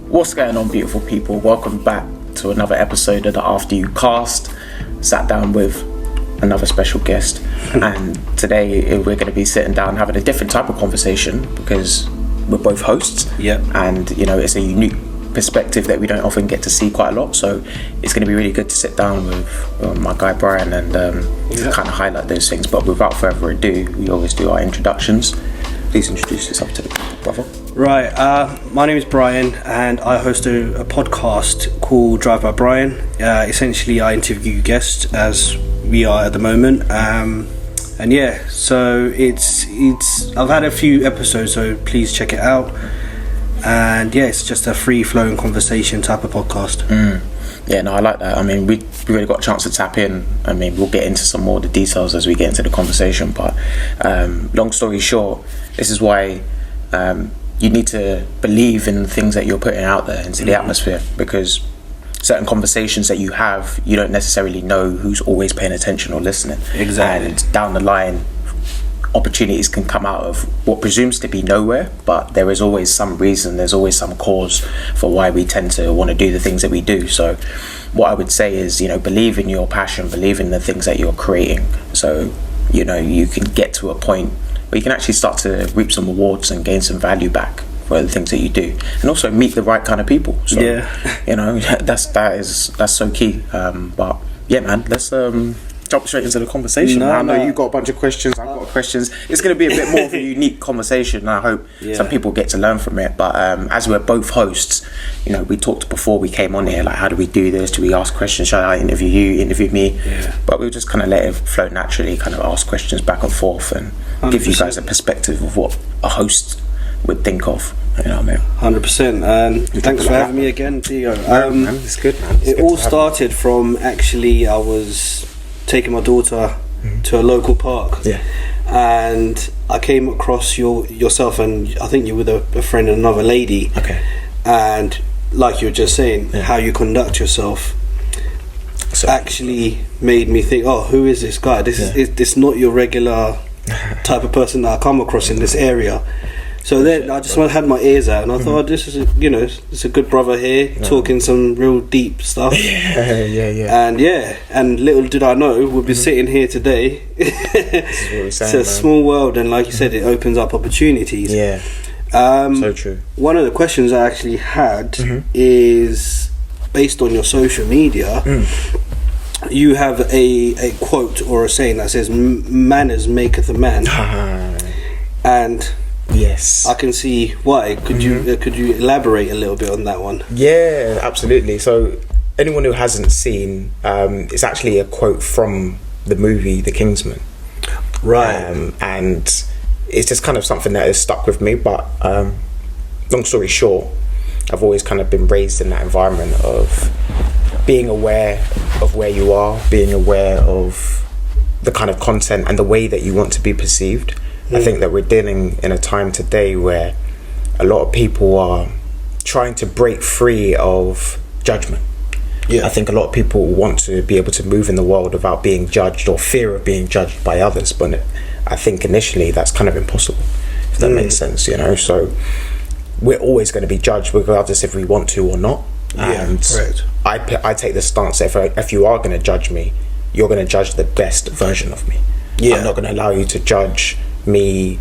What's going on, beautiful people? Welcome back to another episode of the After You cast. Sat down with another special guest, and today we're going to be sitting down having a different type of conversation because we're both hosts. Yep. And you know, it's a unique perspective that we don't often get to see quite a lot, so it's going to be really good to sit down with my guy Brian and kind of highlight those things. But without further ado, we always do our introductions. Please introduce yourself to the brother. Right, my name is Brian and I host a podcast called Drive by Brian. Essentially I interview guests as we are at the moment, and yeah, so it's I've had a few episodes, so please check it out. And yeah, it's just a free-flowing conversation type of podcast. Yeah, no, I like that. I mean, we really got a chance to tap in. I mean, we'll get into some more of the details as we get into the conversation, but long story short, this is why you need to believe in the things that you're putting out there into the atmosphere, because certain conversations that you have, you don't necessarily know who's always paying attention or listening. Exactly. And down the line, opportunities can come out of what presumes to be nowhere, but there is always some reason, there's always some cause for why we tend to want to do the things that we do. So what I would say is, you know, believe in your passion, believe in the things that you're creating, so you know you can get to a point where you can actually start to reap some rewards and gain some value back for the things that you do, and also meet the right kind of people. So yeah, you know, that's so key. But yeah, man, let's jump straight into the conversation. I know you've got a bunch of questions, I've got questions. It's going to be a bit more of a unique conversation, and I hope some people get to learn from it. But as we're both hosts, you know, we talked before we came on here, like, how do we do this? Do we ask questions? Shall I interview you, interview me? But we'll just kind of let it flow naturally, kind of ask questions back and forth and 100%. Give you guys a perspective of what a host would think of. You know what I mean? 100%. And thanks for having me again, Diego. It's good, man. It all started from, actually, I was taking my daughter to a local park, and I came across yourself, and I think you were with a friend and another lady. Okay. And like you were just saying, how you conduct yourself actually made me think, oh, who is this guy? This not your regular type of person that I come across in this area. So then I just had my ears out, and I thought, this is it's a good brother here talking some real deep stuff. And little did I know we'll be sitting here today. This is what we're saying, it's a small world, and like you said, it opens up opportunities. So true. One of the questions I actually had is based on your social media. You have a quote or a saying that says, "Manners maketh the man," and yes, I can see why. Could you elaborate a little bit on that one? Yeah, absolutely. So anyone who hasn't seen, it's actually a quote from the movie The Kingsman, right? And it's just kind of something that has stuck with me. But long story short, I've always kind of been raised in that environment of being aware of where you are, being aware of the kind of content and the way that you want to be perceived. I think that we're dealing in a time today where a lot of people are trying to break free of judgment. I think a lot of people want to be able to move in the world without being judged or fear of being judged by others, but I think initially that's kind of impossible, if that makes sense, you know. So we're always going to be judged regardless if we want to or not. And correct. I take the stance that if you are going to judge me, you're going to judge the best version of me. I'm not going to allow you to judge me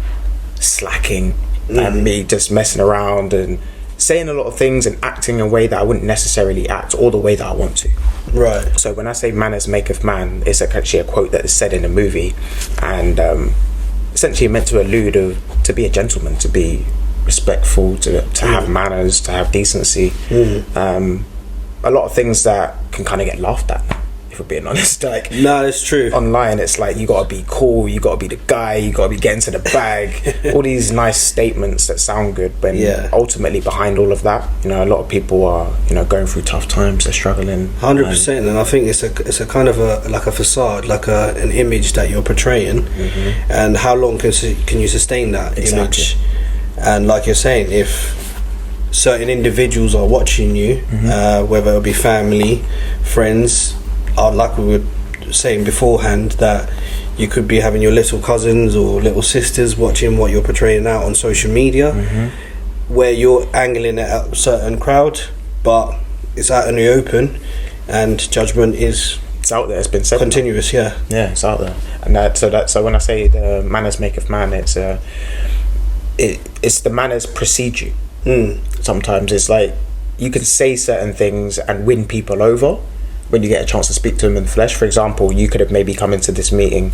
slacking and me just messing around and saying a lot of things and acting in a way that I wouldn't necessarily act, or the way that I want to. Right. So when I say "manners maketh man," it's actually a quote that is said in a movie, and essentially meant to allude to be a gentleman, to be respectful, to have manners, to have decency. A lot of things that can kind of get laughed at, if we're being honest. Like, no, it's true. Online, it's like, you gotta be cool, you gotta be the guy, you gotta be getting to the bag. All these nice statements that sound good, but ultimately behind all of that, you know, a lot of people are, you know, going through tough times. They're struggling. 100%, and I think it's a kind of like a facade, like an image that you're portraying, and how long can you sustain that image? And like you're saying, if certain individuals are watching you, whether it be family, friends, like we were saying beforehand, that you could be having your little cousins or little sisters watching what you're portraying out on social media. where you're angling at a certain crowd, but it's out in the open, and judgment is it's out there. It's been said. Continuous, yeah. Yeah, it's out there, and so when I say the manners maketh man, it's the manners precede you. Sometimes it's like you can say certain things and win people over when you get a chance to speak to them in the flesh. For example, you could have maybe come into this meeting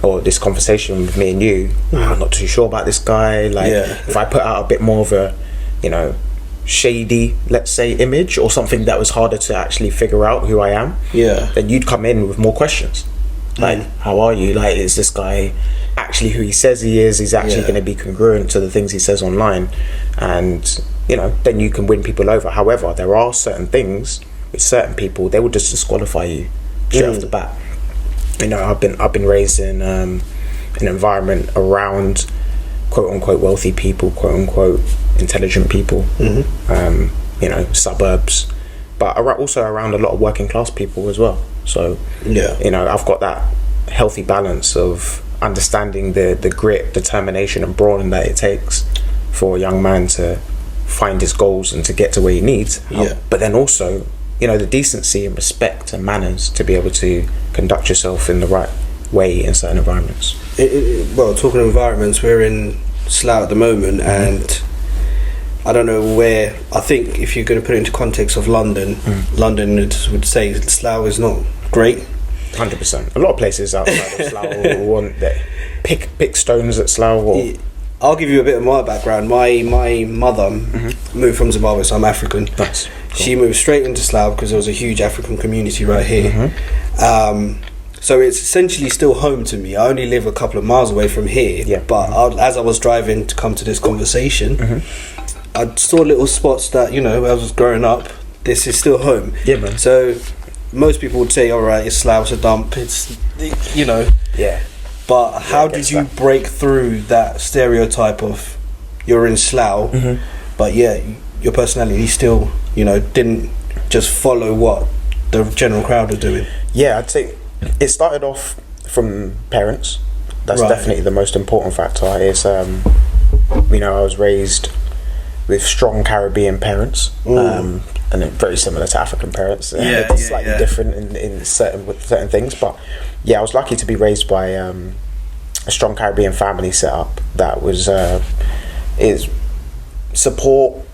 or this conversation with me and you. I'm not too sure about this guy. Like, if I put out a bit more of a, shady, let's say, image or something that was harder to actually figure out who I am, then you'd come in with more questions. Like, how are you? Like, is this guy actually who he says he is? He's actually going to be congruent to the things he says online? And, then you can win people over. However, there are certain things with certain people, they will just disqualify you straight off the bat. I've been raised in an environment around quote unquote wealthy people, quote unquote intelligent people, suburbs, but also around a lot of working class people as well. So I've got that healthy balance of understanding the grit, determination and brawn that it takes for a young man to find his goals and to get to where he needs. But then also the decency and respect and manners to be able to conduct yourself in the right way in certain environments. Well, talking of environments, we're in Slough at the moment, and I don't know where. I think if you're going to put it into context of London, London would say Slough is not great. 100%. A lot of places outside of Slough will want that pick stones at Slough. Or I'll give you a bit of my background. My mother moved from Zimbabwe, so I'm African. Nice. Cool. She moved straight into Slough because there was a huge African community right here. So it's essentially still home to me. I only live a couple of miles away from here, but as I was driving to come to this conversation, I saw little spots that, as I was growing up, this is still home. Yeah, man. So most people would say, all right, it's Slough's a dump, it's, Yeah. But how did you break through that stereotype of you're in Slough, but your personality still, didn't just follow what the general crowd are doing? Yeah, I'd say it started off from parents. That's definitely the most important factor. Is I was raised with strong Caribbean parents, and very similar to African parents. Slightly different in certain things, but I was lucky to be raised by a strong Caribbean family setup that was support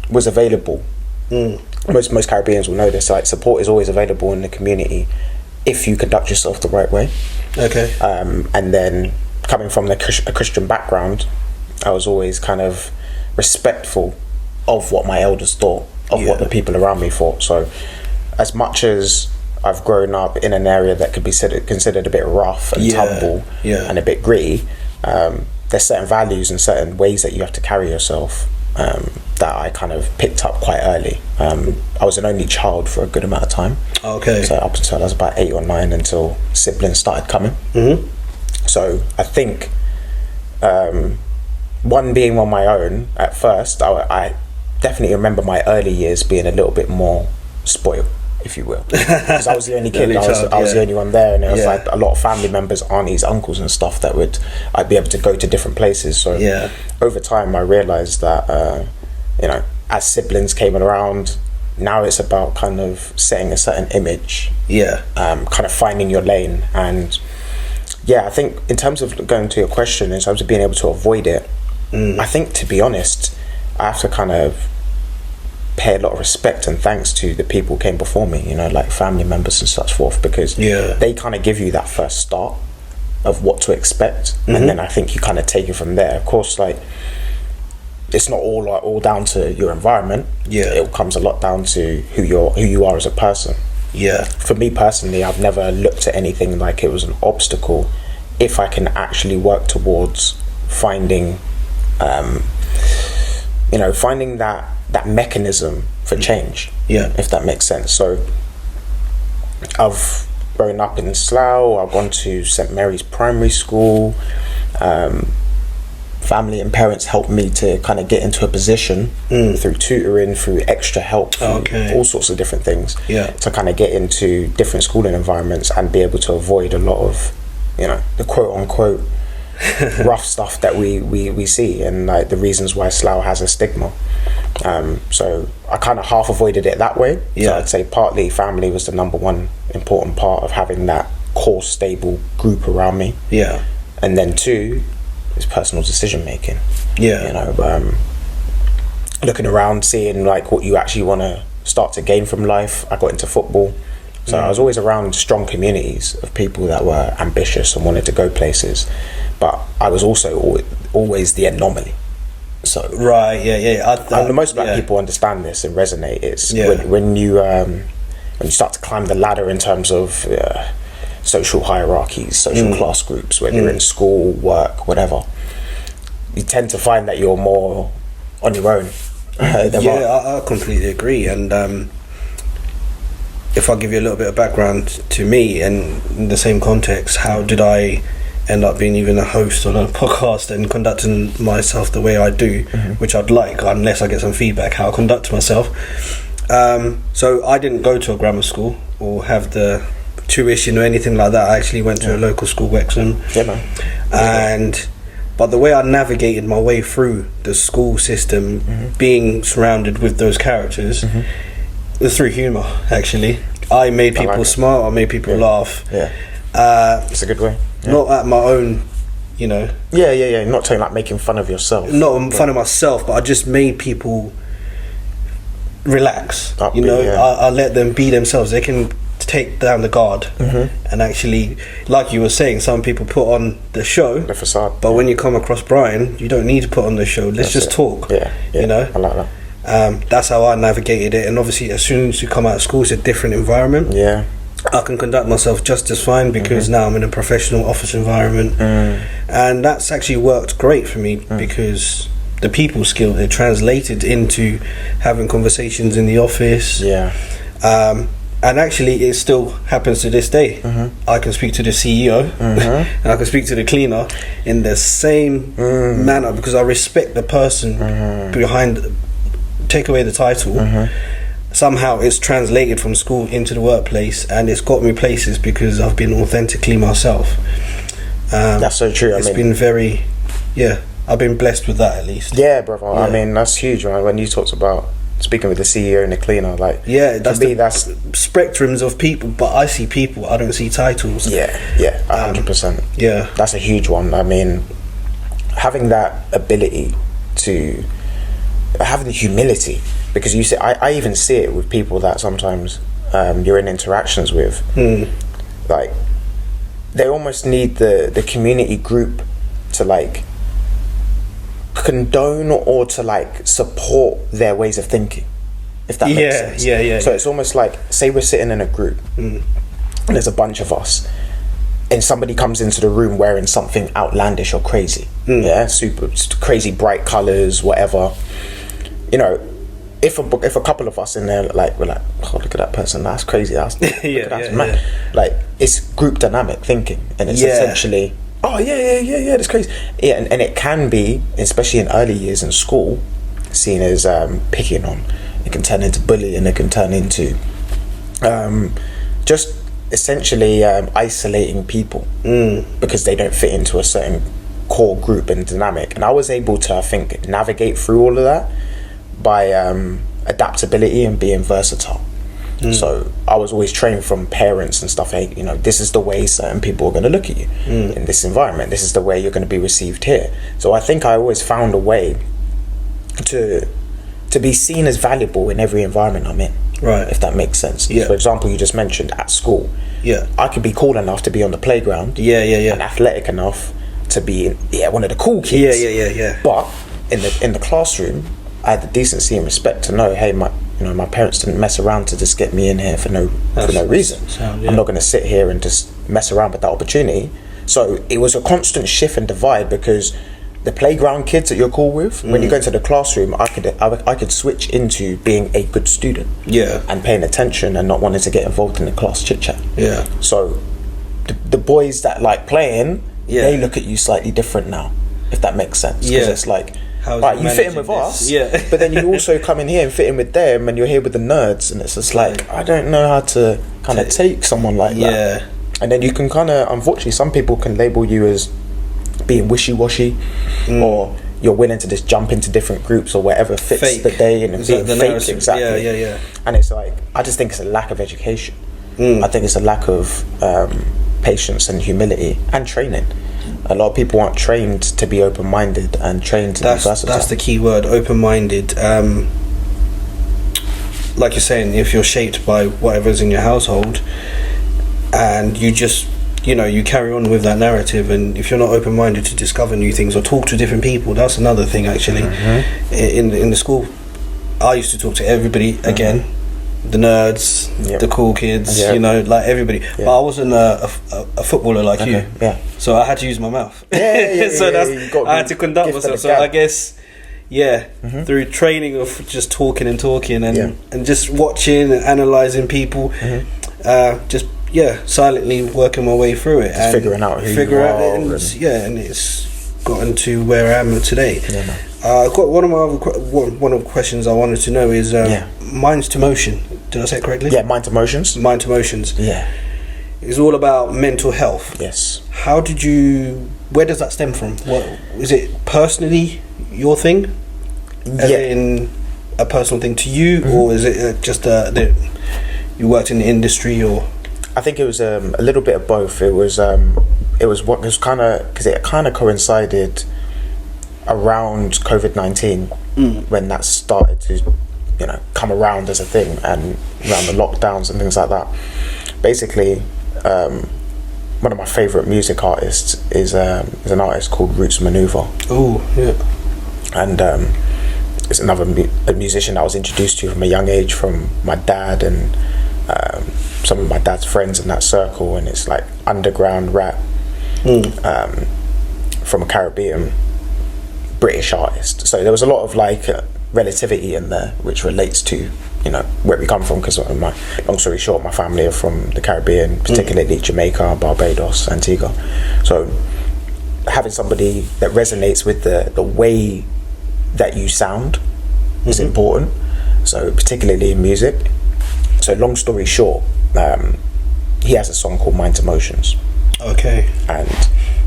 was available. Most Caribbeans will know this. Like, support is always available in the community if you conduct yourself the right way. Okay. And then coming from a Christian background, I was always kind of respectful of what my elders thought, of what the people around me thought. So as much as I've grown up in an area that could be considered a bit rough and tumble and a bit gritty, there's certain values and certain ways that you have to carry yourself that I kind of picked up quite early. I was an only child for a good amount of time. Okay. So up until I was about 8 or 9, until siblings started coming. So I think one being on my own at first, I definitely remember my early years being a little bit more spoiled, if you will, because I was the only kid. I was the only one there, and there was like a lot of family members, aunties, uncles and stuff that I'd be able to go to different places. So over time I realised that as siblings came around, now it's about kind of setting a certain image, kind of finding your lane. And I think in terms of going to your question, in terms of being able to avoid it, I think, to be honest, I have to kind of pay a lot of respect and thanks to the people who came before me, like family members and such forth, because they kind of give you that first start of what to expect, and then I think you kind of take it from there. Of course, like, it's not all down to your environment. It comes a lot down to who you are as a person. For me personally, I've never looked at anything like it was an obstacle if I can actually work towards finding finding that mechanism for change, if that makes sense. So I've grown up in Slough. I've gone to St Mary's Primary School. Family and parents helped me to kind of get into a position through tutoring, through extra help, all sorts of different things, to kind of get into different schooling environments and be able to avoid a lot of the quote unquote rough stuff that we see, and like the reasons why Slough has a stigma. So I kind of half avoided it that way. Yeah. So I'd say partly family was the number one important part of having that core stable group around me. Yeah. And then two is personal decision making. Yeah. You know, looking around, seeing like what you actually want to start to gain from life. I got into football. So I was always around strong communities of people that were ambitious and wanted to go places. But I was also always the anomaly. So right, yeah. Most black people understand this and resonate. It's Yeah. when you start to climb the ladder in terms of social hierarchies, social class groups, whether you're in school, work, whatever, you tend to find that you're more on your own. I completely agree. And if I give you a little bit of background to me, and in the same context, how did I end up being even a host on a podcast and conducting myself the way I do, which I'd like, unless I get some feedback how I conduct myself. So I didn't go to a grammar school or have the tuition or anything like that. I actually went to a local school, Wexham. Yeah, man. But the way I navigated my way through the school system, being surrounded with those characters, was through humour, actually. I made people smile, I made people laugh. Yeah. It's a good way. Yeah. Not at my own, you know. Yeah. Not saying like making fun of yourself. Not fun of myself, but I just made people relax. Upbeat, you know, yeah. I let them be themselves. They can take down the guard and actually, like you were saying, some people put on the show, The facade. but when you come across Brian, you don't need to put on the show. Let's just talk. Yeah. You know, I like that. that's how I navigated it. And obviously, as soon as you come out of school, it's a different environment. Yeah. I can conduct myself just as fine because now I'm in a professional office environment, and that's actually worked great for me because the people skill, it translated into having conversations in the office. Yeah. And actually, it still happens to this day. I can speak to the CEO and I can speak to the cleaner in the same manner because I respect the person behind. Take away the title. Somehow it's translated from school into the workplace, and it's got me places because I've been authentically myself. That's so true. It's been very, I've been blessed with that at least. Yeah, brother. I mean, that's huge, right? When you talked about speaking with the CEO and the cleaner, like, that's that's spectrums of people, but I see people, I don't see titles. 100%. Yeah, that's a huge one. I mean, having that ability to having the humility, because you see, I even see it with people that sometimes you're in interactions with, like they almost need the community group to like condone or to like support their ways of thinking, if that makes sense. So it's almost like, say we're sitting in a group and there's a bunch of us and somebody comes into the room wearing something outlandish or crazy, super crazy bright colors, whatever, you know, if a couple of us in there, like, we're like, oh, look at that person, that's crazy, that's mad. Like, it's group dynamic thinking, and it's essentially, oh yeah, that's crazy. Yeah, and it can be, especially in early years in school, seen as picking on. It can turn into bullying, it can turn into just essentially isolating people because they don't fit into a certain core group and dynamic. And I was able to, I think, navigate through all of that by adaptability and being versatile. So I was always trained from parents and stuff, hey, you know, this is the way certain people are going to look at you in this environment, this is the way you're going to be received here. So I think I always found a way to be seen as valuable in every environment I'm in, right? If that makes sense. For example, you just mentioned at school, I could be cool enough to be on the playground, and athletic enough to be one of the cool kids, but in the classroom I had the decency and respect to know, hey, my parents didn't mess around to just get me in here for no reason. I'm not going to sit here and just mess around with that opportunity. So it was a constant shift and divide, because the playground kids that you're cool with, when you go into the classroom, I could switch into being a good student, and paying attention and not wanting to get involved in the class chit chat. So the boys that like playing, they look at you slightly different now, if that makes sense. Because it's like, right, you fit in with us, but then you also come in here and fit in with them, and you're here with the nerds, and it's just like, I don't know how to kind of take someone like that. And then you can kind of, unfortunately, some people can label you as being wishy-washy, or you're willing to just jump into different groups or whatever fits the day, and being fake, exactly. Yeah. And it's like, I just think it's a lack of education. I think it's a lack of patience and humility and training. A lot of people aren't trained to be open-minded and trained to be versatile. That's the key word, open-minded. Like you're saying, if you're shaped by whatever's in your household, and you just, you carry on with that narrative, and if you're not open-minded to discover new things or talk to different people, that's another thing actually. In the school, I used to talk to everybody, again, the nerds, the cool kids, like everybody. But I wasn't a footballer like you. Yeah. So I had to use my mouth. So I had to conduct myself. So I guess, through training of just talking and just watching and analysing people, silently working my way through it, just and figuring out who you are, and it's gotten to where I am today. I've got one of the questions I wanted to know is Minds to Motion. Did I say it correctly? Yeah, Mind to Motions. Mind to Motions. Yeah. It's all about mental health. Yes. Where does that stem from? What is it personally your thing? As in a personal thing to you, or is it just that you worked in the industry, or? I think it was a little bit of both. It was kind of, because it kind of coincided around COVID-19 when that started to come around as a thing, and around the lockdowns and things like that. Basically, one of my favourite music artists is an artist called Roots Maneuver. Oh, yeah. And it's another musician I was introduced to from a young age from my dad and some of my dad's friends in that circle, and it's like underground rap from a Caribbean British artist. So there was a lot of like relativity in there, which relates to where we come from, because long story short, my family are from the Caribbean, particularly Jamaica, Barbados, Antigua. So having somebody that resonates with the way that you sound is important, so particularly in music. So long story short, he has a song called Mind to Motions. Okay. And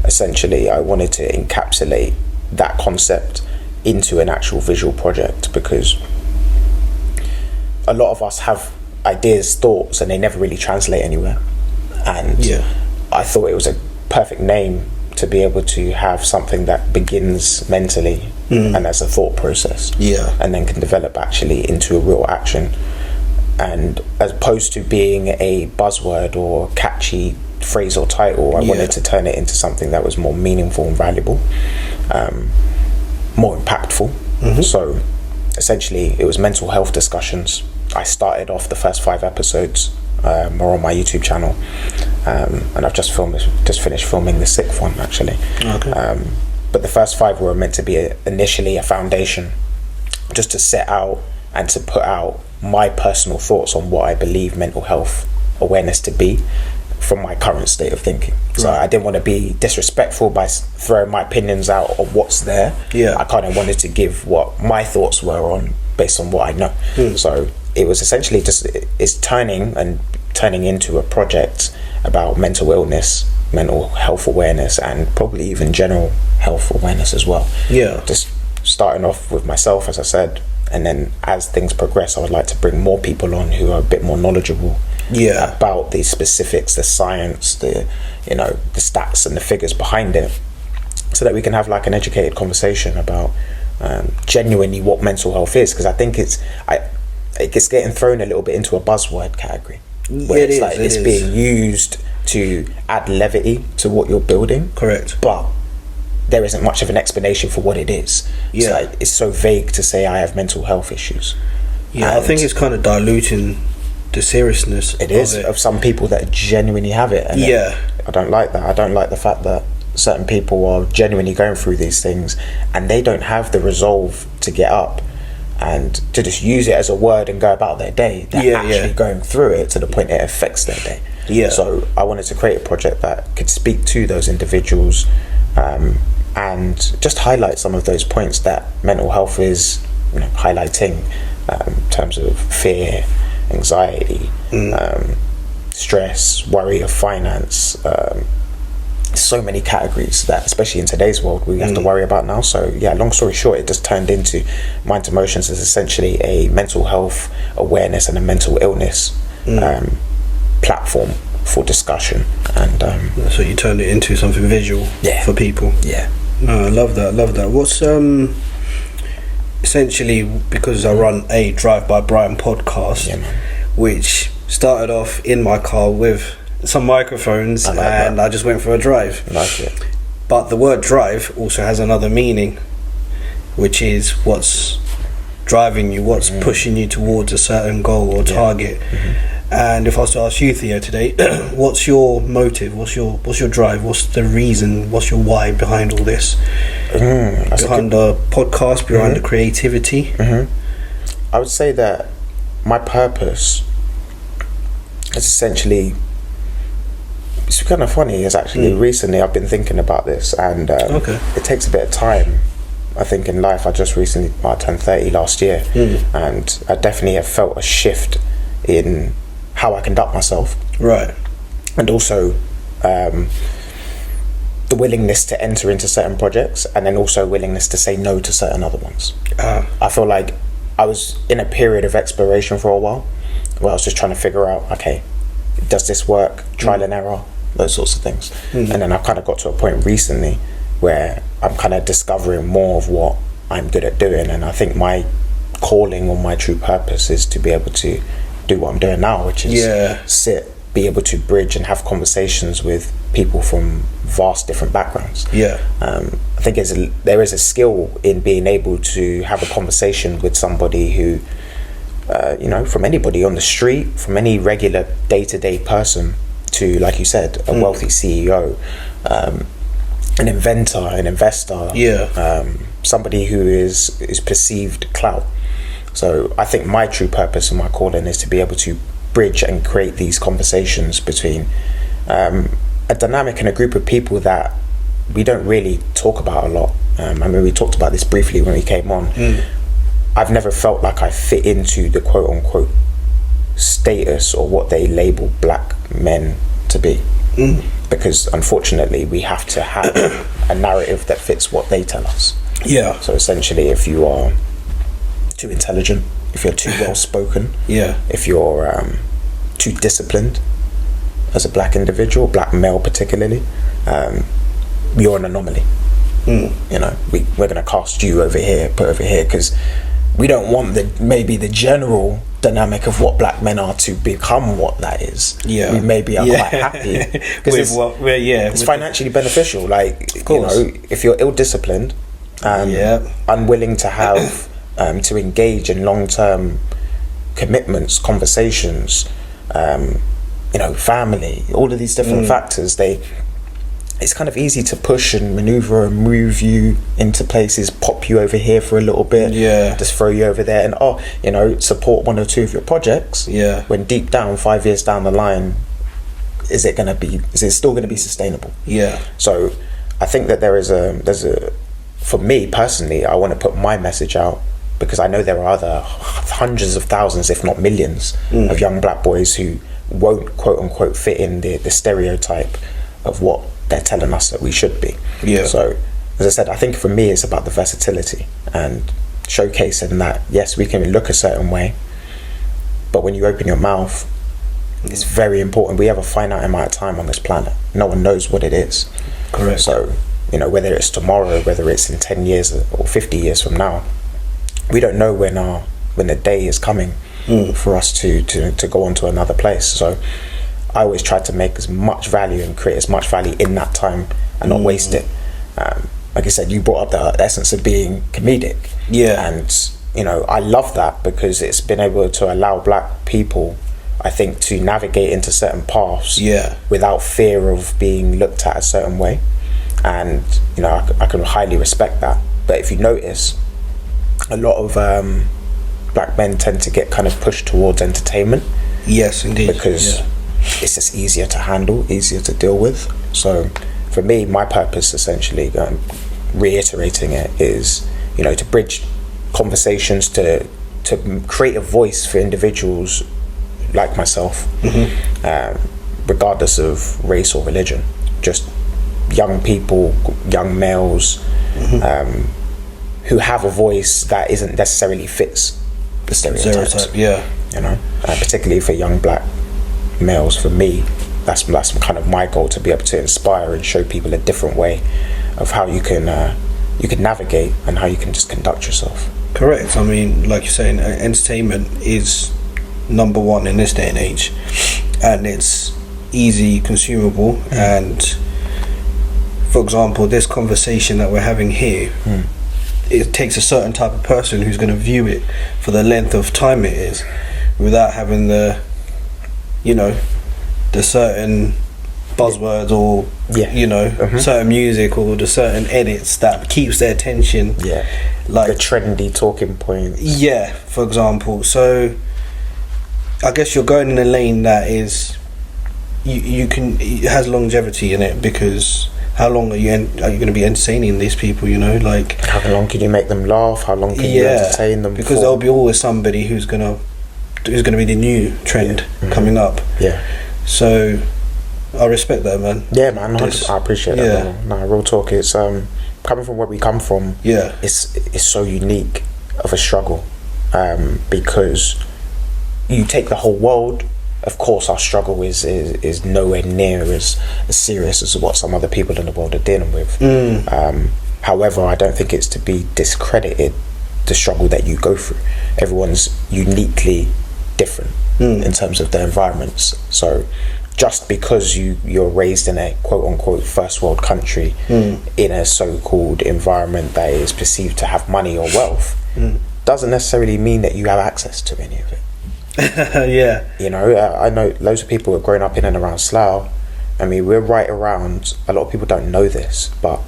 essentially I wanted to encapsulate that concept into an actual visual project, because a lot of us have ideas, thoughts, and they never really translate anywhere. And I thought it was a perfect name to be able to have something that begins mentally and as a thought process, and then can develop actually into a real action. And as opposed to being a buzzword or catchy phrase or title, I wanted to turn it into something that was more meaningful and valuable, more impactful. So essentially it was mental health discussions. I started off the first 5 episodes are on my YouTube channel, and I've just finished filming the 6th one actually. But the first 5 were meant to be initially a foundation, just to set out and to put out my personal thoughts on what I believe mental health awareness to be from my current state of thinking. So I didn't want to be disrespectful by throwing my opinions out of what's there. I kind of wanted to give what my thoughts were on based on what I know. So it was essentially it's turning into a project about mental illness, mental health awareness, and probably even general health awareness as well. Just starting off with myself, as I said, and then as things progress, I would like to bring more people on who are a bit more knowledgeable about the specifics, the science, the stats and the figures behind it, so that we can have like an educated conversation about genuinely what mental health is. Because I think it's getting thrown a little bit into a buzzword category, where it's being used to add levity to what you're building. Correct. But there isn't much of an explanation for what it is. It's so vague to say I have mental health issues. I think it's kind of diluting the seriousness of some people that genuinely have it. And I don't like that. I don't like the fact that certain people are genuinely going through these things and they don't have the resolve to get up and to just use it as a word and go about their day. They're actually going through it to the point it affects their day. So I wanted to create a project that could speak to those individuals, and just highlight some of those points that mental health is highlighting, in terms of fear, anxiety, stress, worry of finance, so many categories that, especially in today's world, we have to worry about now. So yeah, long story short, it just turned into Mind Emotions as essentially a mental health awareness and a mental illness platform for discussion. And that's what you turned it into, something visual for people. Yeah. No, I love that. What's essentially, because I run a Drive by Brian podcast, which started off in my car with some microphones, and I just went for a drive. I like it. But the word drive also has another meaning, which is what's driving you, what's pushing you towards a certain goal or target. And if I was to ask you, Theo, today, what's your motive? What's your drive? What's the reason? What's your why behind all this? Behind the podcast, behind the creativity? I would say that my purpose is essentially, it's kind of funny, is actually recently I've been thinking about this, and it takes a bit of time. I think in life, I turned 30 last year, and I definitely have felt a shift in how I conduct myself, right, and also the willingness to enter into certain projects, and then also willingness to say no to certain other ones. I feel like I was in a period of exploration for a while, where I was just trying to figure out, okay, does this work, trial and error, those sorts of things. And then I've kind of got to a point recently where I'm kind of discovering more of what I'm good at doing, and I think my calling or my true purpose is to be able to do what I'm doing now, which is be able to bridge and have conversations with people from vast different backgrounds. I think there is a skill in being able to have a conversation with somebody who, from anybody on the street, from any regular day-to-day person to, like you said, a wealthy CEO, an inventor, an investor, somebody who is perceived clout. So I think my true purpose and my calling is to be able to bridge and create these conversations between a dynamic and a group of people that we don't really talk about a lot. I mean, we talked about this briefly when we came on. I've never felt like I fit into the quote unquote status or what they label black men to be. Because unfortunately we have to have a narrative that fits what they tell us. So essentially, if you are too intelligent, if you're too well spoken, if you're too disciplined as a black individual, black male particularly, you're an anomaly. We're going to cast you over here, put over here, because we don't want the general dynamic of what black men are to become what that is. We maybe are quite happy because it's financially beneficial. Like, if you're ill-disciplined and unwilling to have to engage in long-term commitments, conversations, family, all of these different factors, it's kind of easy to push and maneuver and move you into places, pop you over here for a little bit, just throw you over there, and support one or two of your projects, when deep down, 5 years down the line, is it still going to be sustainable? So I think that there's a for me personally, I want to put my message out, because I know there are other hundreds of thousands, if not millions, of young black boys who won't quote unquote fit in the stereotype of what they're telling us that we should be. So as I said, I think for me it's about the versatility and showcasing that yes, we can look a certain way, but when you open your mouth, it's very important. We have a finite amount of time on this planet. No one knows what it is. Correct. So whether it's tomorrow, whether it's in 10 years or 50 years from now, we don't know when the day is coming for us to go on to another place. So I always try to make as much value and create as much value in that time and not waste it. Like I said, you brought up the essence of being comedic. And I love that, because it's been able to allow black people, I think, to navigate into certain paths without fear of being looked at a certain way. And I can highly respect that. But if you notice, a lot of black men tend to get kind of pushed towards entertainment. Yes, indeed. Because it's just easier to handle, easier to deal with. So for me, my purpose, essentially, reiterating it, is to bridge conversations, to create a voice for individuals like myself, regardless of race or religion. Just young people, young males, who have a voice that isn't necessarily fits the stereotypes. You know, particularly for young black males. For me, that's kind of my goal, to be able to inspire and show people a different way of how you can navigate and how you can just conduct yourself. Correct. I mean, like you're saying, entertainment is number one in this day and age, and it's easy consumable. And for example, this conversation that we're having here, it takes a certain type of person who's going to view it for the length of time it is, without having the, you know, the certain buzzwords or certain music or the certain edits that keeps their attention, like the trendy talking points, for example. So I guess you're going in a lane that is it has longevity in it, because how long are you going to be entertaining these people, you know? Like, how long can you make them laugh? How long can you entertain them? Because there'll be always somebody who's gonna be the new trend coming up. So I respect that, man. Yeah, man. I appreciate that. No, real talk. It's coming from where we come from. It's so unique of a struggle, because you take the whole world. Of course, our struggle is nowhere near as serious as what some other people in the world are dealing with. However, I don't think it's to be discredited, the struggle that you go through. Everyone's uniquely different in terms of their environments. So just because you're raised in a quote-unquote first world country, in a so-called environment that is perceived to have money or wealth, doesn't necessarily mean that you have access to any of it. You know, I know loads of people who are growing up in and around Slough. I mean, we're right around, a lot of people don't know this, but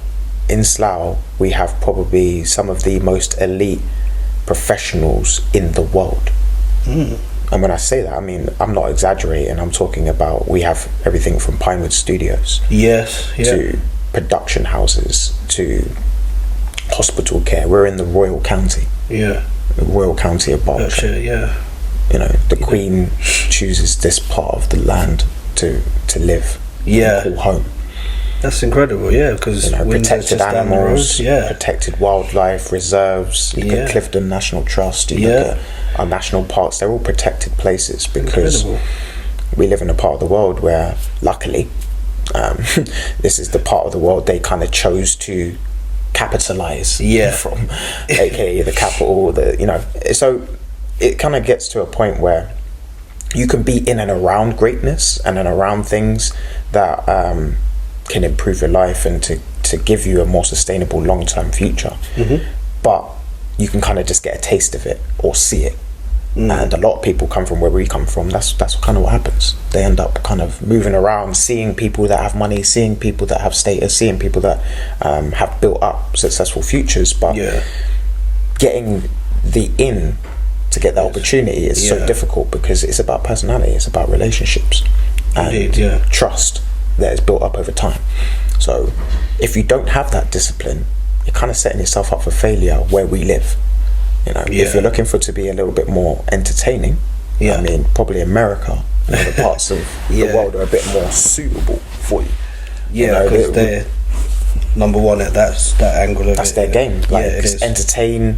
in Slough we have probably some of the most elite professionals in the world. And when I say that, I mean, I'm not exaggerating. I'm talking about, we have everything from Pinewood Studios to production houses to hospital care. We're in the Royal County. The Royal County of Berkshire. You know, the Queen chooses this part of the land to live and call home. That's incredible, because, you know, protected animals, protected wildlife reserves. You look at Clifton National Trust, you look at our national parks, they're all protected places, because we live in a part of the world where, luckily, this is the part of the world they kind of chose to capitalize from, aka the capital, you know. So it kind of gets to a point where you can be in and around greatness and around things that can improve your life and to give you a more sustainable long-term future. But you can kind of just get a taste of it or see it. And a lot of people come from where we come from. That's kind of what happens. They end up kind of moving around, seeing people that have money, seeing people that have status, seeing people that have built up successful futures, but getting the in to get that opportunity is so difficult, because it's about personality, it's about relationships and trust that is built up over time. So if you don't have that discipline, you're kind of setting yourself up for failure where we live. You know, if you're looking for it to be a little bit more entertaining, I mean, probably America and other parts of the world are a bit more suitable for you. Because they're number one at that angle of that's their game. Like, entertain,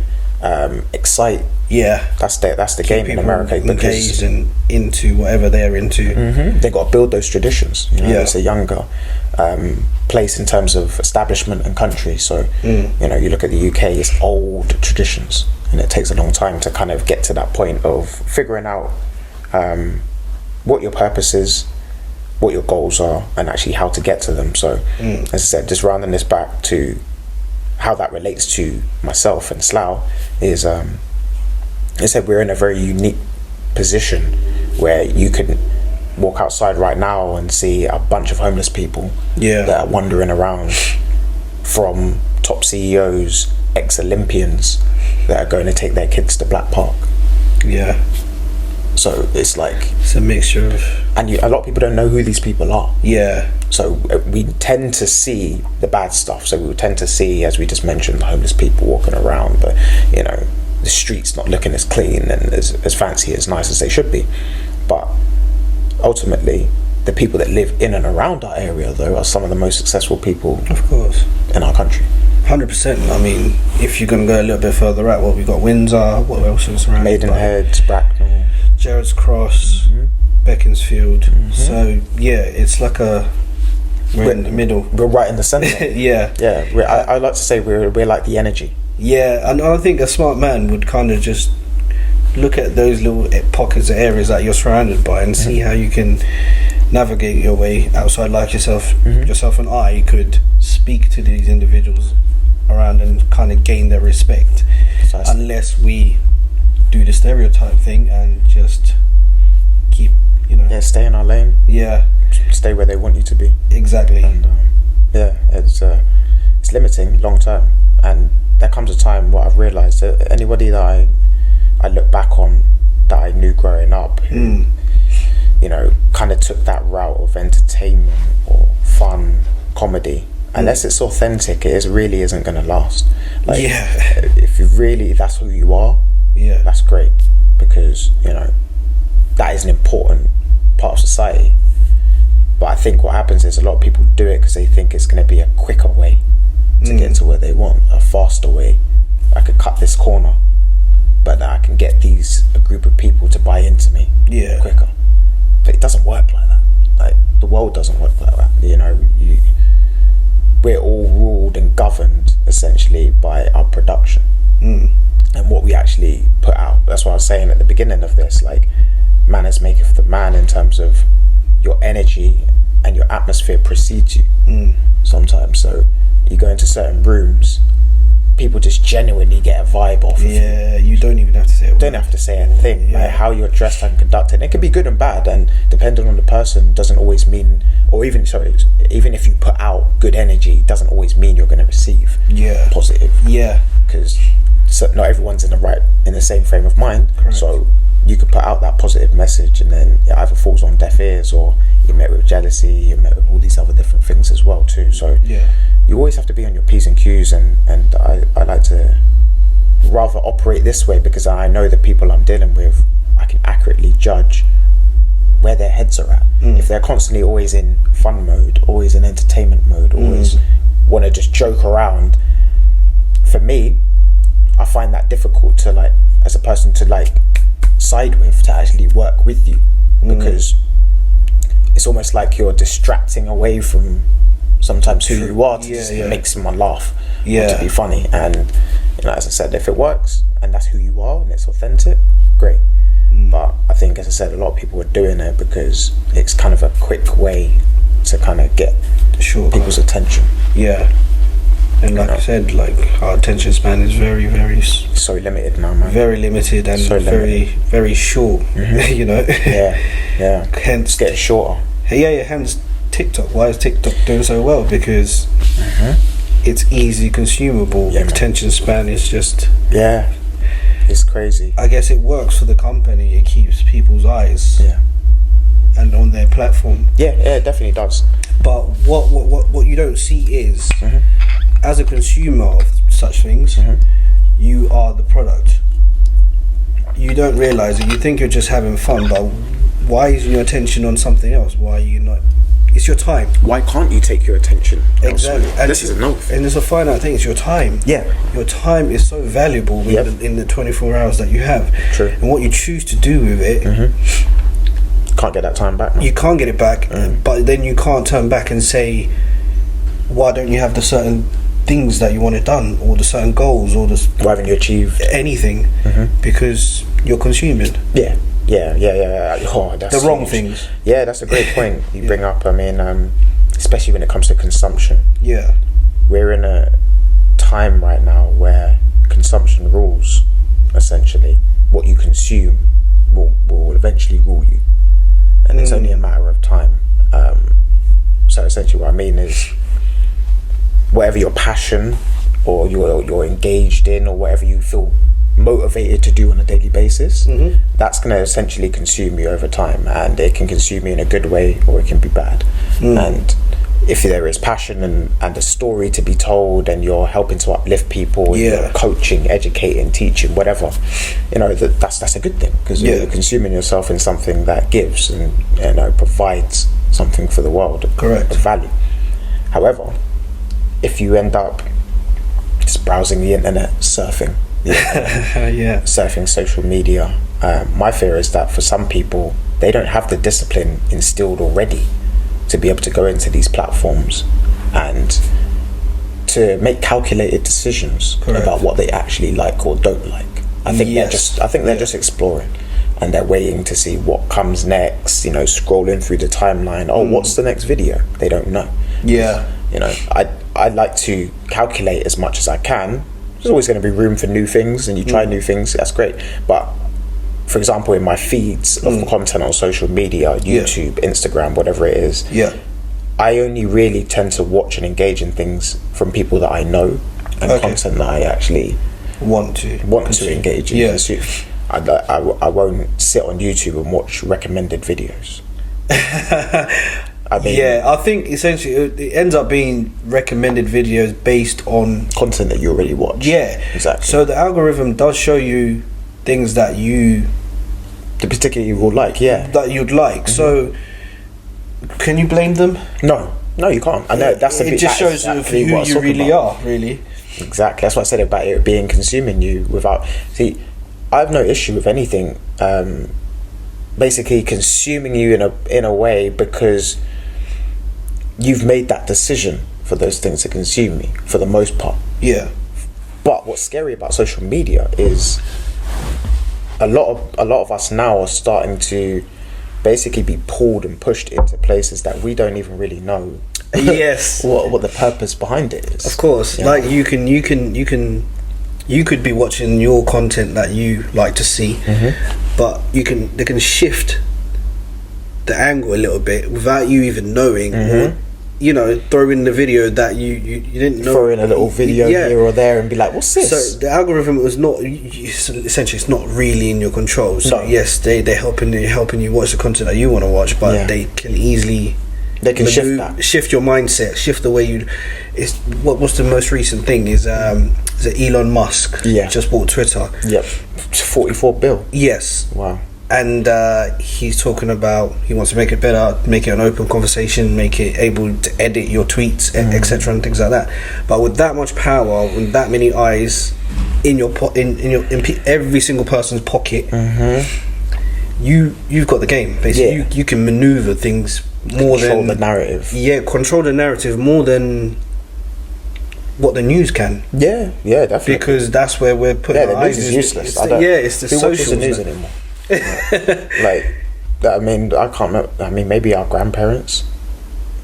excite. That's the game in America. Engaged and into whatever they're into. They got to build those traditions. You know, it's a younger place in terms of establishment and country. So you know, you look at the UK, it's old traditions, and it takes a long time to kind of get to that point of figuring out what your purpose is, what your goals are, and actually how to get to them. So as I said, just rounding this back to how that relates to myself and Slough is, I said, we're in a very unique position where you can walk outside right now and see a bunch of homeless people that are wandering around, from top CEOs, ex-Olympians that are going to take their kids to Black Park. So it's like, it's a mixture of, and a lot of people don't know who these people are. So we tend to see the bad stuff. So we tend to see, as we just mentioned, the homeless people walking around, but you know, the streets not looking as clean and as fancy, as nice as they should be. But ultimately, the people that live in and around our area, though, are some of the most successful people, of course, in our country. 100%. I mean, if you're going to go a little bit further out, well, we've got Windsor. What else is around? Maidenhead, Bracknell, Gerrards Cross, Beaconsfield. So yeah, it's like we're in the middle. We're right in the centre. Yeah. I like to say we're like the energy. Yeah, and I think a smart man would kind of just look at those little pockets of areas that you're surrounded by and see how you can navigate your way outside. Like yourself and I could speak to these individuals around and kind of gain their respect. Precisely. Unless we do the stereotype thing and just keep, stay in our lane. Yeah, stay where they want you to be. Exactly. And it's limiting long term, and there comes a time what I've realised that anybody that I look back on that I knew growing up who kind of took that route of entertainment or fun comedy, unless it's authentic, it really isn't going to last. If that's who you are, that's great, because that is an important part of society. But I think what happens is a lot of people do it because they think it's going to be a quicker way to get to where they want, a faster way. I could cut this corner, but I can get a group of people to buy into me quicker. But it doesn't work like that. Like, the world doesn't work like that. We're all ruled and governed essentially by our production and what we actually put out. That's what I was saying at the beginning of this. Like, manners maketh the man, in terms of your energy and your atmosphere precedes you sometimes. So you go into certain rooms, people just genuinely get a vibe off of you. Yeah, you don't even have to say a word. Don't have to say a thing. Yeah. Like, how you're dressed and conducted. It can be good and bad, and depending on the person, doesn't always mean, or even if you put out good energy, doesn't always mean you're going to receive positive. Yeah, because not everyone's in the same frame of mind. Correct. So you could put out that positive message, and then it either falls on deaf ears, or you're met with jealousy, you're met with all these other different things as well too. So you always have to be on your P's and Q's, and I like to rather operate this way, because I know the people I'm dealing with, I can accurately judge where their heads are at. If they're constantly always in fun mode, always in entertainment mode, always want to just joke around, for me, I find that difficult to, as a person, to side with, to actually work with you, because it's almost like you're distracting away from sometimes who you are to make someone laugh, or to be funny. And as I said, if it works and that's who you are and it's authentic, great. But I think, as I said, a lot of people are doing it because it's kind of a quick way to kind of get people's attention. And like I said, our attention span is very, very so limited now, man. Very limited, and so very, very short. Hence, getting shorter. Hence TikTok. Why is TikTok doing so well? Because it's easy consumable. Attention span is just it's crazy. I guess it works for the company. It keeps people's eyes and on their platform. It definitely does. But what you don't see is, as a consumer of such things, you are the product. You don't realise it. You think you're just having fun, but why is your attention on something else? Why are you not? It's your time. Why can't you take your attention exactly elsewhere? This is another thing. And it's a finite thing. It's your time. Your time is so valuable in the 24 hours that you have. True. And what you choose to do with it, can't get that time back, man. You can't get it back, but then you can't turn back and say, why don't you have the certain things that you wanted done, or the certain goals, or why haven't you achieved anything? Because you're consuming. Oh, that's the wrong things. Yeah, that's a great point you bring up. I mean, especially when it comes to consumption. We're in a time right now where consumption rules. Essentially, what you consume will eventually rule you, and it's only a matter of time. So essentially, what I mean is, whatever your passion or you're engaged in, or whatever you feel motivated to do on a daily basis, that's going to essentially consume you over time, and it can consume you in a good way or it can be bad. And if there is passion and a story to be told, and you're helping to uplift people, and you're coaching, educating, teaching, whatever, you know, that's a good thing, because you're consuming yourself in something that gives and, you know, provides something for the world. Correct. Of value. However, if you end up just browsing the internet, surfing, surfing social media, my fear is that for some people, they don't have the discipline instilled already to be able to go into these platforms and to make calculated decisions about what they actually like or don't like. I think they're just exploring, and they're waiting to see what comes next, you know, scrolling through the timeline. Oh, what's the next video? They don't know. Yeah. You know, I like to calculate as much as I can. There's always going to be room for new things, and you try new things, that's great. But for example, in my feeds of content on social media, YouTube, Instagram, whatever it is, I only really tend to watch and engage in things from people that I know, and content that I actually want to engage in. Consume. I won't sit on YouTube and watch recommended videos. I mean, I think essentially it ends up being recommended videos based on content that you already watch. Yeah, exactly. So the algorithm does show you things that particularly you will like, that you'd like. So can you blame them? No, you can't. I know it just shows who you really are, really. Exactly. That's what I said about it being consuming you without. See, I have no issue with anything. Basically, consuming you in a way because you've made that decision for those things to consume me for the most part. Yeah. But what's scary about social media is a lot of us now are starting to basically be pulled and pushed into places that we don't even really know. Yes. what the purpose behind it is. Of course. Yeah. Like you could be watching your content that you like to see, but they can shift the angle a little bit without you even knowing, or you know, throw in the video that you didn't know. Throw in a little video here or there and be like, what's this? So the algorithm was not, essentially it's not really in your control. So yes, they're helping you watch the content that you want to watch, but they can easily shift your mindset, shift the way you. It's what's the most recent thing is Elon Musk just bought Twitter. Yep, $44 billion. Yes. Wow. And he's talking about he wants to make it better, make it an open conversation, make it able to edit your tweets, etc. and things like that. But with that much power, with that many eyes in your every single person's pocket, you've got the game. Basically, you can maneuver things more control the narrative. Yeah, control the narrative more than what the news can. Yeah, definitely. Because that's where we're putting our eyes. The news is useless. It's the socials. Who watches the news man. anymore? Like, I mean, I can't remember. I mean, maybe our grandparents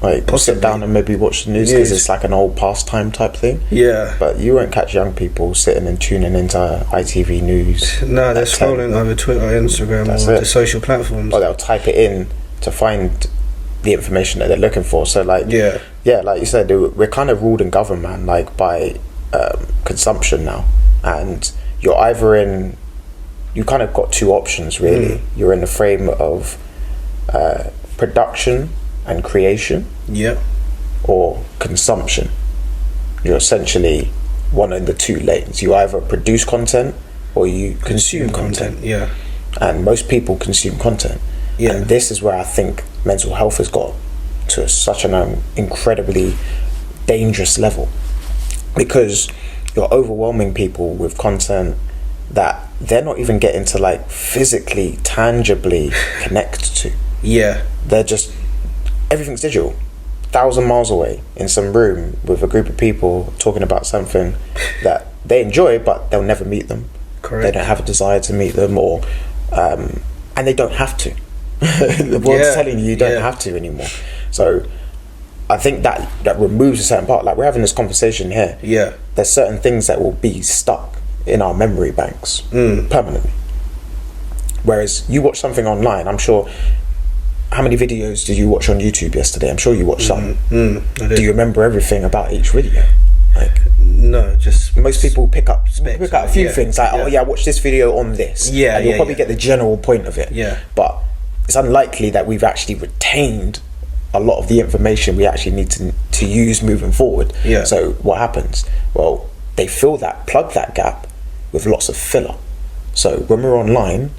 will sit down and maybe watch the news because it's like an old pastime type thing. Yeah. But you won't catch young people sitting and tuning into ITV News. No, they're scrolling over Twitter, Instagram, or the social platforms. Or they'll type it in to find the information that they're looking for. So like, like you said, we're kind of ruled and governed, man, like by consumption now. And you're either in. You kind of got two options, really. You're in the frame of production and creation, or consumption. You're essentially one of the two lanes. You either produce content or you consume content. Yeah. And most people consume content. Yeah. And this is where I think mental health has got to such an incredibly dangerous level, because you're overwhelming people with content that they're not even getting to like physically, tangibly connect to. Yeah. They're just, everything's digital. 1,000 miles away in some room with a group of people talking about something that they enjoy, but they'll never meet them. Correct. They don't have a desire to meet them, or and they don't have to. The world's telling you don't have to anymore. So I think that removes a certain part. Like, we're having this conversation here. Yeah. There's certain things that will be stuck in our memory banks permanently. Whereas you watch something online, I'm sure. How many videos did you watch on YouTube yesterday? I'm sure you watched some. Do you remember everything about each video? Like, no, just most people pick out a few things. Like, oh yeah, I watched this video on this. Yeah, and you'll probably get the general point of it. Yeah, but it's unlikely that we've actually retained a lot of the information we actually need to use moving forward. Yeah. So what happens? Well, they plug that gap with lots of filler. So when we're online,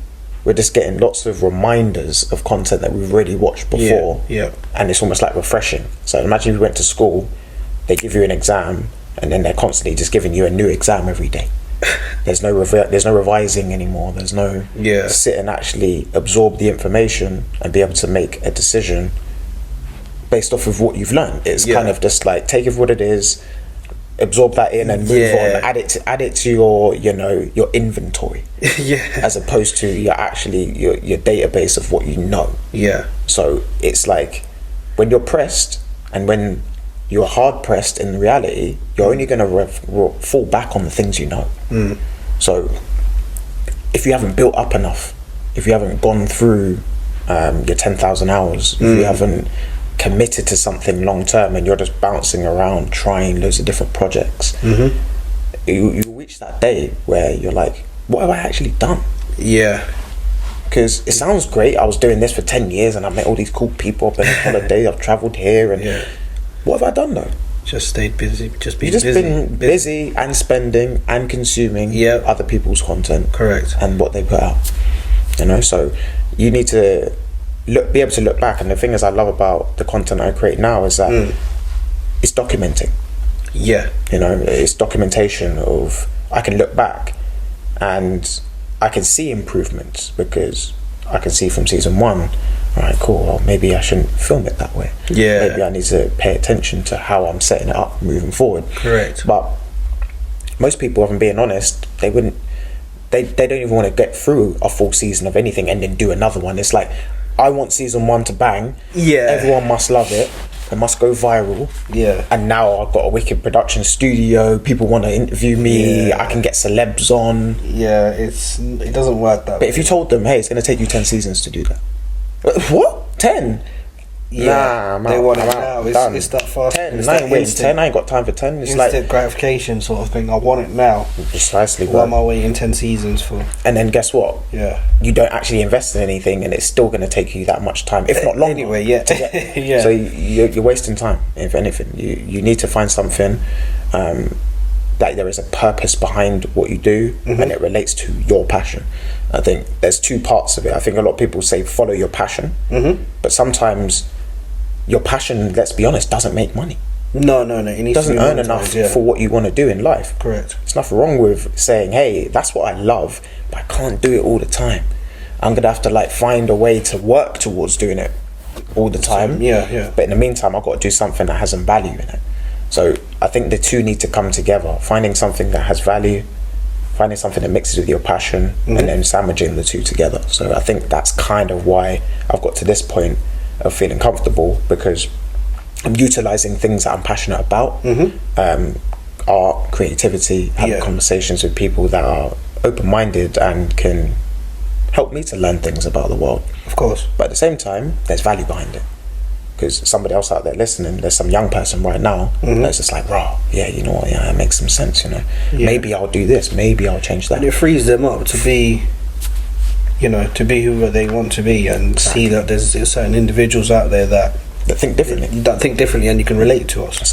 we're just getting lots of reminders of content that we've already watched before. Yeah. And it's almost like refreshing. So imagine if you went to school, they give you an exam, and then they're constantly just giving you a new exam every day. There's no revising anymore. There's no sit and actually absorb the information and be able to make a decision based off of what you've learned. It's kind of just like take it for what it is, absorb that in and move on. Add it to your your inventory. As opposed to your database of what you know. So it's like when you're pressed and when you're hard pressed in reality, you're only going to fall back on the things you know. So if you haven't built up enough, if you haven't gone through your 10,000 hours, if you haven't committed to something long term and you're just bouncing around trying loads of different projects, you reach that day where you're like, what have I actually done? Because it sounds great, I was doing this for 10 years and I've met all these cool people, I've been on holiday, I've travelled here, and what have I done though? Just stayed busy, been busy and spending and consuming other people's content. Correct. And what they put out. So you need to be able to look back, and the thing is I love about the content I create now is that it's documenting. It's documentation of, I can look back and I can see improvements because I can see from season 1, right, cool, well, maybe I shouldn't film it that way. Maybe I need to pay attention to how I'm setting it up moving forward. Correct. But most people, if I'm being honest, they don't even want to get through a full season of anything and then do another one. It's like, I want season 1 to bang. Everyone must love it. It must go viral. And now I've got a wicked production studio. People want to interview me. I can get celebs on. It doesn't work that way. But if you told them, hey, it's going to take you 10 seasons to do that. What? 10? Nah, they want it now. It's that fast. 10. I ain't waiting 10. I ain't got time for 10. It's instant like gratification sort of thing. I want it now. Precisely. What am I waiting 10 seasons for? And then guess what? You don't actually invest in anything, and it's still going to take you that much time, if not longer. Anyway, So you're wasting time. If anything, you need to find something that there is a purpose behind what you do, and it relates to your passion. I think there's 2 parts of it. I think a lot of people say follow your passion, but sometimes your passion, let's be honest, doesn't make money. No. It doesn't earn enough for what you want to do in life. Correct. There's nothing wrong with saying, hey, that's what I love, but I can't do it all the time. I'm gonna have to find a way to work towards doing it all the time. But in the meantime, I've got to do something that has some value in it. So I think the 2 need to come together. Finding something that has value, finding something that mixes with your passion, and then sandwiching the 2 together. So I think that's kind of why I've got to this point of feeling comfortable, because I'm utilising things that I'm passionate about, art, creativity, having conversations with people that are open-minded and can help me to learn things about the world. Of course. But at the same time, there's value behind it. Because somebody else out there listening, there's some young person right now that's just like, raw, you know what, it makes some sense, maybe I'll do this, maybe I'll change that. And it frees them up to be who they want to be, and see that there's certain individuals out there that think differently, and you can relate to us.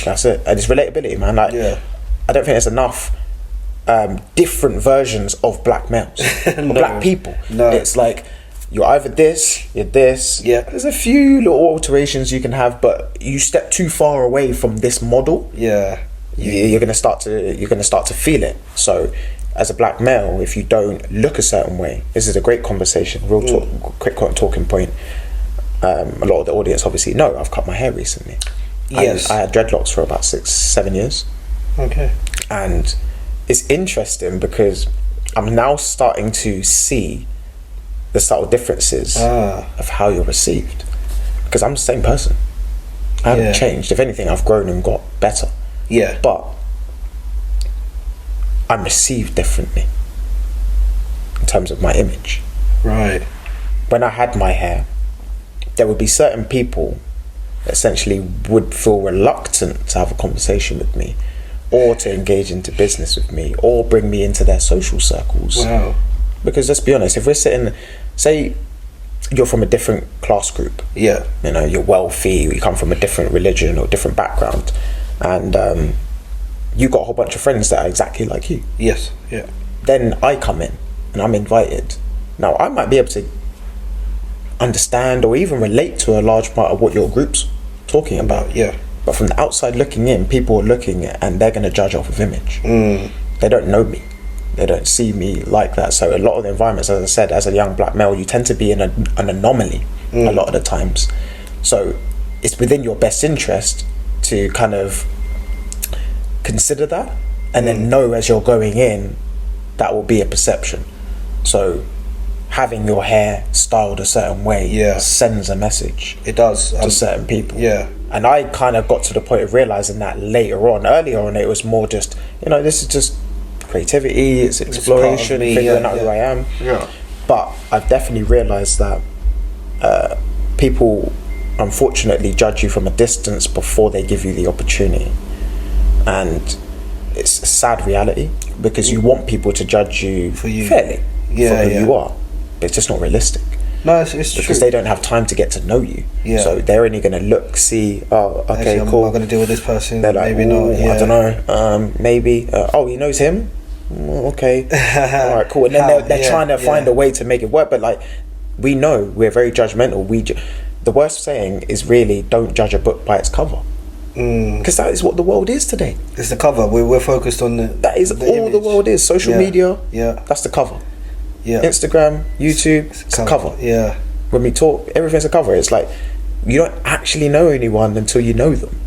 That's it. And it's relatability, man. I don't think there's enough different versions of black males or black people. It's like, you're either this, you're this. There's a few little alterations you can have, but you step too far away from this model. You're gonna start to feel it. So, as a black male, if you don't look a certain way, this is a great conversation. Quick talking point. A lot of the audience obviously know I've cut my hair recently. I had dreadlocks for about 6-7 years. Okay. And it's interesting because I'm now starting to see the subtle differences of how you're received, because I'm the same person. I haven't changed. If anything, I've grown and got better. But I'm received differently in terms of my image. Right. When I had my hair, there would be certain people that essentially would feel reluctant to have a conversation with me, or to engage into business with me, or bring me into their social circles. Wow. Because let's be honest, if we're sitting, say you're from a different class group. Yeah. You know, you're wealthy, you come from a different religion or different background, and you got a whole bunch of friends that are exactly like you. Yes. Yeah. Then I come in and I'm invited. Now I might be able to understand or even relate to a large part of what your group's talking about. Yeah. But from the outside looking in, people are looking and they're going to judge off of image. They don't know me. They don't see me like that. So a lot of the environments, as I said, as a young black male, you tend to be in an anomaly a lot of the times. So it's within your best interest to kind of consider that and then know as you're going in that will be a perception. So having your hair styled a certain way sends a message. It does to certain people. Yeah. And I kind of got to the point of realizing that later on. Earlier on, it was more just, you know, this is just creativity, it's exploration, figuring out who I am. Yeah. But I've definitely realized that people unfortunately judge you from a distance before they give you the opportunity. And it's a sad reality because you want people to judge you fairly for who you are. But it's just not realistic. No, it's true. Because they don't have time to get to know you. Yeah. So they're only going to look, see, oh, okay, actually, cool. I'm not going to deal with this person. They're like, maybe not. I don't know. Maybe. Oh, he knows him? Okay. All right, cool. And then they're trying to find a way to make it work. But like, we know we're very judgmental. The worst saying is really don't judge a book by its cover. Because that is what the world is today. It's the cover. We're focused on that is all image. The world is. Social media. Yeah. That's the cover. Yeah. Instagram, YouTube, it's a cover. Yeah. When we talk, everything's a cover. It's like you don't actually know anyone until you know them.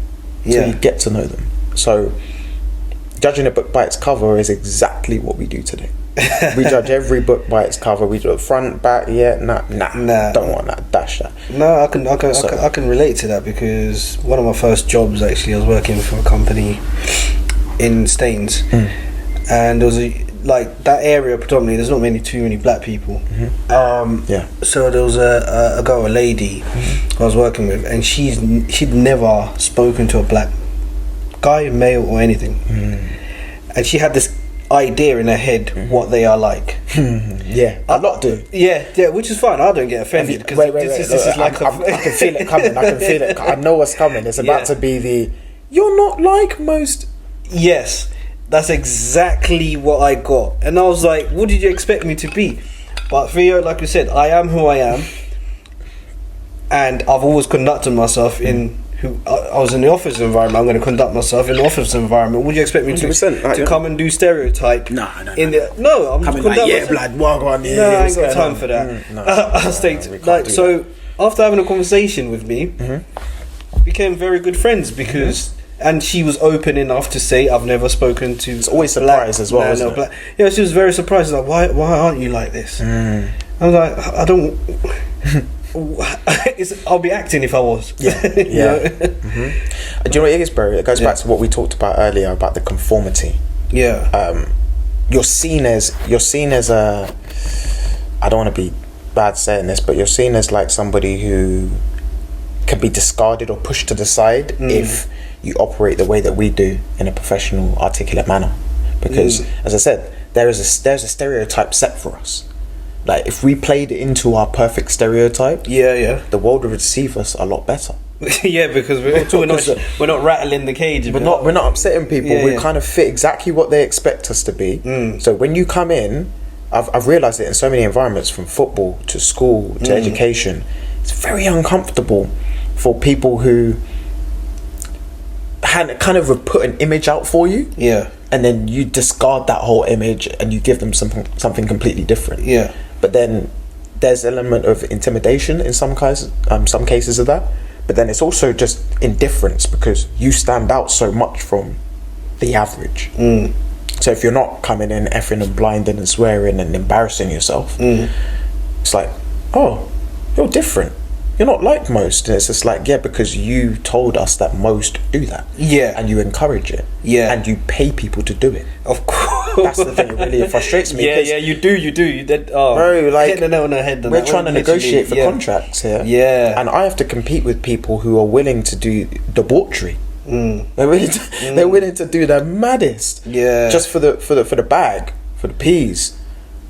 Until you get to know them. So judging a book by its cover is exactly what we do today. We judge every book by its cover. We do it front, back, nah, don't want that, dash that. No, I can relate to that because one of my first jobs actually, I was working for a company in Staines, and there was like that area predominantly. There's not too many black people. So there was a lady I was working with, and she'd never spoken to a black guy, male or anything, and she had this idea in her head what they are like. A lot do. Yeah, which is fine. I don't get offended because this is like I can feel it coming. I can feel it. I know what's coming. It's about to be the you're not like most. Yes, that's exactly what I got, and I was like, what did you expect me to be? But Theo, like you said, I am who I am, and I've always conducted myself in who I was in the office environment. I'm going to conduct myself in the office environment. Would you expect me to come and do stereotype? No. I'm coming like, blood, walk on. No, I ain't got time for that. I stayed like so. After having a conversation with me, became very good friends because. And she was open enough to say, "I've never spoken to." It's always surprise as well. Isn't it? Yeah, she was very surprised. Like, why aren't you like this? I was like, I don't. I'll be acting if I was. Yeah. Do you know what it is, bro? It goes back to what we talked about earlier about the conformity. Yeah. You're seen as a. I don't want to be bad saying this, but you're seen as like somebody who can be discarded or pushed to the side if you operate the way that we do in a professional, articulate manner. Because, as I said, there's a stereotype set for us. Like, if we played it into our perfect stereotype, the world would receive us a lot better. Because we're not rattling the cage. We're not upsetting people. We kind of fit exactly what they expect us to be. So when you come in, I've realised it in so many environments, from football to school to education, it's very uncomfortable for people who kind of put an image out for you, and then you discard that whole image and you give them something completely different. But then there's an element of intimidation in some cases of that. But then it's also just indifference because you stand out so much from the average. So if you're not coming in effing and blinding and swearing and embarrassing yourself, it's like, oh, you're different. You're not like most. And it's just like, because you told us that most do that. And you encourage it. And you pay people to do it. Of course. That's the thing that really frustrates me. You do. Bro, like, hit the nail on the head. We're trying to negotiate for contracts here. And I have to compete with people who are willing to do debauchery. They're willing to do their maddest. Just for the bag, for the peas.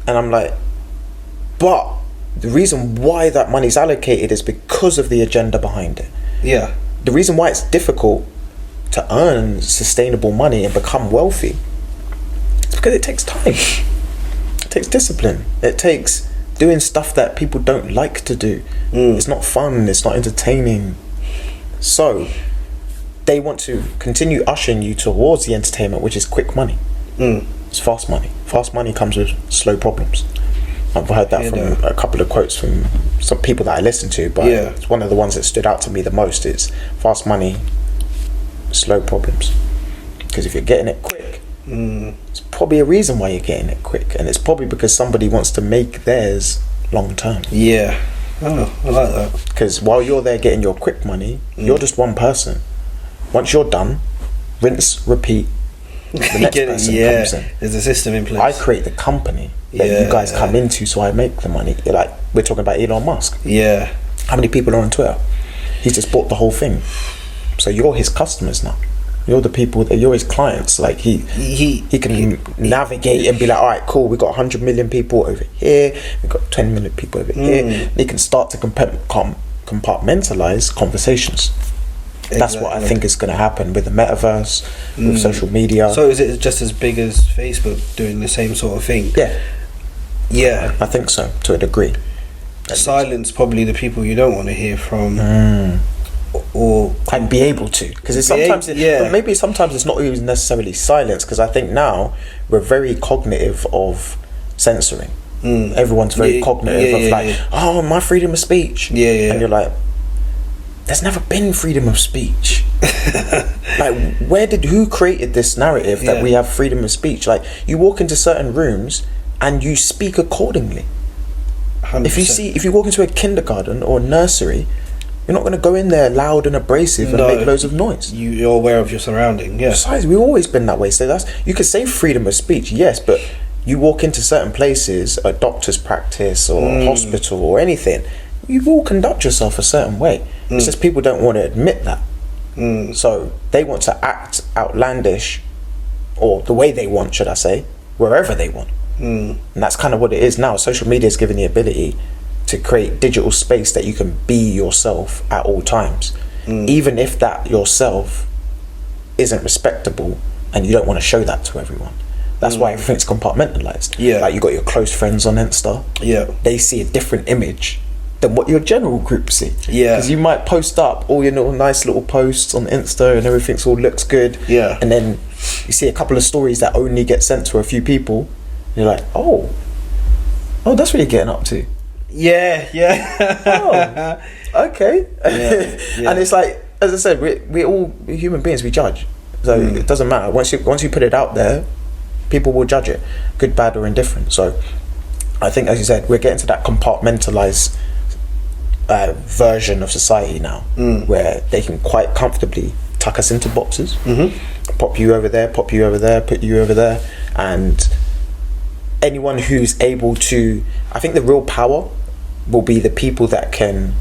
And I'm like, but the reason why that money's allocated is because of the agenda behind it. Yeah. The reason why it's difficult to earn sustainable money and become wealthy is because it takes time. It takes discipline. It takes doing stuff that people don't like to do. It's not fun. It's not entertaining. So they want to continue ushering you towards the entertainment, which is quick money. It's fast money. Fast money comes with slow problems. I've heard that from a couple of quotes from some people that I listen to, but it's one of the ones that stood out to me the most. It's fast money, slow problems. Because if you're getting it quick, it's probably a reason why you're getting it quick, and it's probably because somebody wants to make theirs long term. Yeah. Oh, I like that. Because while you're there getting your quick money, you're just one person. Once you're done, rinse, repeat. The next person comes in. There's a system in place. I create the company that you guys come into, so I make the money. You're like, we're talking about Elon Musk. Yeah. How many people are on Twitter? He's just bought the whole thing. So you're his customers now. You're the people that you're his clients. Like he can navigate and be like, all right, cool. We got 100 million people over here. We got 10 million people over here. They can start to compartmentalize conversations. Exactly. That's what I think is going to happen with the metaverse, with social media. So is it just as big as Facebook doing the same sort of thing? Yeah, I think so, to a degree. Silence probably the people you don't want to hear from, or and be able to, because it's sometimes but maybe sometimes it's not even necessarily silence, because I think now we're very cognitive of censoring. Everyone's very cognitive of like, oh, my freedom of speech. And you're like, there's never been freedom of speech. Like, who created this narrative that we have freedom of speech? Like, you walk into certain rooms and you speak accordingly. 100%. If you walk into a kindergarten or a nursery, you're not going to go in there loud and abrasive and make loads of noise. You're aware of your surrounding. Besides, we've always been that way. So you could say freedom of speech, yes, but you walk into certain places, a doctor's practice or a hospital or anything, you will conduct yourself a certain way. It's just people don't want to admit that. So they want to act outlandish, or the way they want, should I say, wherever they want. And that's kind of what it is now. Social media is giving the ability to create digital space that you can be yourself at all times, even if that yourself isn't respectable and you don't want to show that to everyone. That's why everything's compartmentalized. Like, you got your close friends on Insta. They see a different image than what your general group see. Because you might post up all your little nice little posts on Insta and everything's all looks good. And then you see a couple of stories that only get sent to a few people. And you're like, oh, that's what you're getting up to. Oh, okay. And it's like, as I said, we're all human beings. We judge. So it doesn't matter. Once you put it out there, people will judge it, good, bad, or indifferent. So I think, as you said, we're getting to that compartmentalized version of society now, where they can quite comfortably tuck us into boxes, pop you over there, put you over there, and anyone who's able to, I think the real power will be the people that can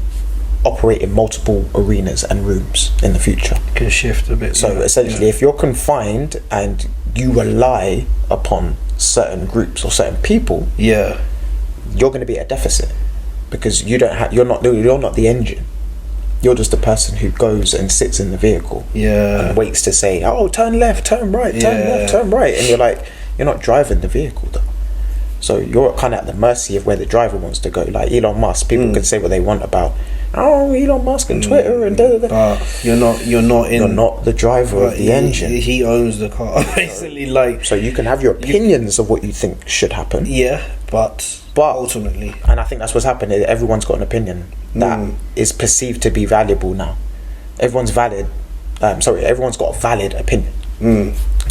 operate in multiple arenas and rooms in the future. Can shift a bit. So essentially, if you're confined and you rely upon certain groups or certain people, you're going to be at a deficit, because you're not the engine. You're just the person who goes and sits in the vehicle and waits to say, oh, turn left, turn right, turn left, turn right, and you're like, you're not driving the vehicle though. So you're kind of at the mercy of where the driver wants to go. Like Elon Musk, people can say what they want about, oh, Elon Musk and Twitter and da da da. But you're not the driver of the engine. He owns the car, basically. Like, so you can have your opinions of what you think should happen. But ultimately, and I think that's what's happened. Everyone's got an opinion that is perceived to be valuable now. Everyone's got a valid opinion.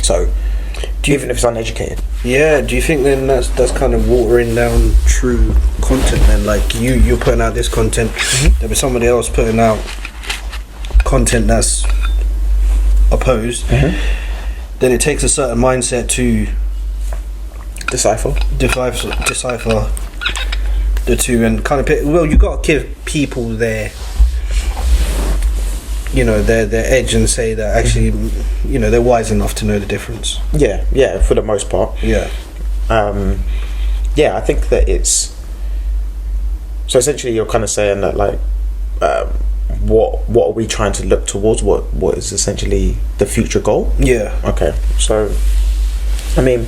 So even if it's uneducated. Do you think then that's kind of watering down true content then? Like you're putting out this content, there'll be somebody else putting out content that's opposed. Then it takes a certain mindset to decipher the two and kind of pick. Well, you got to give people their edge and say that actually, they're wise enough to know the difference. Yeah, for the most part. I think that So essentially, you're kind of saying that, like, what are we trying to look towards? What is essentially the future goal? Yeah. Okay. So, I mean,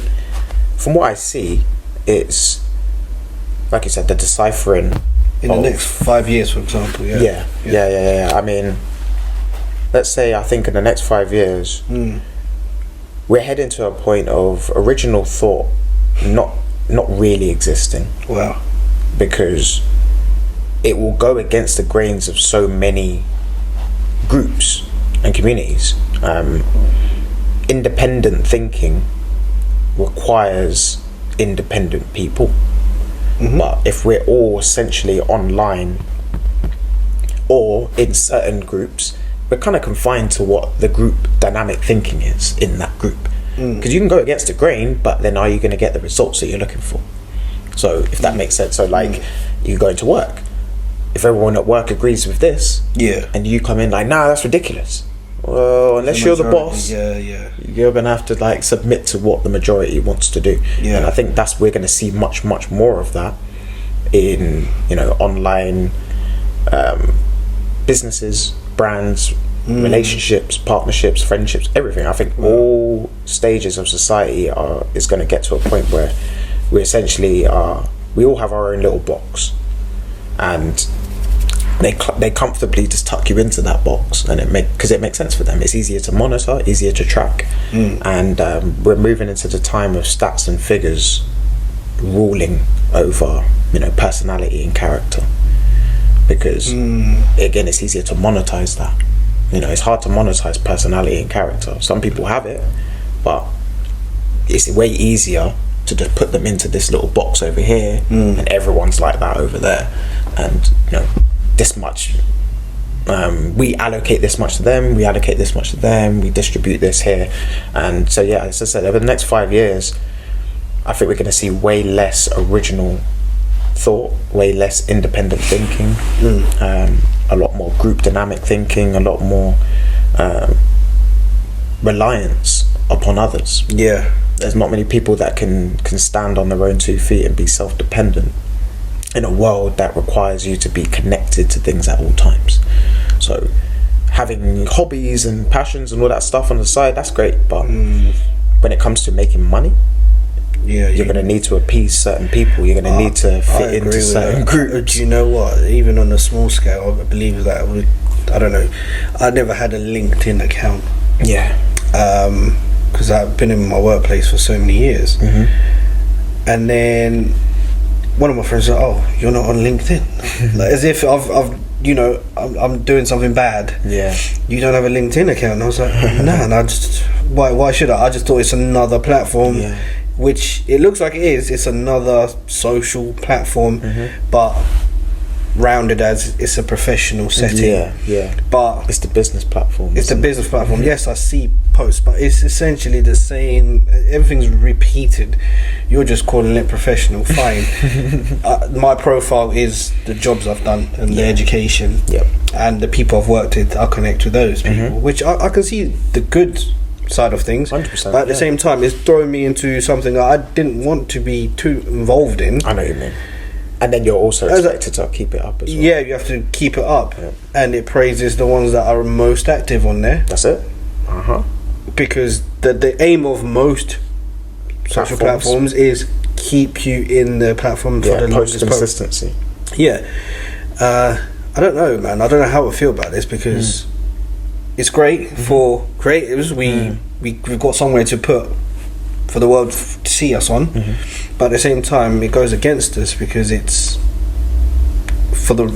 from what I see, it's like you said, the deciphering in the next 5 years, for example. Yeah. I mean, let's say I think in the next 5 years, we're heading to a point of original thought not really existing. Wow. Because it will go against the grains of so many groups and communities. Independent thinking requires independent people. But if we're all essentially online or in certain groups, we're kind of confined to what the group dynamic thinking is in that group. Because you can go against the grain, but then are you going to get the results that you're looking for? So if that makes sense. So like you go into work, if everyone at work agrees with this, and you come in like, nah, that's ridiculous. Well, unless you're the boss, you're gonna have to like submit to what the majority wants to do. And I think we're gonna see much more of that in, you know, online businesses, brands, relationships, partnerships, friendships, everything. I think all stages of society is going to get to a point where we essentially we all have our own little box, and they comfortably just tuck you into that box, and because it makes sense for them. It's easier to monitor, easier to track, and we're moving into the time of stats and figures ruling over, you know, personality and character, because again, it's easier to monetize that. You know, it's hard to monetize personality and character. Some people have it, but it's way easier to just put them into this little box over here, and everyone's like that over there, and you know, this much we allocate this much to them, we allocate this much to them, we distribute this here. And so yeah, as I said, over the next 5 years I think we're going to see way less original thought, way less independent thinking, a lot more group dynamic thinking, a lot more reliance upon others. There's not many people that can stand on their own 2 feet and be self-dependent in a world that requires you to be connected to things at all times. So having hobbies and passions and all that stuff on the side, that's great, but when it comes to making money, you're going to need to appease certain people. You're going to need to fit into certain groups. Do you know what? Even on a small scale, I believe that I don't know. I never had a LinkedIn account. Because I've been in my workplace for so many years, and then one of my friends said, "Oh, you're not on LinkedIn," like, as if I've you know, I'm doing something bad. You don't have a LinkedIn account. And I was like, nah, and I just why should I? I just thought it's another platform. Which it looks like it is. It's another social platform, but rounded as it's a professional setting. But it's the business platform. It's the business platform. Yes, I see posts, but it's essentially the same. Everything's repeated. You're just calling it professional. Fine. My profile is the jobs I've done and the education, and the people I've worked with. I connect with those people, which I can see the good side of things, 100%, but at the same time it's throwing me into something that I didn't want to be too involved in. I know what you mean. And then you're also expected to keep it up as well. You have to keep it up, and it praises the ones that are most active on there. That's it. Because the aim of most social platforms is keep you in the platform for the longest consistency. I don't know, man. I don't know how I feel about this, because it's great for creatives. We've got somewhere to put for the world to see us on, but at the same time it goes against us because it's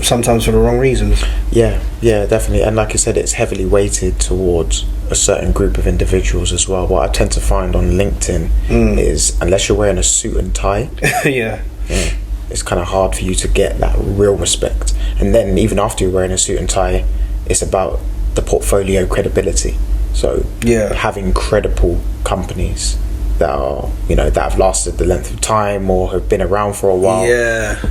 sometimes for the wrong reasons. Yeah, definitely. And like you said, it's heavily weighted towards a certain group of individuals as well. What I tend to find on LinkedIn is, unless you're wearing a suit and tie, it's kind of hard for you to get that real respect. And then even after you're wearing a suit and tie, it's about the portfolio credibility. So having credible companies that are, you know, that have lasted the length of time or have been around for a while,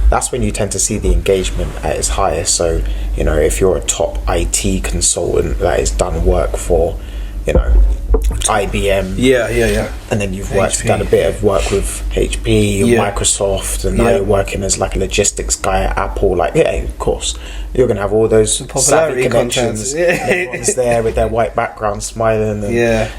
that's when you tend to see the engagement at its highest. So, you know, if you're a top IT consultant that has done work for, you know, IBM. Yeah. And then you've HP. done a bit of work with HP and Yeah. Microsoft, and now you're working as like a logistics guy at Apple. Like, yeah, of course, you're gonna have all those popularity savvy connections. Everyone's there with their white background, smiling,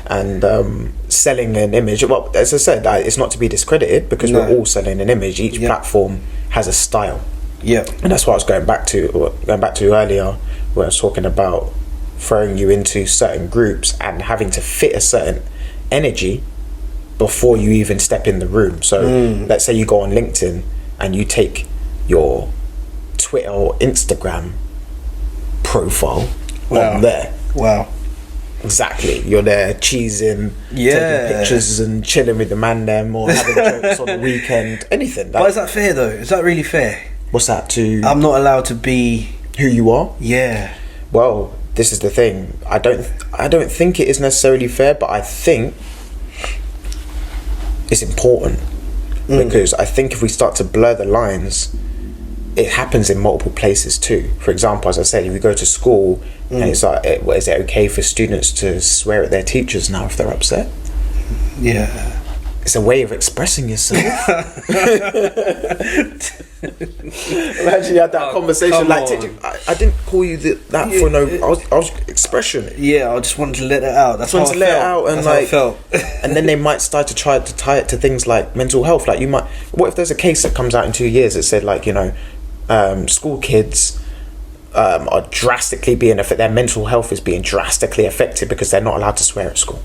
and selling an image. Well, as I said, it's not to be discredited because we're all selling an image. Each platform has a style. Yeah, and that's what I was going back to earlier, where I was talking about throwing you into certain groups and having to fit a certain energy before you even step in the room. So let's say you go on LinkedIn and you take your Twitter or Instagram profile on there. Wow. Exactly. You're there cheesing, taking pictures and chilling with the man them, or having jokes on the weekend, anything. But is that fair though? Is that really fair? What's that? I'm not allowed to be who you are? Yeah. Well, this is the thing. I don't think it is necessarily fair, but I think it's important because I think if we start to blur the lines, it happens in multiple places too. For example, as I said, if you go to school and it's like, is it okay for students to swear at their teachers now if they're upset? Yeah. It's a way of expressing yourself. Imagine you had that conversation. Like, I didn't call you that for no. I was expression. Yeah, I just wanted to let it out. That's how I felt. And like, and then they might start to try to tie it to things like mental health. Like, you might. What if there's a case that comes out in 2 years that said, like, school kids are drastically being affected. Their mental health is being drastically affected because they're not allowed to swear at school.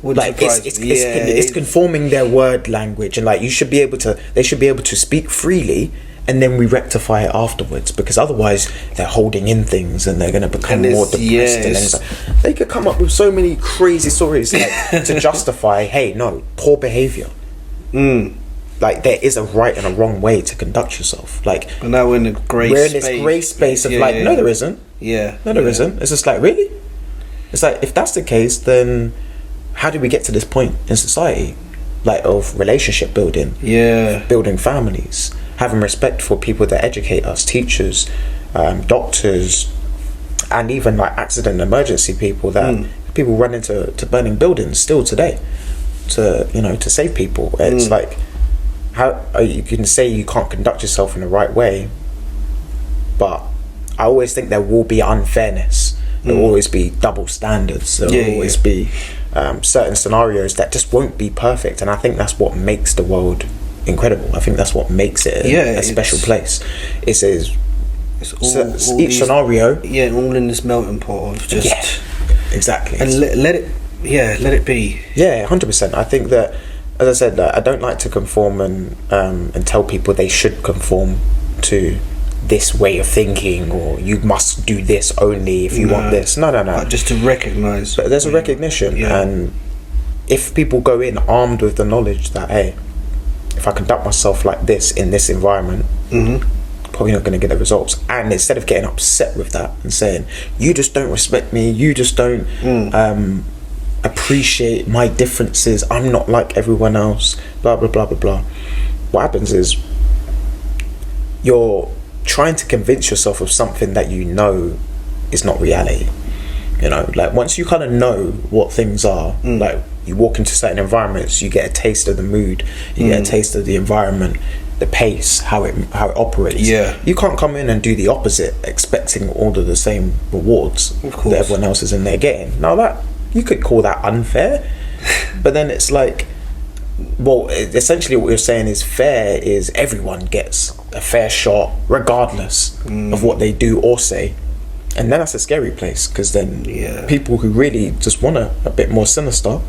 Like, it's conforming their word language, and like they should be able to speak freely, and then we rectify it afterwards, because otherwise they're holding in things and they're going to become more depressed. And they could come up with so many crazy stories like, to justify, hey, no, poor behavior. Like, there is a right and a wrong way to conduct yourself. Like, but now we're in this grey space of no, there isn't. Yeah, no, there isn't. It's just like, really? It's like, if that's the case, then how did we get to this point in society, like, of relationship building, building families, having respect for people that educate us, teachers, doctors, and even like accident and emergency people that people run into burning buildings still today to save people. It's like, how you can say you can't conduct yourself in the right way, but I always think there will be unfairness. There will always be double standards. There will always be certain scenarios that just won't be perfect, and I think that's what makes the world incredible. I think that's what makes it a special place. Each scenario, all in this melting pot of just exactly, and let it be. 100%. I think that, as I said, I don't like to conform and tell people they should conform to this way of thinking, or you must do this only if you want this. No. Just to recognise. But there's a recognition, and if people go in armed with the knowledge that, hey, if I conduct myself like this in this environment, probably not going to get the results. And instead of getting upset with that and saying, you just don't respect me, you just don't appreciate my differences, I'm not like everyone else, blah blah blah blah blah, what happens is you're trying to convince yourself of something that you know is not reality. Like, once you kind of know what things are, like, you walk into certain environments, you get a taste of the mood, you get a taste of the environment, the pace, how it operates. You can't come in and do the opposite expecting all of the same rewards that everyone else is in there getting. Now, that you could call that unfair, but then it's like, well, essentially what you're saying is fair is everyone gets a fair shot regardless of what they do or say. And then that's a scary place, because then people who really just want a bit more sinister,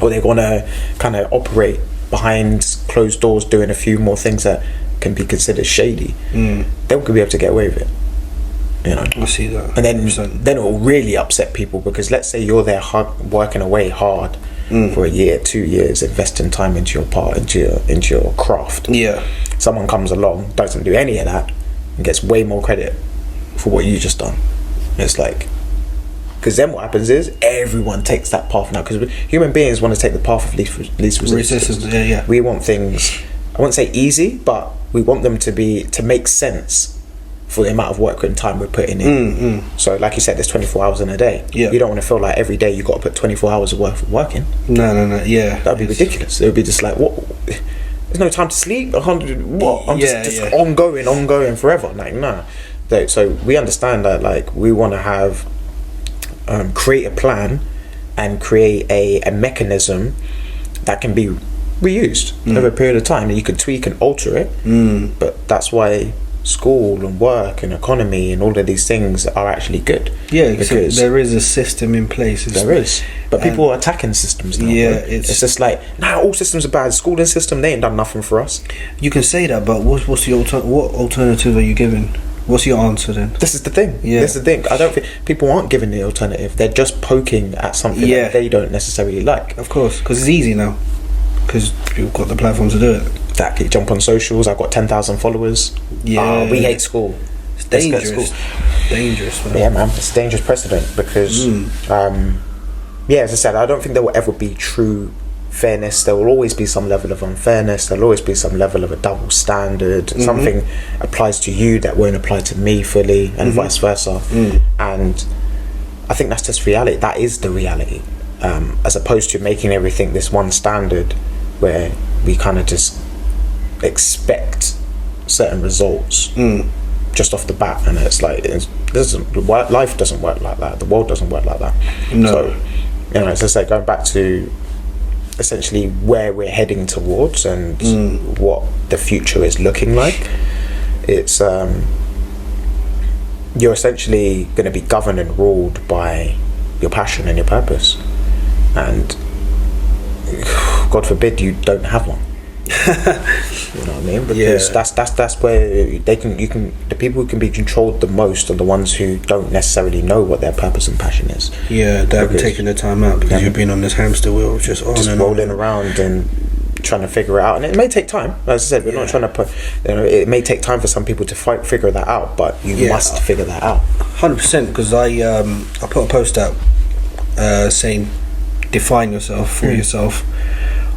or they want to kind of operate behind closed doors doing a few more things that can be considered shady, they could be able to get away with it. I see that. And then it will really upset people, because let's say you're there working away hard for a year, 2 years, investing time into your part, into your craft. Someone comes along, doesn't do any of that, and gets way more credit for what you just done. It's like, because then what happens is everyone takes that path now, because human beings want to take the path of least resistance. We want things, I won't say easy, but we want them to make sense for the amount of work and time we're putting in. So like you said, there's 24 hours in a day. You don't want to feel like every day you got to put 24 hours of work in. No. Yeah, that'd be ridiculous. It would be just like, what? There's no time to sleep. What? I'm just ongoing forever. Like, nah. So we understand that, like, we want to have create a plan and create a mechanism that can be reused over a period of time, and you can tweak and alter it. But that's why school and work and economy and all of these things are actually good. Yeah, because there is a system in place. There is, but people are attacking systems now. Yeah, it's just like, all systems are bad. Schooling system, they ain't done nothing for us. You can say that, but what's the what alternative are you giving? What's your answer then? This is the thing. This is the thing. I don't think people aren't giving the alternative. They're just poking at something that they don't necessarily like. Of course, because it's easy now. Because you've got the platform to do it. Exactly. Jump on socials. I've got 10,000 followers. Yeah. We hate school. It's dangerous. Dangerous, man. Yeah, man. It's a dangerous precedent because, as I said, I don't think there will ever be true fairness. There will always be some level of unfairness. There'll always be some level of a double standard. Something applies to you that won't apply to me fully, and vice versa. And I think that's just reality. That is the reality. As opposed to making everything this one standard where we kind of just expect certain results just off the bat, and it's like life doesn't work like that. The world doesn't work like that. So, as I say, going back to essentially where we're heading towards and what the future is looking like, it's you're essentially going to be governed and ruled by your passion and your purpose. And God forbid you don't have one. You know what I mean? Because that's where the people who can be controlled the most are the ones who don't necessarily know what their purpose and passion is. Yeah, they haven't taken the time out because you've been on this hamster wheel just rolling around and trying to figure it out. And it may take time. As I said, we're not trying to put, it may take time for some people to figure that out, but you must figure that out. 100%, because I put a post out saying, define yourself for yourself,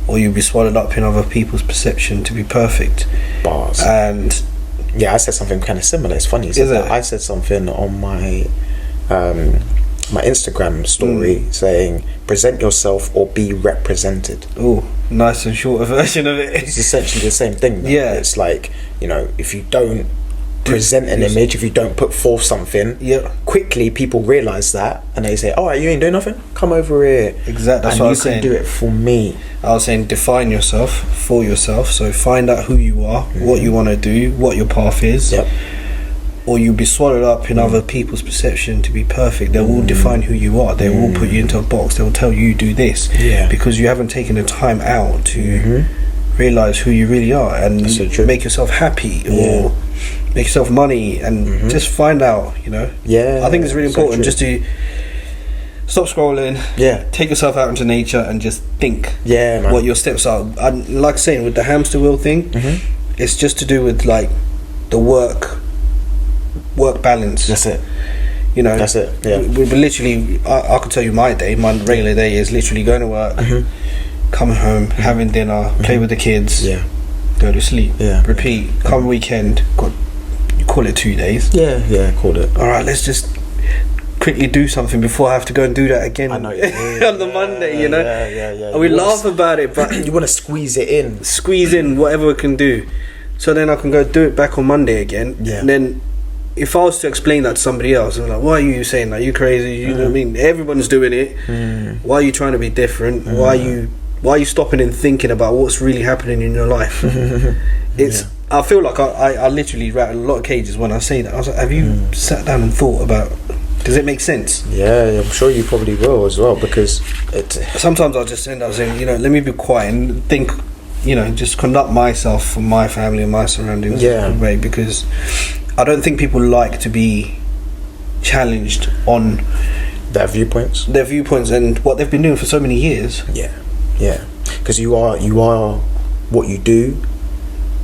or you'll be swallowed up in other people's perception to be perfect. Bars. And I said something kind of similar. It's funny. I said something on my my Instagram story saying, present yourself or be represented. Oh, nice and shorter version of it. It's essentially the same thing though. Yeah, it's like, if you don't present an image, if you don't put forth something, quickly people realise that and they say, alright, you ain't doing nothing, come over here. Exactly, that's what I was saying. You can do it for me. I was saying define yourself for yourself, so find out who you are, what you want to do, what your path is, or you'll be swallowed up in other people's perception to be perfect. They will define who you are, they will put you into a box, they will tell you do this, because you haven't taken the time out to realise who you really are and make yourself happy or make yourself money and just find out, I think it's really important just to stop scrolling, take yourself out into nature and just think what your steps are. And like saying with the hamster wheel thing, it's just to do with like the work balance. That's it. That's it. We literally, I could tell you my regular day is literally going to work, coming home, having dinner, play with the kids, go to sleep, repeat, come weekend, call it 2 days. Call it. Alright, let's just quickly do something before I have to go and do that again. I know. On the Monday, And we laugh about it, but you want to squeeze in whatever we can do, so then I can go do it back on Monday again. And then if I was to explain that to somebody else, I'm like, why are you saying that? You crazy? You know what I mean? Everyone's doing it. Why are you trying to be different? Why are you stopping and thinking about what's really happening in your life? I feel like I literally rattle a lot of cages when I say that. I was like, have you sat down and thought about, does it make sense? I'm sure you probably will as well, because sometimes I'll just end up saying, let me be quiet and think, just conduct myself for my family and my surroundings in a way, because I don't think people like to be challenged on their viewpoints and what they've been doing for so many years. Because you are what you do,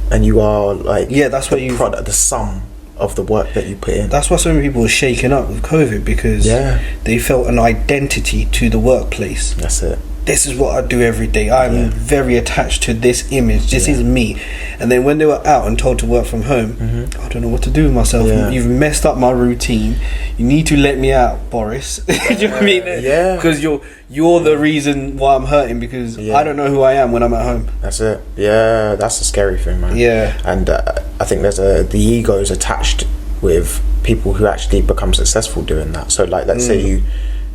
and you are like that's what you product, the sum of the work that you put in. That's why so many people were shaken up with COVID, because they felt an identity to the workplace. That's it. this is what I do every day. I'm very attached to this image. This is me. And then when they were out and told to work from home, I don't know what to do with myself. You've messed up my routine. You need to let me out, Boris. Do you know what I mean? Yeah. Because you're the reason why I'm hurting, because I don't know who I am when I'm at home. That's it. Yeah, that's a scary thing, man. Yeah. And I think there's the ego is attached with people who actually become successful doing that. So like, let's say you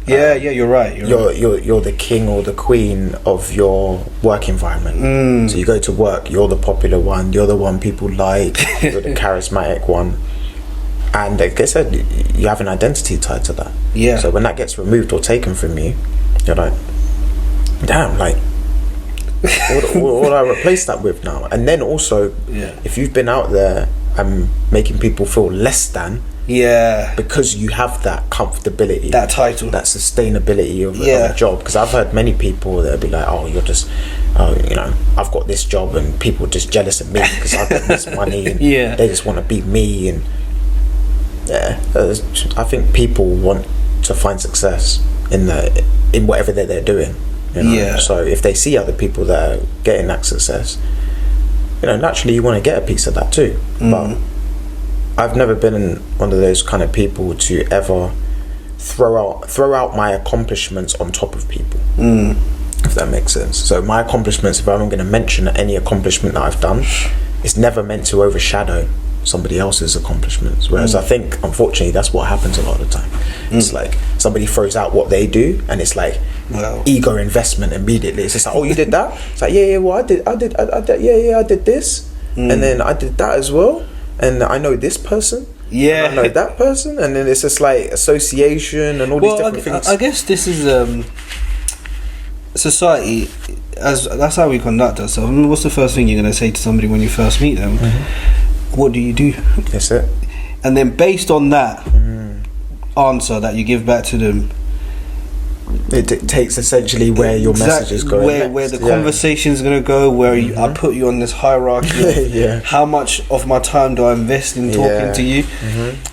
you're right. You're the king or the queen of your work environment. So you go to work, you're the popular one, you're the one people like, you're the charismatic one, and like I said, you have an identity tied to that. Yeah. So when that gets removed or taken from you, you're like, damn, like what do I replace that with now? And then also, if you've been out there and making people feel less than, because you have that comfortability, that title, that sustainability of a job. Because I've heard many people that'll be like, oh, you're just I've got this job and people are just jealous of me because I've got this money and they just want to be me. And I think people want to find success in whatever they're doing, you know? So if they see other people that are getting that success, naturally you want to get a piece of that too. But I've never been one of those kind of people to ever throw out my accomplishments on top of people, if that makes sense. So my accomplishments, if I'm going to mention any accomplishment that I've done, it's never meant to overshadow somebody else's accomplishments. Whereas I think, unfortunately, that's what happens a lot of the time. It's like somebody throws out what they do, and it's like ego investment immediately. It's just like, oh, you did that? It's like, well, I did this, and then I did that as well. And I know this person, I know that person, and then it's just like association and all these different things. I guess this is society, that's how we conduct ourselves. I mean, what's the first thing you're going to say to somebody when you first meet them? What do you do? That's it. And then based on that answer that you give back to them, it dictates essentially where your message is going, where the conversation is going to go, where I put you on this hierarchy of how much of my time do I invest in talking to you.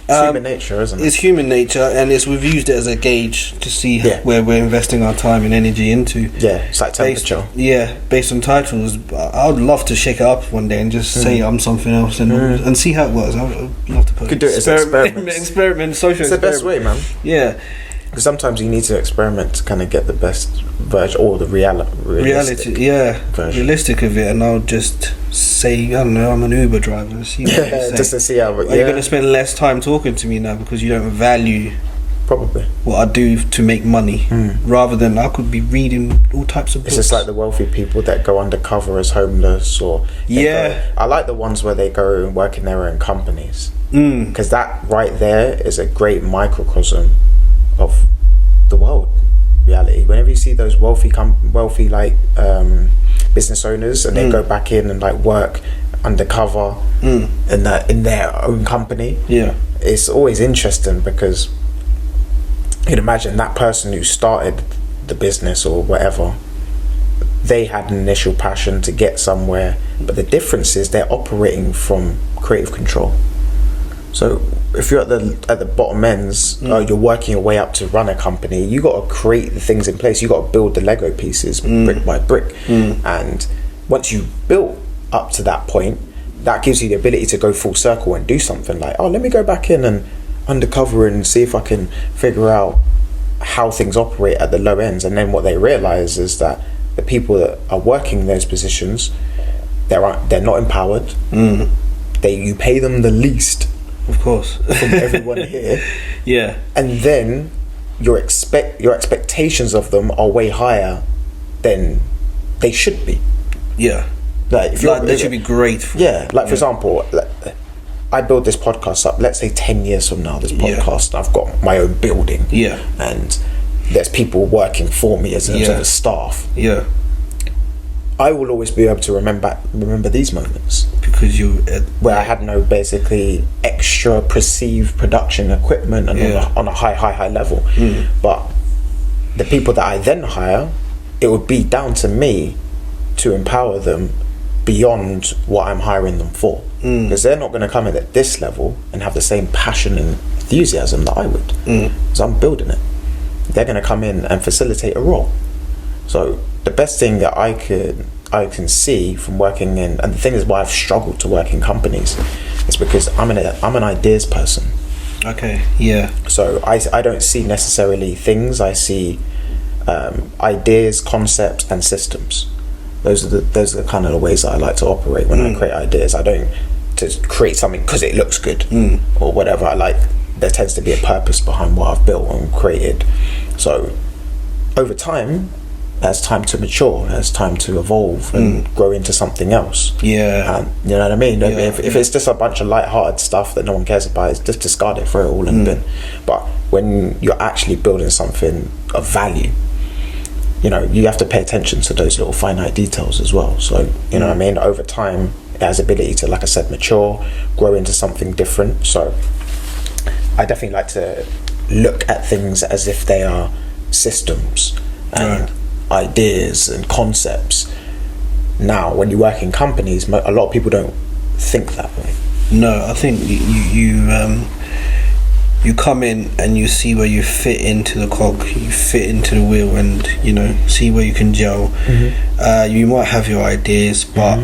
It's human nature, isn't it? It's human nature, and we've used it as a gauge to see where we're investing our time and energy into. It's like temperature. Based on titles. I would love to shake it up one day and just say I'm something else and see how it works. I would love to put could do it as experiment, social. It's the best way, man. Because sometimes you need to experiment to kind of get the best version or the realistic version. Realistic of it. And I'll just say, I don't know, I'm an Uber driver. See what just to see how. Are you going to spend less time talking to me now because you don't value probably what I do to make money, rather than I could be reading all types of books. It's just like the wealthy people that go undercover as homeless, or I like the ones where they go and work in their own companies, because that right there is a great microcosm of the world reality. Whenever you see those wealthy like business owners, and they go back in and like work undercover in their own company, it's always interesting, because you can imagine that person who started the business or whatever, they had an initial passion to get somewhere, but the difference is they're operating from creative control. So if you're at the bottom ends, you're working your way up to run a company, you got to create the things in place. You got to build the Lego pieces brick by brick, and once you built up to that point, that gives you the ability to go full circle and do something like, oh, let me go back in and undercover and see if I can figure out how things operate at the low ends. And then what they realize is that the people that are working in those positions, they're not empowered. You pay them the least, of course, from everyone here. And then your expectations of them are way higher than they should be. Like they should be great. For example, I build this podcast up, let's say 10 years from now, this podcast, I've got my own building, and there's people working for me as a staff. I will always be able to remember these moments, because where I had no basically extra perceived production equipment and on a high level. But the people that I then hire, it would be down to me to empower them beyond what I'm hiring them for, because they're not going to come in at this level and have the same passion and enthusiasm that I would, because I'm building it. They're going to come in and facilitate a role. So the best thing that I can see from working in, and the thing is why I've struggled to work in companies, is because I'm an ideas person. Okay. Yeah. So I don't see necessarily things. I see ideas, concepts, and systems. Those are the kind of the ways that I like to operate when I create ideas. I don't to create something because it looks good or whatever. There tends to be a purpose behind what I've built and created. So over time, as time to mature, as time to evolve and grow into something else. Yeah. And you know what I mean? Yeah, If it's just a bunch of light-hearted stuff that no one cares about, it's just discard it, throw it all in the bin. But when you're actually building something of value, you know, you have to pay attention to those little finite details as well. So, you know what I mean? Over time, it has ability to, like I said, mature, grow into something different. So I definitely like to look at things as if they are systems and ideas and concepts. Now, when you work in companies, a lot of people don't think that way. No, I think you come in and you see where you fit into the cog, you fit into the wheel, and you know, see where you can gel. You might have your ideas, but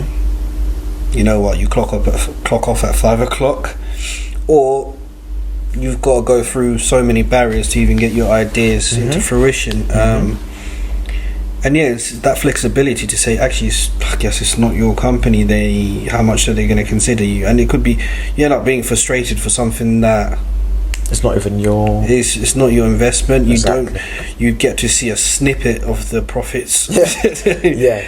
you know what, you clock off at 5 o'clock, or you've got to go through so many barriers to even get your ideas into fruition. And yeah, it's that flexibility to say, actually, I guess it's not your company. How much are they going to consider you? And it could be you end up being frustrated for something that it's not even your. It's not your investment. Exactly. You get to see a snippet of the profits. Yeah.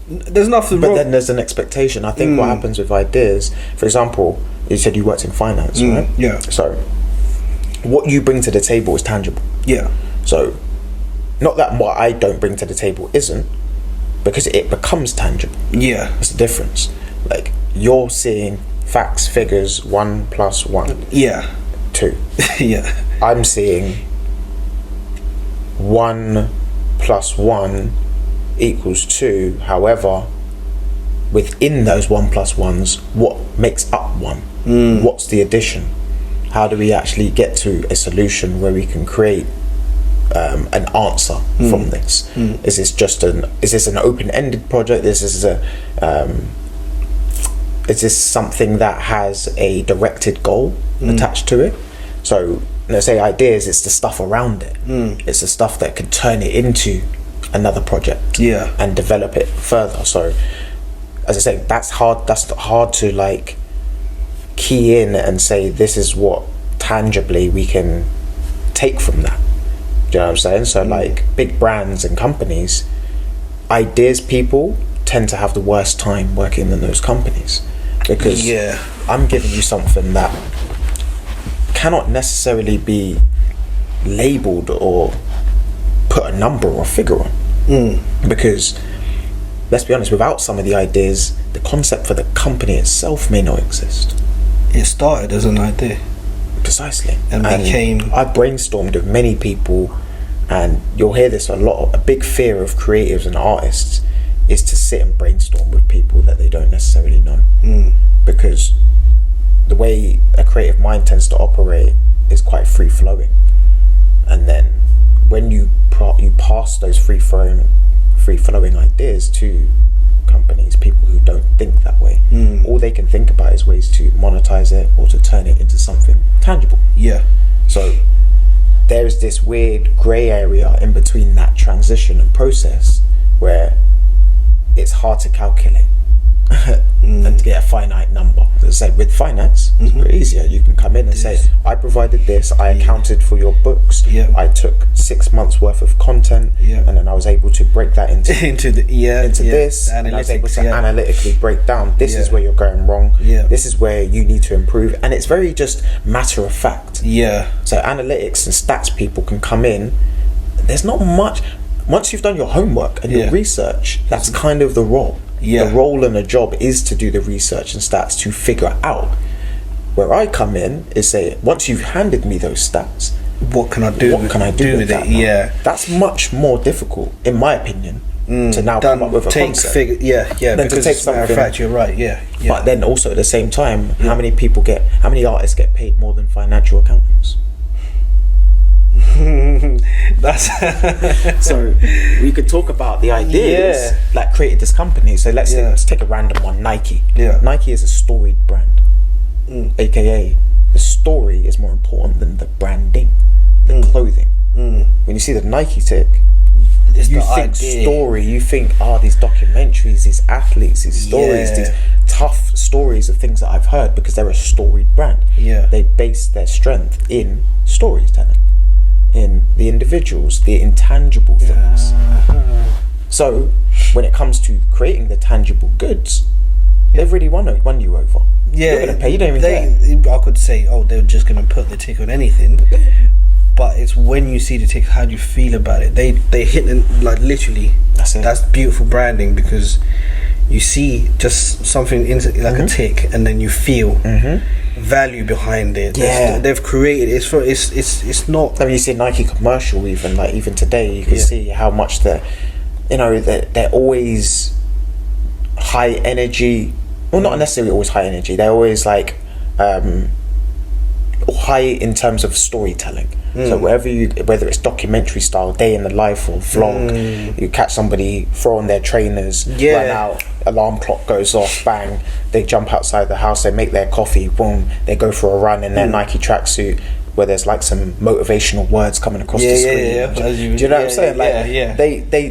There's nothing wrong. But then there's an expectation. I think what happens with ideas, for example, you said you worked in finance, right? Yeah. So what you bring to the table is tangible. Yeah. So not that what I don't bring to the table isn't, because it becomes tangible. Yeah. That's the difference. Like, you're seeing facts, figures, 1 + 1. Yeah. 2. Yeah. I'm seeing 1 + 1 = 2. However, within those 1 + 1s, what makes up 1? What's the addition? How do we actually get to a solution where we can create an answer from this? Is this an open-ended project? Is this something that has a directed goal attached to it? So let's say ideas, it's the stuff around it. It's the stuff that could turn it into another project and develop it further. So as I say, that's hard to like key in and say this is what tangibly we can take from that. Do you know what I'm saying? So like big brands and companies, ideas people tend to have the worst time working in those companies, because I'm giving you something that cannot necessarily be labeled or put a number or figure on, because let's be honest, without some of the ideas, the concept for the company itself may not exist. It started as an idea. Precisely. And became... I brainstormed with many people, and you'll hear this a lot. A big fear of creatives and artists is to sit and brainstorm with people that they don't necessarily know. Because the way a creative mind tends to operate is quite free-flowing. And then when you pass those free-flowing ideas to companies, people who don't think that way, all they can think about is ways to monetize it or to turn it into something tangible. So there's this weird grey area in between that transition and process where it's hard to calculate and to get a finite number. As I said, with finance, it's pretty easier. You can come in and say, I provided this, I accounted for your books, I took 6 months worth of content, and then I was able to break that into this, and I was able to analytically break down, this is where you're going wrong, this is where you need to improve, and it's very just matter of fact. So analytics and stats people can come in, there's not much. Once you've done your homework and your research, that's kind of the role. The role and the job is to do the research and stats to figure out. Where I come in is say, once you've handed me those stats, what can I do with it? That's much more difficult, in my opinion, to now come up with a concept. Than to take something. Matter of fact, you're right. But then also at the same time, how many artists get paid more than financial accountants? That's So we could talk about the ideas that created this company. So let's take a random one. Nike. Yeah. Nike is a storied brand, aka the story is more important than the branding, the clothing. When you see the Nike tick, It's you the think idea. story. You think these documentaries, these athletes, these stories, these tough stories of things that I've heard, because they're a storied brand. Yeah. They base their strength in storytelling, in the individuals, the intangible things. So when it comes to creating the tangible goods, they've really won you over. Yeah, You're gonna pay. You don't even care. I could say, they're just gonna put the tick on anything, but it's when you see the tick, how do you feel about it? They hit like literally. That's it. That's beautiful branding, because you see just something like a tick, and then you feel value behind it. Yeah. They've created it's not. I mean, you see a Nike commercial, even today, you can see how much they're always high energy. Well, not necessarily always high energy. They're always like high in terms of storytelling. So whether it's documentary style, day in the life, or vlog, you catch somebody throwing their trainers, run out, alarm clock goes off, bang, they jump outside the house, they make their coffee, boom, they go for a run in their Nike tracksuit, where there's like some motivational words coming across the screen. Do you know what I'm saying?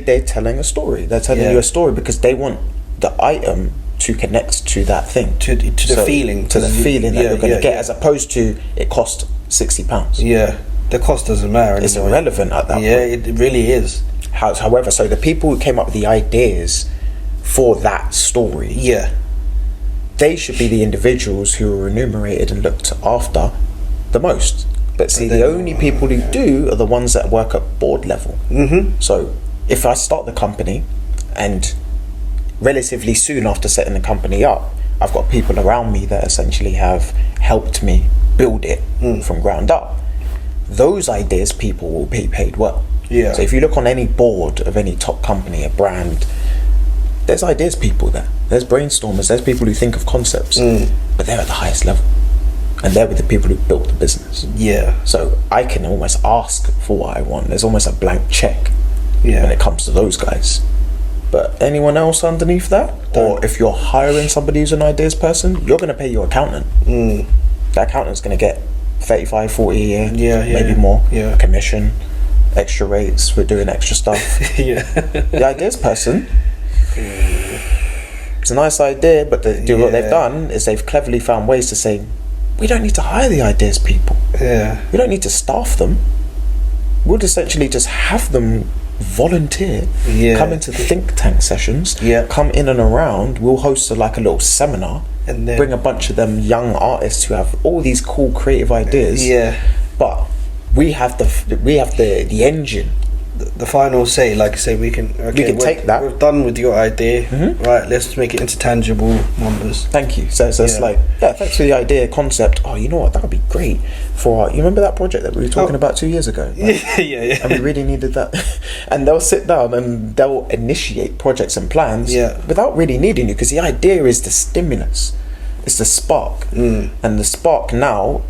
They're telling a story. They're telling you a story because they want the item to connect to that thing, to the feeling, that you're going to get, as opposed to it cost £60. Yeah, the cost doesn't matter. It's irrelevant at that point. Yeah, it really is. However, so the people who came up with the ideas for that story, they should be the individuals who are remunerated and looked after the most. But see, the only people who do are the ones that work at board level. So if I start the company, and relatively soon after setting the company up, I've got people around me that essentially have helped me build it from ground up, those ideas people will be paid well. So if you look on any board of any top company, a brand, there's ideas people there, there's brainstormers, there's people who think of concepts, but they're at the highest level, and they're with the people who built the business. So I can almost ask for what I want. There's almost a blank check when it comes to those guys. But anyone else underneath that, or if you're hiring somebody who's an ideas person, you're going to pay your accountant. That accountant's going to get 35, 40 a year, maybe more, commission, extra rates, we're doing extra stuff. The ideas person, it's a nice idea, but what they've done is they've cleverly found ways to say, we don't need to hire the ideas people. We don't need to staff them. We'll essentially just have them volunteer, come into the think tank sessions, come in and around. We'll host a little seminar and then bring a bunch of them young artists who have all these cool creative ideas, but we have the engine, the final say, like I say, we can take that. We're done with your idea, right? Let's make it into tangible numbers. Thank you. So it's thanks for the idea, concept. Oh, you know what? That would be great for you remember that project that we were talking about 2 years ago? And we really needed that. And they'll sit down and they'll initiate projects and plans without really needing you, because the idea is the stimulus, it's the spark, and the spark now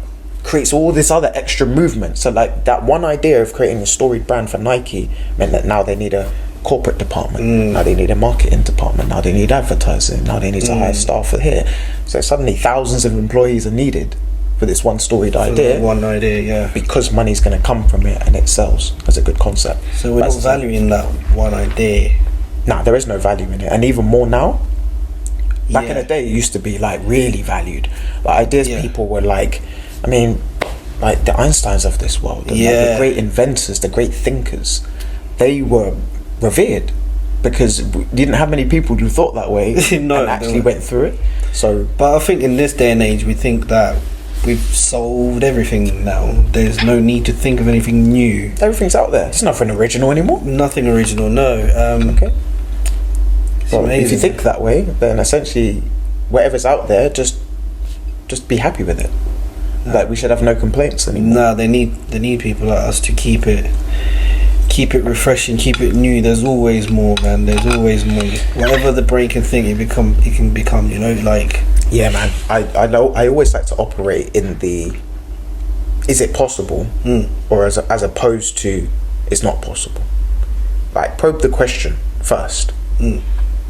creates all this other extra movement. So like that one idea of creating a storied brand for Nike meant that now they need a corporate department, now they need a marketing department, now they need advertising, now they need to hire staff for here. So suddenly thousands of employees are needed for this one storied idea. Because money's going to come from it and it sells as a good concept. So we're not valuing that one idea. Nah, there is no value in it, and even more now. Back in the day, it used to be like really valued. Like ideas people were like, I mean, like the Einsteins of this world, the great inventors, the great thinkers, they were revered because we didn't have many people who thought that way and actually went through it. So, but I think in this day and age, we think that we've solved everything now. There's no need to think of anything new. Everything's out there. There's nothing original anymore. Nothing original, no. Well, if you think that way, then essentially whatever's out there, just be happy with it. Like we should have no complaints anymore. No, they need people like us to keep it refreshing, keep it new. There's always more, man. There's always more. Whatever the brain can think, it can become. You know, like yeah, man. I know. I always like to operate in the is it possible, or as opposed to it's not possible. Like, probe the question first.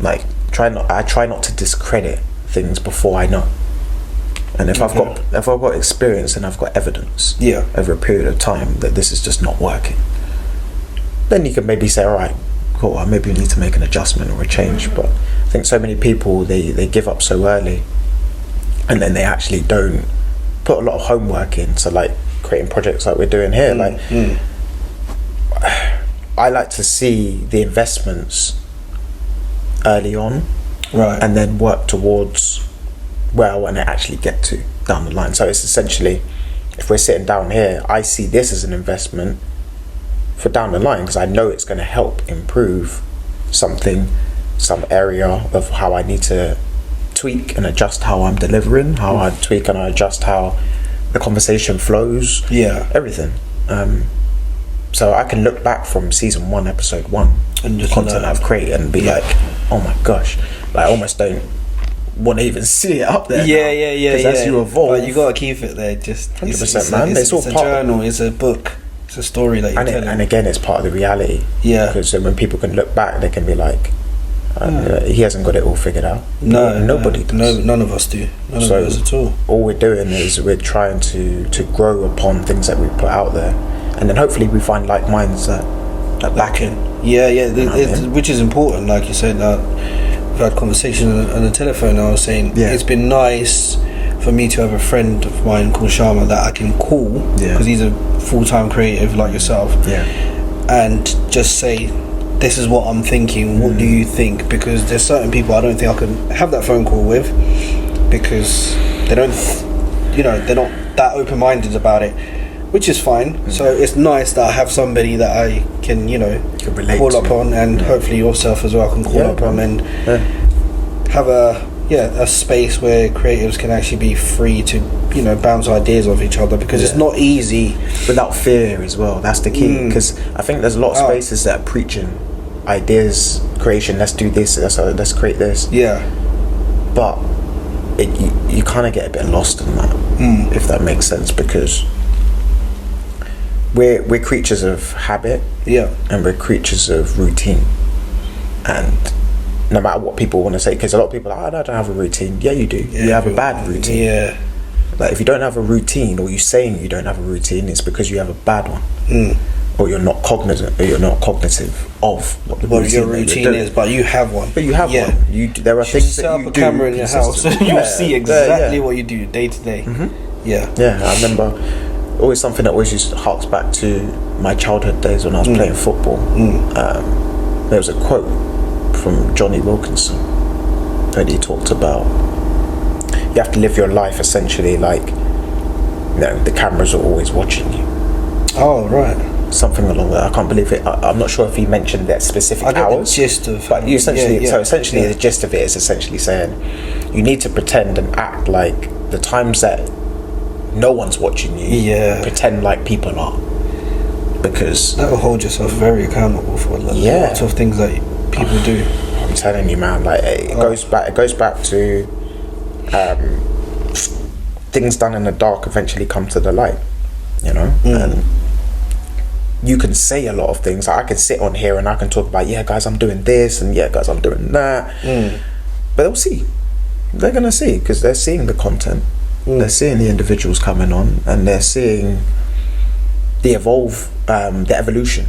Like, I try not to discredit things before I know. And if I've got experience and I've got evidence over a period of time that this is just not working, then you can maybe say, all right, cool, maybe we need to make an adjustment or a change. But I think so many people, they give up so early, and then they actually don't put a lot of homework into, like, creating projects like we're doing here. I like to see the investments early on, right, and then work towards where I want to actually get to down the line. So it's essentially, if we're sitting down here, I see this as an investment for down the line, because I know it's going to help improve some area of how I need to tweak and adjust how I'm delivering, how I tweak and I adjust how the conversation flows, everything. So I can look back from season 1, episode 1, and the content I've created, and be like, oh my gosh, like, I almost don't want to even see it up there. Because as you evolve, but you gotta keep it there. Just 100%, man. It's all part a journal. It's a book. It's a story that you're telling. And again, it's part of the reality. Because when people can look back, they can be like, he hasn't got it all figured out. Nobody does. No, none of us do. None of us at all. All we're doing is we're trying to grow upon things that we put out there, and then hopefully we find like minds that back in. Which is important. Like you said, we've had conversation on the telephone, and I was saying it's been nice for me to have a friend of mine called Sharma that I can call, because he's a full-time creative like yourself, and just say, this is what I'm thinking, what do you think? Because there's certain people I don't think I can have that phone call with, because they don't, they're not that open-minded about it, which is fine. So it's nice that I have somebody that I can, call up on, and hopefully yourself as well can call up on, and have a space where creatives can actually be free to, bounce ideas off each other, because it's not easy. Without fear as well, that's the key, because I think there's a lot of spaces that are preaching ideas, creation, let's do this, let's create this. But you kind of get a bit lost in that, if that makes sense, because we're creatures of habit, and we're creatures of routine, and no matter what people want to say, because a lot of people are like, I don't have a routine. Yeah, you do. You have a bad routine. Like, if you don't have a routine, or you're saying you don't have a routine, it's because you have a bad one, or you're not cognizant, or you're not cognitive of what the your routine is. But you have one. But you have one. There are things that you do. Set up a camera in your house, so you'll see exactly what you do day to day. I remember always something that always just harks back to my childhood days when I was playing football. There was a quote from Johnny Wilkinson that he talked about, you have to live your life essentially like, the cameras are always watching you. Oh, right. Something along that. I can't believe it. I'm not sure if he mentioned that specific hours. The gist of, but you essentially, the gist of it is essentially saying you need to pretend and act like the times that no one's watching you, pretend like people are, because that will hold yourself very accountable for lots of things that people do. I'm telling you, man, like it goes back to things done in the dark eventually come to the light, and you can say a lot of things. Like, I can sit on here and I can talk about, guys, I'm doing this, and guys, I'm doing that, but they'll see, they're gonna see, because they're seeing the content, they're seeing the individuals coming on, and they're seeing the evolution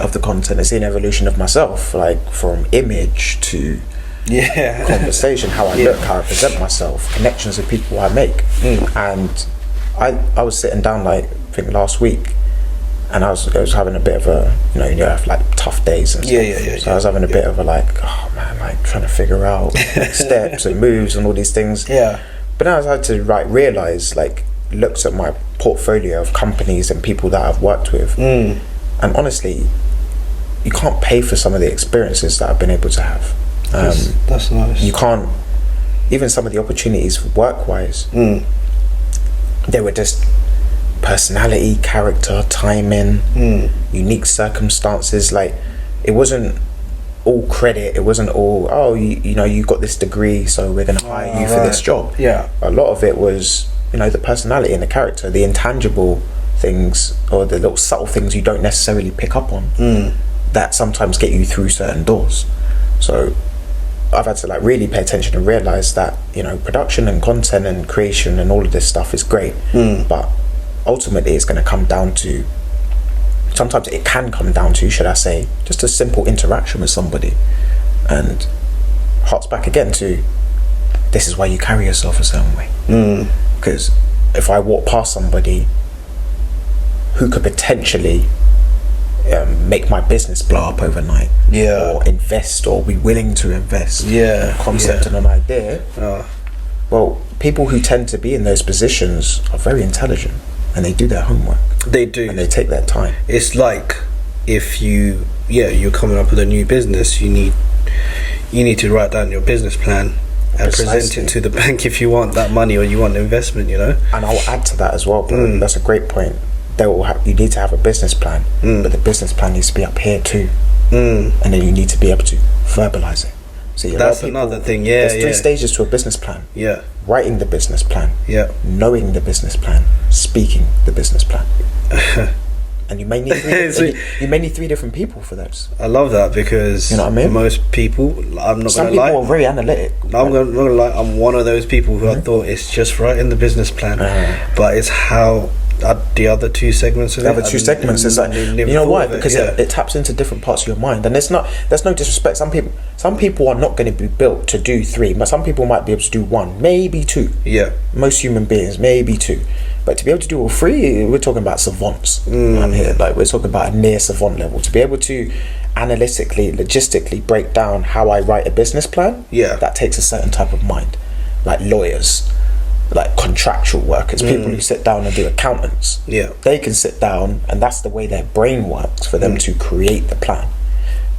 of the content. They're seeing evolution of myself, like from image to conversation, how I look, how I present myself, connections with people I make. And I was sitting down, like, I think last week, and I was having a bit of a, you have like tough days and stuff. So I was having a bit of a like, oh man, like trying to figure out steps and moves and all these things. But then I had to realize, like, looked at my portfolio of companies and people that I've worked with, and honestly, you can't pay for some of the experiences that I've been able to have. That's nice. You can't, even some of the opportunities work-wise, they were just personality, character, timing, unique circumstances. Like, it wasn't all credit, it wasn't all, you got this degree, so we're going to hire you for this job. A lot of it was you know, the personality and the character, the intangible things or the little subtle things you don't necessarily pick up on that sometimes get you through certain doors. So I've had to like really pay attention and realize that, you know, production and content and creation and all of this stuff is great, but ultimately it's going to come down to, sometimes it can come down to, should I say, just a simple interaction with somebody. And harks back again to, this is why you carry yourself a certain way. Because if I walk past somebody who could potentially make my business blow up overnight, or invest, or be willing to invest in a concept and an idea, well, people who tend to be in those positions are very intelligent and they do their homework. They do, and they take their time. It's like if you're coming up with a new business, you need to write down your business plan and present it to the bank if you want that money or you want investment, you know. And I'll add to that as well, bro. That's a great point. You need to have a business plan, but the business plan needs to be up here too, and then you need to be able to verbalize it. So that's another thing. There's 3 stages to a business plan. Writing the business plan, knowing the business plan, speaking the business plan. And you may need 3 different people for those. I love that, because you know what I mean? Most people, some people are very analytic. I'm not gonna lie, I'm one of those people who I thought it's just writing the business plan, but it's how the other 2 segments of the other 2 segments is like, you know why? Because it taps into different parts of your mind, and there's no disrespect. Some people are not going to be built to do 3, but some people might be able to do 1, maybe 2. Most human beings maybe 2, but to be able to do all 3, we're talking about savants around here. Like, we're talking about a near savant level. To be able to analytically, logistically break down how I write a business plan, that takes a certain type of mind. Like lawyers, like contractual workers, people who sit down and do accountants, they can sit down, and that's the way their brain works for them to create the plan.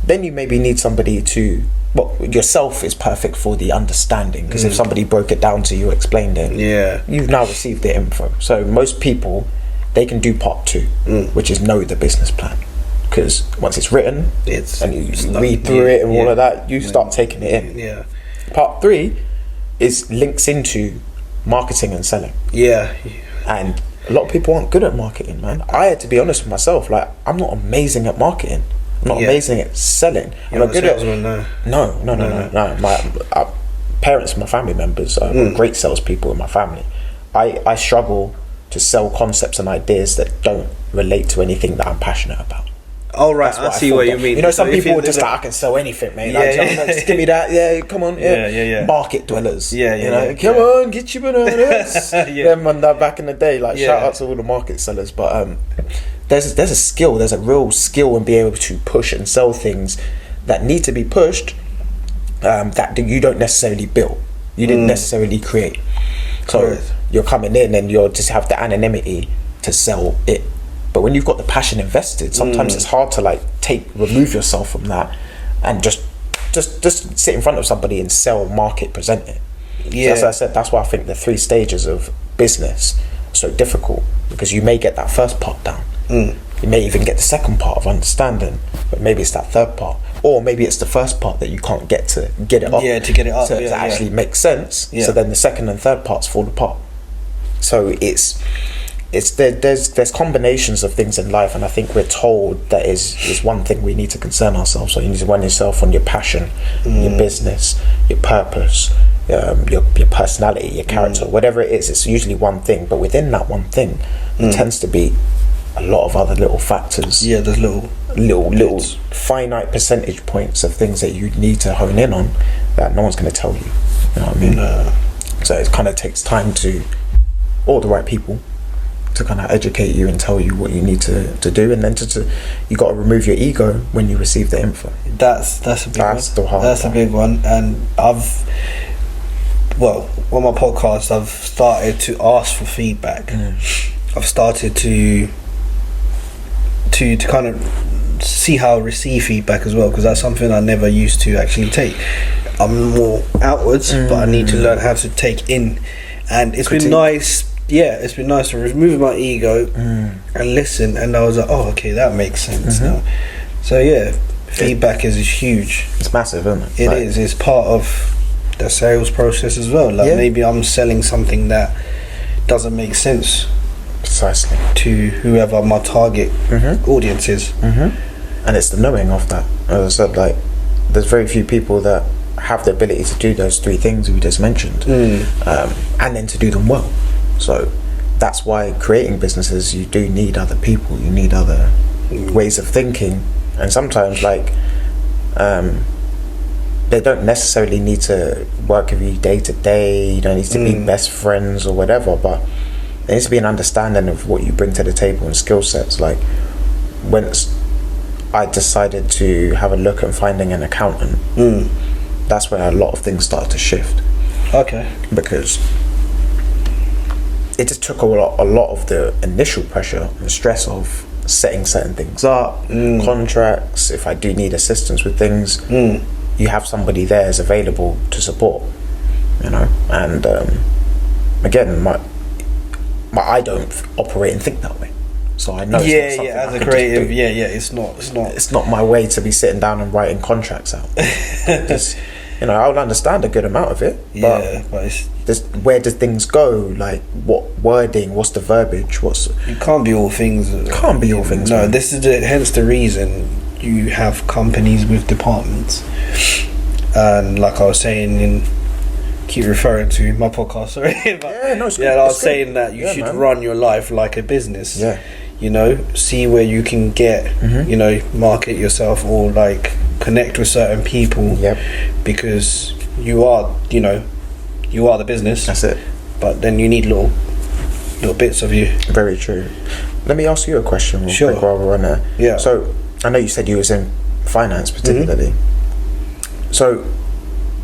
Then you maybe need somebody to, well, yourself is perfect for the understanding, because if somebody broke it down to you, explained it, you've now received the info. So most people, they can do part 2, which is know the business plan, because once it's written and you read through it and all of that, you start taking it in. Part 3 is links into marketing and selling. And a lot of people aren't good at marketing, man. I had to be honest with myself. Like, I'm not amazing at marketing. I'm not amazing at selling. I'm not good at no. My parents and my family members are great salespeople in my family. I struggle to sell concepts and ideas that don't relate to anything that I'm passionate about. Oh, right, I see what you mean. You know, some people are just like, I can sell anything, mate. Just give me that. Come on, market dwellers. You know, come on, get your bananas. Them and that back in the day, like shout out to all the market sellers. But there's a skill, there's a real skill in being able to push and sell things that need to be pushed, that you don't necessarily build, you didn't necessarily create. So you're coming in and you'll just have the anonymity to sell it. But when you've got the passion invested, sometimes it's hard to like remove yourself from that and just sit in front of somebody and sell, market, present it. So as I said, that's why I think the 3 stages of business are so difficult, because you may get that first part down. You may even get the second part of understanding, but maybe it's that third part, or maybe it's the first part that you can't get it up. To actually make sense. So then the second and third parts fall apart. So there's combinations of things in life, and I think we're told that is one thing we need to concern ourselves on. You need to run yourself on your passion, your business, your purpose, your personality, your character, whatever it is. It's usually one thing, but within that one thing, there tends to be a lot of other little factors. There's little finite percentage points of things that you need to hone in on that no one's going to tell you. You know what I mean? So it kind of takes time or the right people to kind of educate you and tell you what you need to do, and then you got to remove your ego when you receive the info. That's a big one. That's a big one. And on my podcast, I've started to ask for feedback. I've started to kind of see how I receive feedback as well, because that's something I never used to actually take. I'm more outwards, but I need to learn how to take in, and it's been nice. It's been nice to remove my ego and listen, and I was like, oh, okay, that makes sense now. So feedback is huge. It's massive, isn't it? It is. It's part of the sales process as well. Like maybe I'm selling something that doesn't make sense Precisely. to whoever my target audience is. And it's the knowing of that. As I said, like, there's very few people that have the ability to do those three things we just mentioned, and then to do them well. So that's why creating businesses, you do need other people, you need other ways of thinking, and sometimes, like, they don't necessarily need to work with you day to day, you don't need to be best friends or whatever, but there needs to be an understanding of what you bring to the table and skill sets. Like, once I decided to have a look at finding an accountant, that's where a lot of things started to shift. Okay. Because it just took a lot of the initial pressure and stress of setting certain things up, contracts. If I do need assistance with things, you have somebody there is available to support, you know. And again, I don't operate and think that way, so I know. As a creative, it's not my way to be sitting down and writing contracts out. Just, you know, I would understand a good amount of it, but it's just, where do things go? Like, what wording? What's the verbiage? You can't be all things. Can't be all things. No, man. this is hence the reason you have companies with departments. And like I was saying, keep referring to my podcast, sorry. But I was saying that you should run your life like a business. Yeah. You know, see where you can get, you know, market yourself, or like connect with certain people. Yep. Because you are the business. That's it. But then you need little bits of you. Very true. Let me ask you a question real quick while we're on there. Yeah. So I know you said you was in finance particularly. So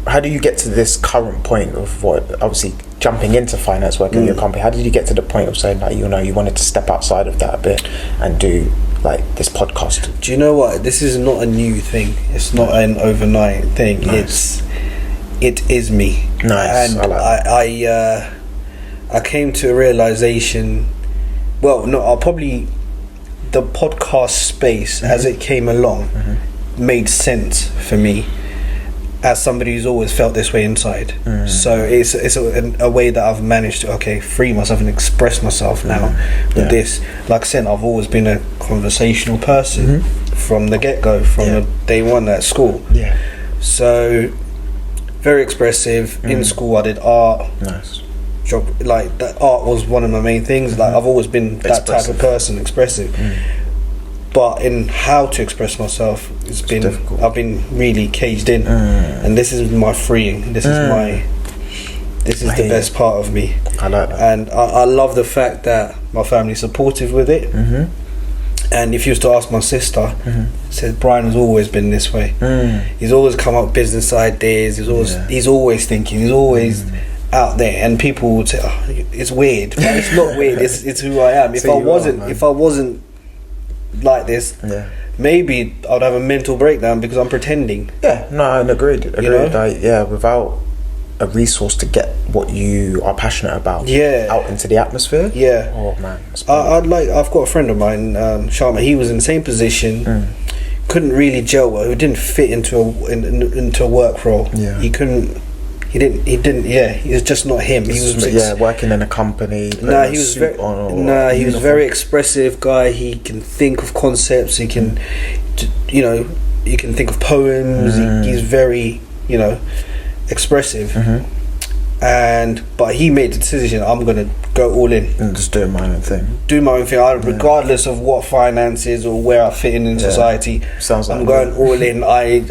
how do you get to this current point of what, obviously jumping into finance, working in your company, how did you get to the point of saying that, you know, you wanted to step outside of that a bit and do like this podcast? Do you know what? This is not a new thing. It's not an overnight thing. Nice. It is me. Nice. And I like that. I came to a realization. Well, no, I'll probably the podcast space as it came along made sense for me, as somebody who's always felt this way inside. So it's a way that I've managed to free myself and express myself now with this. Like I said, I've always been a conversational person from the get-go, from the day one at school. So very expressive. In school I did art. Nice. Like that, art was one of my main things. Like I've always been that type of person, expressive. But in how to express myself, it's been difficult. I've been really caged in, and this is my freeing. This is the best part of me. I like that, and I love the fact that my family's supportive with it. And if you was to ask my sister, said Brian has always been this way. He's always come up with business ideas. He's always thinking. He's always out there, and people would say, "Oh, it's weird," but it's not weird. It's who I am. If I wasn't like this, maybe I'd have a mental breakdown because I'm pretending. Agreed. You know? Like, without a resource to get what you are passionate about out into the atmosphere. Oh man, I've got a friend of mine, Sharma. He was in the same position, couldn't really gel well. He didn't fit into a work role. He couldn't. He didn't. He was just not him. He was working in a company. He was very expressive guy. He can think of concepts. He can, you can think of poems. He's very, expressive. But he made the decision, I'm gonna go all in and just do my own thing. Regardless of what finances or where I fit in society. Sounds like I'm going all in. I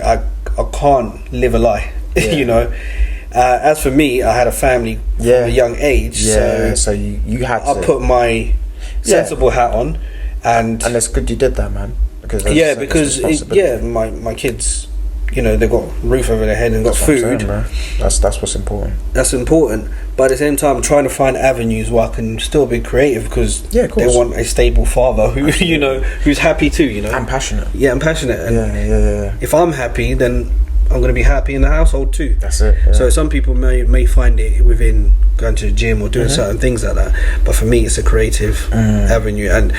can't live a lie. As for me, I had a family from a young age, so you had to. I put my sensible hat on, and it's good you did that, man. Because my kids, they've got a roof over their head and got food. That's what's important. That's important, but at the same time, I'm trying to find avenues where I can still be creative, because they want a stable father who who's happy too. I'm passionate. I'm passionate. And if I'm happy, then I'm going to be happy in the household too. That's it. So some people may find it within going to the gym or doing certain things like that, but for me it's a creative avenue, and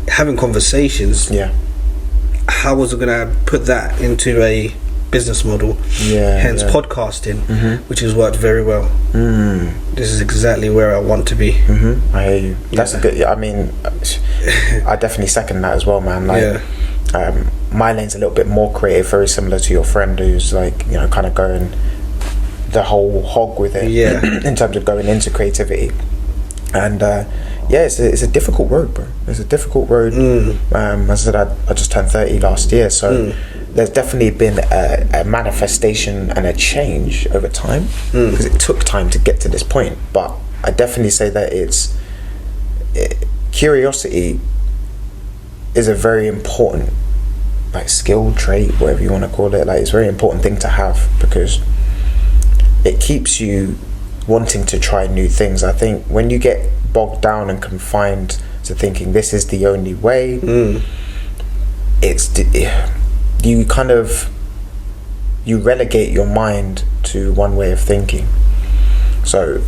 having conversations. How was I going to put that into a business model. Yeah. Hence yeah. podcasting, which has worked very well. This is exactly where I want to be. I hear you. That's a good. I mean, I definitely second that as well, man. Like, my lane's a little bit more creative, very similar to your friend who's like, you know, kind of going the whole hog with it. Yeah. In terms of going into creativity, and it's a difficult road, bro. It's a difficult road. As I said, I just turned 30 last year, so there's definitely been a manifestation and a change over time, because it took time to get to this point. But I definitely say that curiosity is a very important, like, skill, trait, whatever you want to call it. Like, it's a very important thing to have, because it keeps you wanting to try new things. I think when you get bogged down and confined to thinking this is the only way, you relegate your mind to one way of thinking. So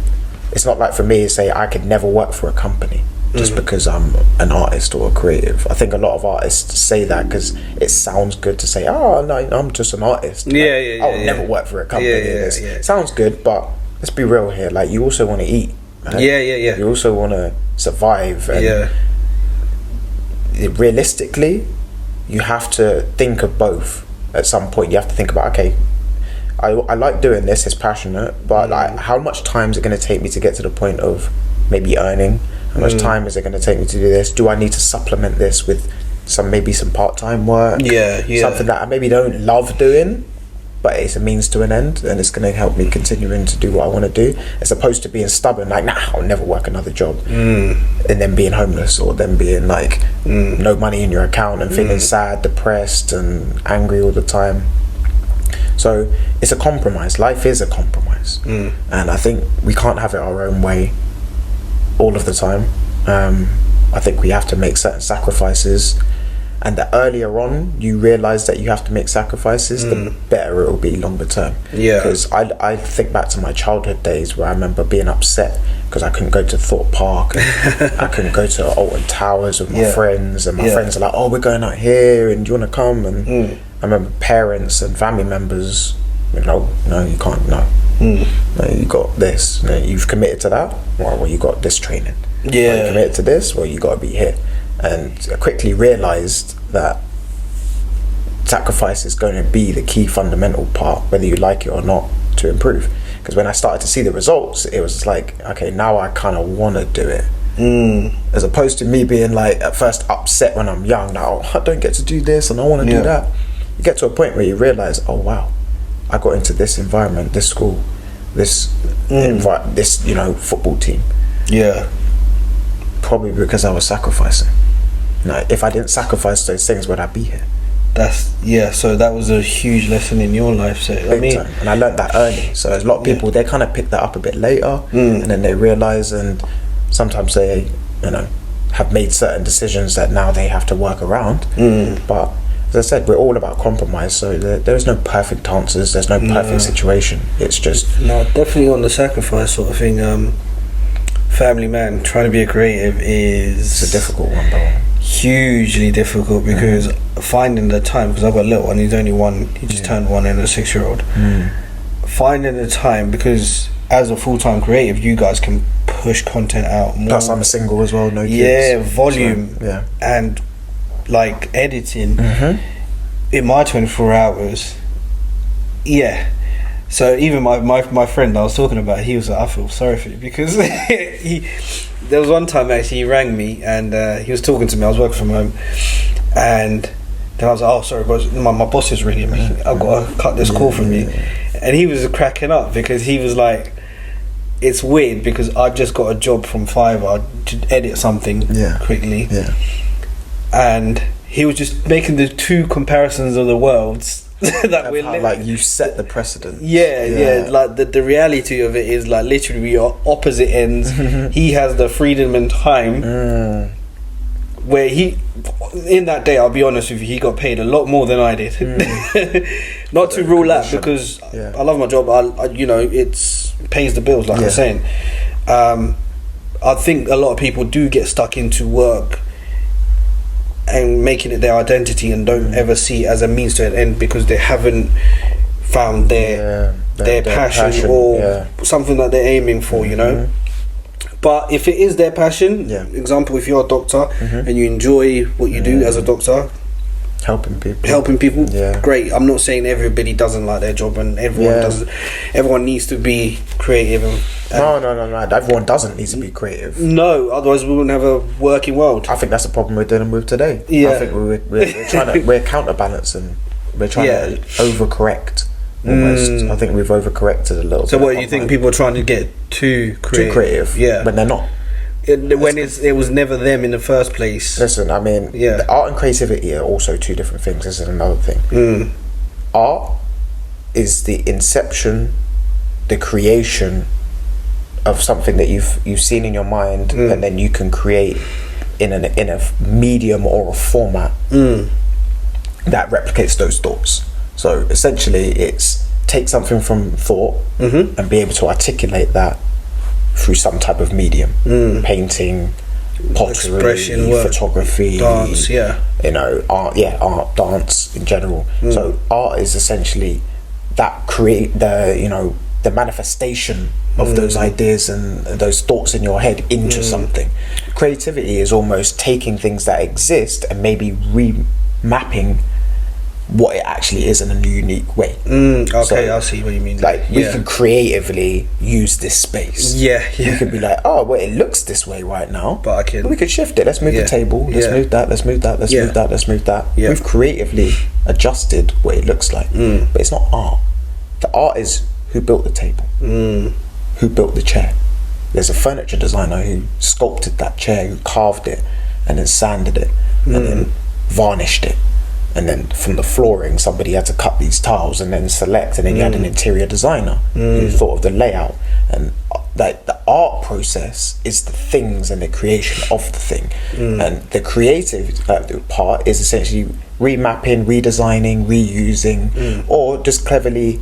it's not like, for me, say I could never work for a company just because I'm an artist or a creative. I think a lot of artists say that because it sounds good to say, oh no, I'm just an artist. Like, I'll never work for a company. Sounds good, but let's be real here. Like, you also want to eat, right? You also want to survive, and realistically, you have to think of both. At some point, you have to think about, okay, I like doing this, it's passionate, but like, how much time is it going to take me to get to the point of maybe earning? How much time is it going to take me to do this? Do I need to supplement this with some part-time work? Something that I maybe don't love doing, but it's a means to an end, and it's going to help me continuing to do what I want to do, as opposed to being stubborn, like, nah, I'll never work another job, and then being homeless, or then being like no money in your account and feeling sad, depressed and angry all the time. So it's a compromise. Life is a compromise, and I think we can't have it our own way all of the time. I think we have to make certain sacrifices, and the earlier on you realise that you have to make sacrifices, the better it will be longer term. Because I think back to my childhood days where I remember being upset because I couldn't go to Thorpe Park, and I couldn't go to Alton Towers with my friends, and my friends are like, oh, we're going out here and do you want to come? And I remember parents and family members, no, you can't, no, you got this, you've committed to that, well, you got this training, you committed to this, well, you got to be here. And I quickly realised that sacrifice is going to be the key fundamental part, whether you like it or not, to improve. Because when I started to see the results, it was like, okay, now I kind of want to do it. As opposed to me being like, at first, upset when I'm young, like, oh, I don't get to do this and I want to do that. You get to a point where you realise, oh wow, I got into this environment, this school, this football team. Probably because I was sacrificing. If I didn't sacrifice those things, would I be here? So that was a huge lesson in your life. So and I learned that early. So a lot of people, they kind of pick that up a bit later, and then they realise, and sometimes they, have made certain decisions that now they have to work around. But as I said, we're all about compromise. So there's no perfect answers. There's no perfect situation. It's just definitely on the sacrifice sort of thing. Family man, trying to be a creative is a difficult one, though. Hugely difficult, because finding the time, because I've got a little one, he's only one, he just turned one, and a 6-year-old. Finding the time, because as a full-time creative, you guys can push content out more. Plus I'm single as well, no kids. Volume, and like editing in my 24 hours. So even my friend I was talking about, he was like, I feel sorry for you, because there was one time actually he rang me, and he was talking to me. I was working from home, and then I was like, oh sorry boss, my boss is ringing me, I've got to cut this call from you. And he was cracking up, because he was like, it's weird because I've just got a job from Fiverr to edit something quickly, and he was just making the two comparisons of the worlds that we're like, you set the precedent. Like the reality of it is, like, literally we are opposite ends. He has the freedom and time where he, in that day, I'll be honest with you, he got paid a lot more than I did. Not to rule out, because I love my job. I it's pays the bills, like I was saying. I think a lot of people do get stuck into work and making it their identity, and don't ever see it as a means to an end, because they haven't found their passion or something that they're aiming for, you know. But if it is their passion, example, if you're a doctor and you enjoy what you do as a doctor, helping people, great. I'm not saying everybody doesn't like their job and everyone doesn't. Everyone needs to be creative. No. Everyone doesn't need to be creative. No, otherwise we wouldn't have a working world. I think that's the problem we're dealing with today. Yeah. I think we're trying to we're counterbalancing. We're trying to overcorrect. Almost, I think we've overcorrected a little. So, what do you think? People are trying to get too creative, when they're not. It was never them in the first place. Listen, I mean, the art and creativity are also two different things. This is another thing. Art is the inception, the creation of something that you've seen in your mind, and then you can create in a medium or a format that replicates those thoughts. So essentially, it's take something from thought and be able to articulate that through some type of medium, painting, pottery, expression, photography, dance, art, dance in general. So art is essentially that the manifestation of those ideas and those thoughts in your head into something. Creativity is almost taking things that exist and maybe remapping what it actually is in a unique way. Okay, so, I see what you mean. Like we can creatively use this space. You could be like, oh, well, it looks this way right now, but we could shift it. Let's move the table. Let's move that. Let's move that. Let's move that. Let's move that. We've creatively adjusted what it looks like, but it's not art. The art is who built the table, who built the chair. There's a furniture designer who sculpted that chair, who carved it, and then sanded it, and then varnished it. And then from the flooring, somebody had to cut these tiles and then select, and then you had an interior designer who thought of the layout. And like the art process is the things and the creation of the thing, and the creative part is essentially remapping, redesigning, reusing, or just cleverly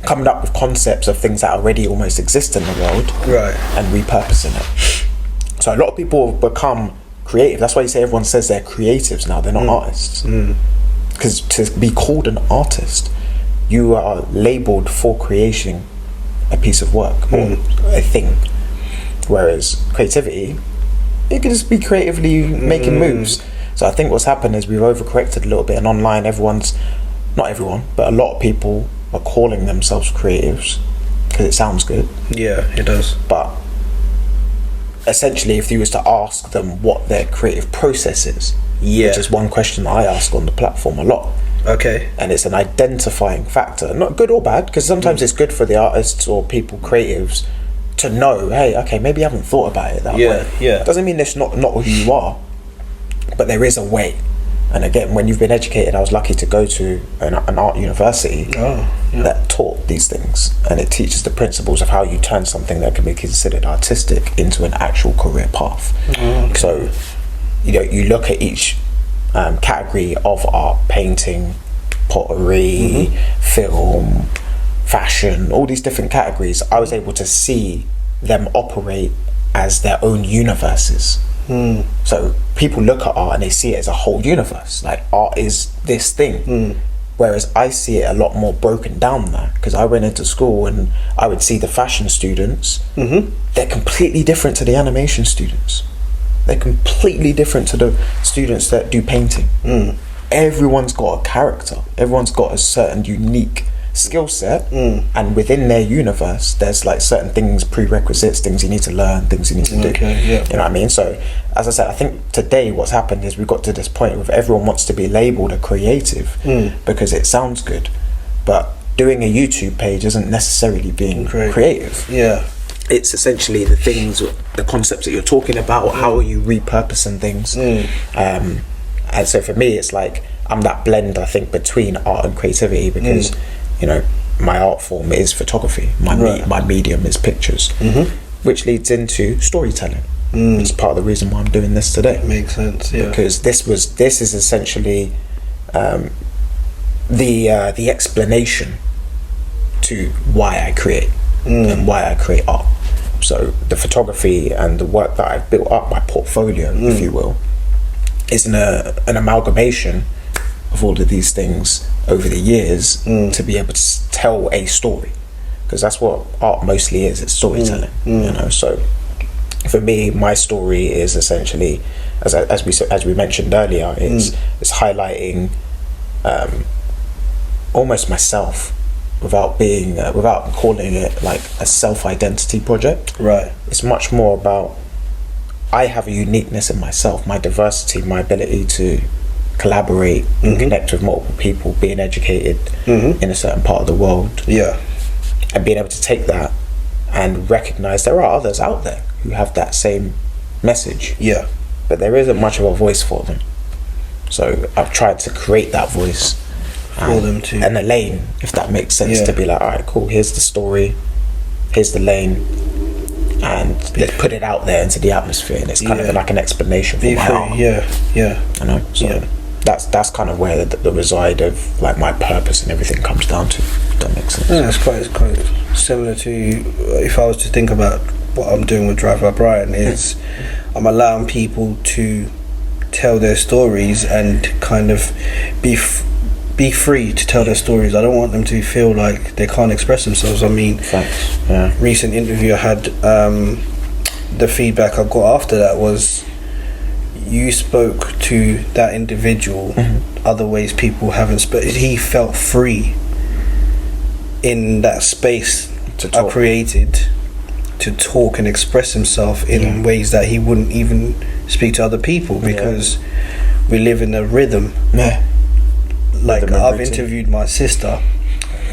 coming up with concepts of things that already almost exist in the world, and repurposing it. So a lot of people have become creative. That's why you say everyone says they're creatives now. They're not artists. Because to be called an artist, you are labelled for creating a piece of work or a thing. Whereas creativity, you can just be creatively making moves. So I think what's happened is we've overcorrected a little bit, and online not everyone, but a lot of people are calling themselves creatives because it sounds good. Yeah, it does. But essentially, if you was to ask them what their creative process is, which is one question that I ask on the platform a lot. Okay. And it's an identifying factor, not good or bad, because sometimes it's good for the artists or people, creatives, to know, hey, okay, maybe I haven't thought about it that way. Doesn't mean it's not who you are, but there is a way. And again, when you've been educated, I was lucky to go to an art university that taught these things, and it teaches the principles of how you turn something that can be considered artistic into an actual career path. So, you look at each category of art: painting, pottery, film, fashion, all these different categories. I was able to see them operate as their own universes. So people look at art and they see it as a whole universe. Like, art is this thing. Whereas I see it a lot more broken down there, because I went into school and I would see the fashion students. They're completely different to the animation students. They're completely different to the students that do painting. Everyone's got a character. Everyone's got a certain unique skill set, and within their universe there's like certain things, prerequisites, things you need to learn, things you need to do. You know what I mean? So as I said, I think today what's happened is we've got to this point where everyone wants to be labelled a creative because it sounds good, but doing a YouTube page isn't necessarily being creative. It's essentially the things, the concepts that you're talking about, how are you repurposing things. And so for me, it's like I'm that blend, I think, between art and creativity, because my art form is photography, my medium is pictures, which leads into storytelling. It's part of the reason why I'm doing this today. Makes sense, because this is essentially the explanation to why I create and why I create art. So the photography and the work that I've built up, my portfolio, if you will, is an amalgamation of all of these things over the years to be able to tell a story, because that's what art mostly is. It's storytelling, you know. So for me, my story is essentially, as we mentioned earlier, it's highlighting almost myself without calling it like a self-identity project. Right. It's much more about, I have a uniqueness in myself, my diversity, my ability to collaborate and connect with multiple people, being educated in a certain part of the world, and being able to take that and recognize there are others out there who have that same message, but there isn't much of a voice for them. So I've tried to create that voice for them too, and a lane, if that makes sense, to be like, all right, cool, here's the story, here's the lane, and let's put it out there into the atmosphere, and it's kind of like an explanation for my art. You know, so that's kind of where the reside of like my purpose and everything comes down to, if that makes sense. Yeah, it's quite similar to, if I was to think about what I'm doing with Drive by Brian, is I'm allowing people to tell their stories and kind of be free to tell their stories. I don't want them to feel like they can't express themselves. I mean, recent interview I had, the feedback I got after that was, you spoke to that individual other ways people haven't spoken. He felt free in that space I created to talk and express himself in ways that he wouldn't even speak to other people, because we live in a rhythm. Like, I've interviewed my sister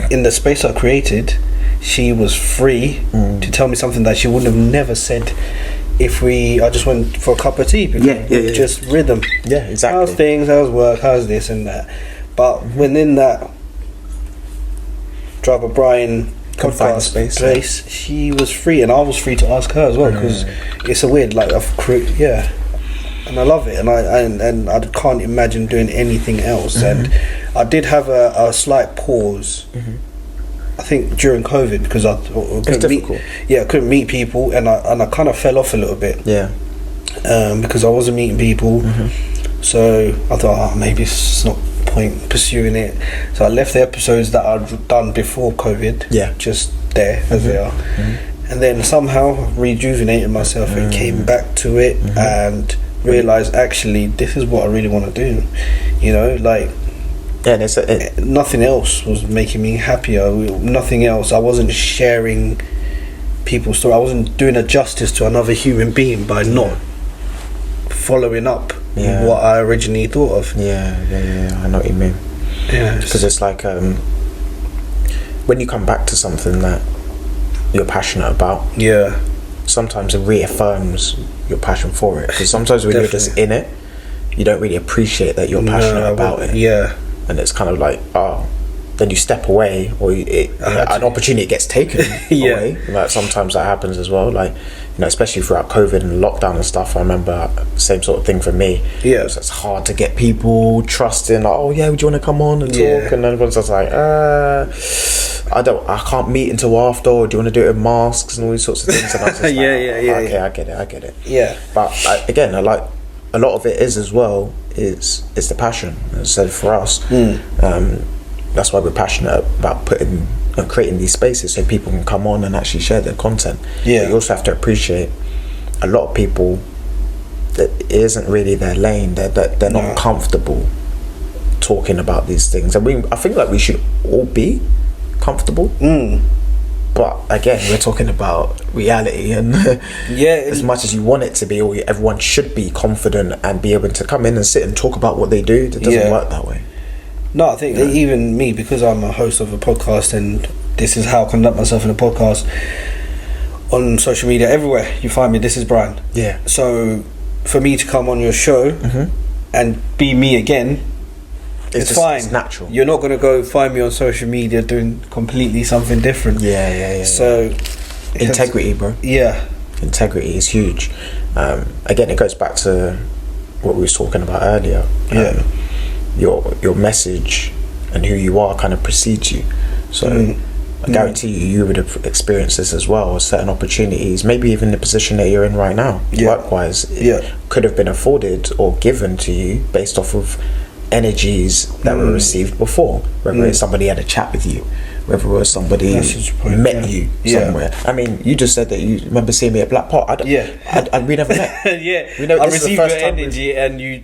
in the space I created. She was free to tell me something that she wouldn't have never said if I just went for a cup of tea, because just rhythm. Exactly. How's things, how's work, how's this and that. But within that Driver Brian confined space, she was free, and I was free to ask her as well, because it's a weird, like, and I love it, and I can't imagine doing anything else. And I did have a slight pause, I think during COVID, because I couldn't meet people, and I kind of fell off a little bit, because I wasn't meeting people. So I thought, maybe it's not point pursuing it. So I left the episodes that I'd done before COVID, just there as they are, and then somehow rejuvenated myself and came back to it and realised, actually, this is what I really want to do. You know, like, nothing else was making me happier. Nothing else. I wasn't sharing people's story. I wasn't doing a justice to another human being by not following up what I originally thought of. I know what you mean. Because it's like, when you come back to something that you're passionate about, sometimes it reaffirms your passion for it, because sometimes when you're just in it, you don't really appreciate that you're passionate about it, and it's kind of like, then you step away, or an opportunity gets taken away. Like, sometimes that happens as well, like, you know, especially throughout COVID and lockdown and stuff. I remember same sort of thing for me. It's hard to get people trusting, like, would you want to come on and talk? And then everyone's just like, I can't meet until after, or do you want to do it with masks and all these sorts of things? And I was just okay, I get it. But again, I like, a lot of it is as well is the passion. As I said, for us, that's why we're passionate about putting and creating these spaces so people can come on and actually share their content. But you also have to appreciate, a lot of people, that it isn't really their lane. They're not comfortable talking about these things, and I think like we should all be comfortable. But again, we're talking about reality, and as much as you want it to be, or everyone should be confident and be able to come in and sit and talk about what they do, it doesn't work that way. No, I think even me, because I'm a host of a podcast, and this is how I conduct myself in a podcast, on social media, everywhere you find me, this is Brian. So for me to come on your show and be me again, it's fine. It's natural. You're not going to go find me on social media doing completely something different. So integrity, bro. Integrity is huge. Again, it goes back to what we was talking about earlier. Your message and who you are kind of precedes you. So I guarantee you would have experienced this as well. Certain opportunities, maybe even the position that you're in right now, work-wise, could have been afforded or given to you based off of energies that were received before, whether it's somebody had a chat with you, whether it was somebody met you somewhere. I mean, you just said that you remember seeing me at Black Pot. We never met. I received your energy, and you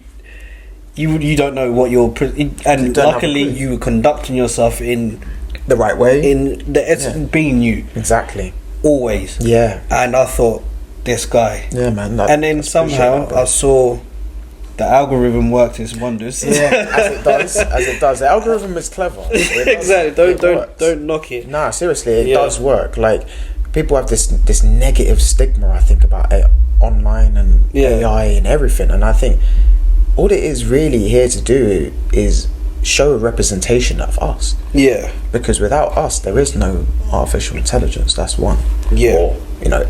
don't know what and luckily you were conducting yourself in the right way, in the essence being you. Exactly. Always. Yeah. And I thought, this guy. Yeah, man. And then somehow I saw the algorithm worked its wonders. Yeah, as it does. The algorithm is clever. Exactly. Don't knock it. Nah, seriously, it does work. Like, people have this negative stigma, I think, about online and AI and everything, and I think all it is really here to do is show a representation of us. Yeah. Because without us, there is no artificial intelligence. That's one. Yeah. Or,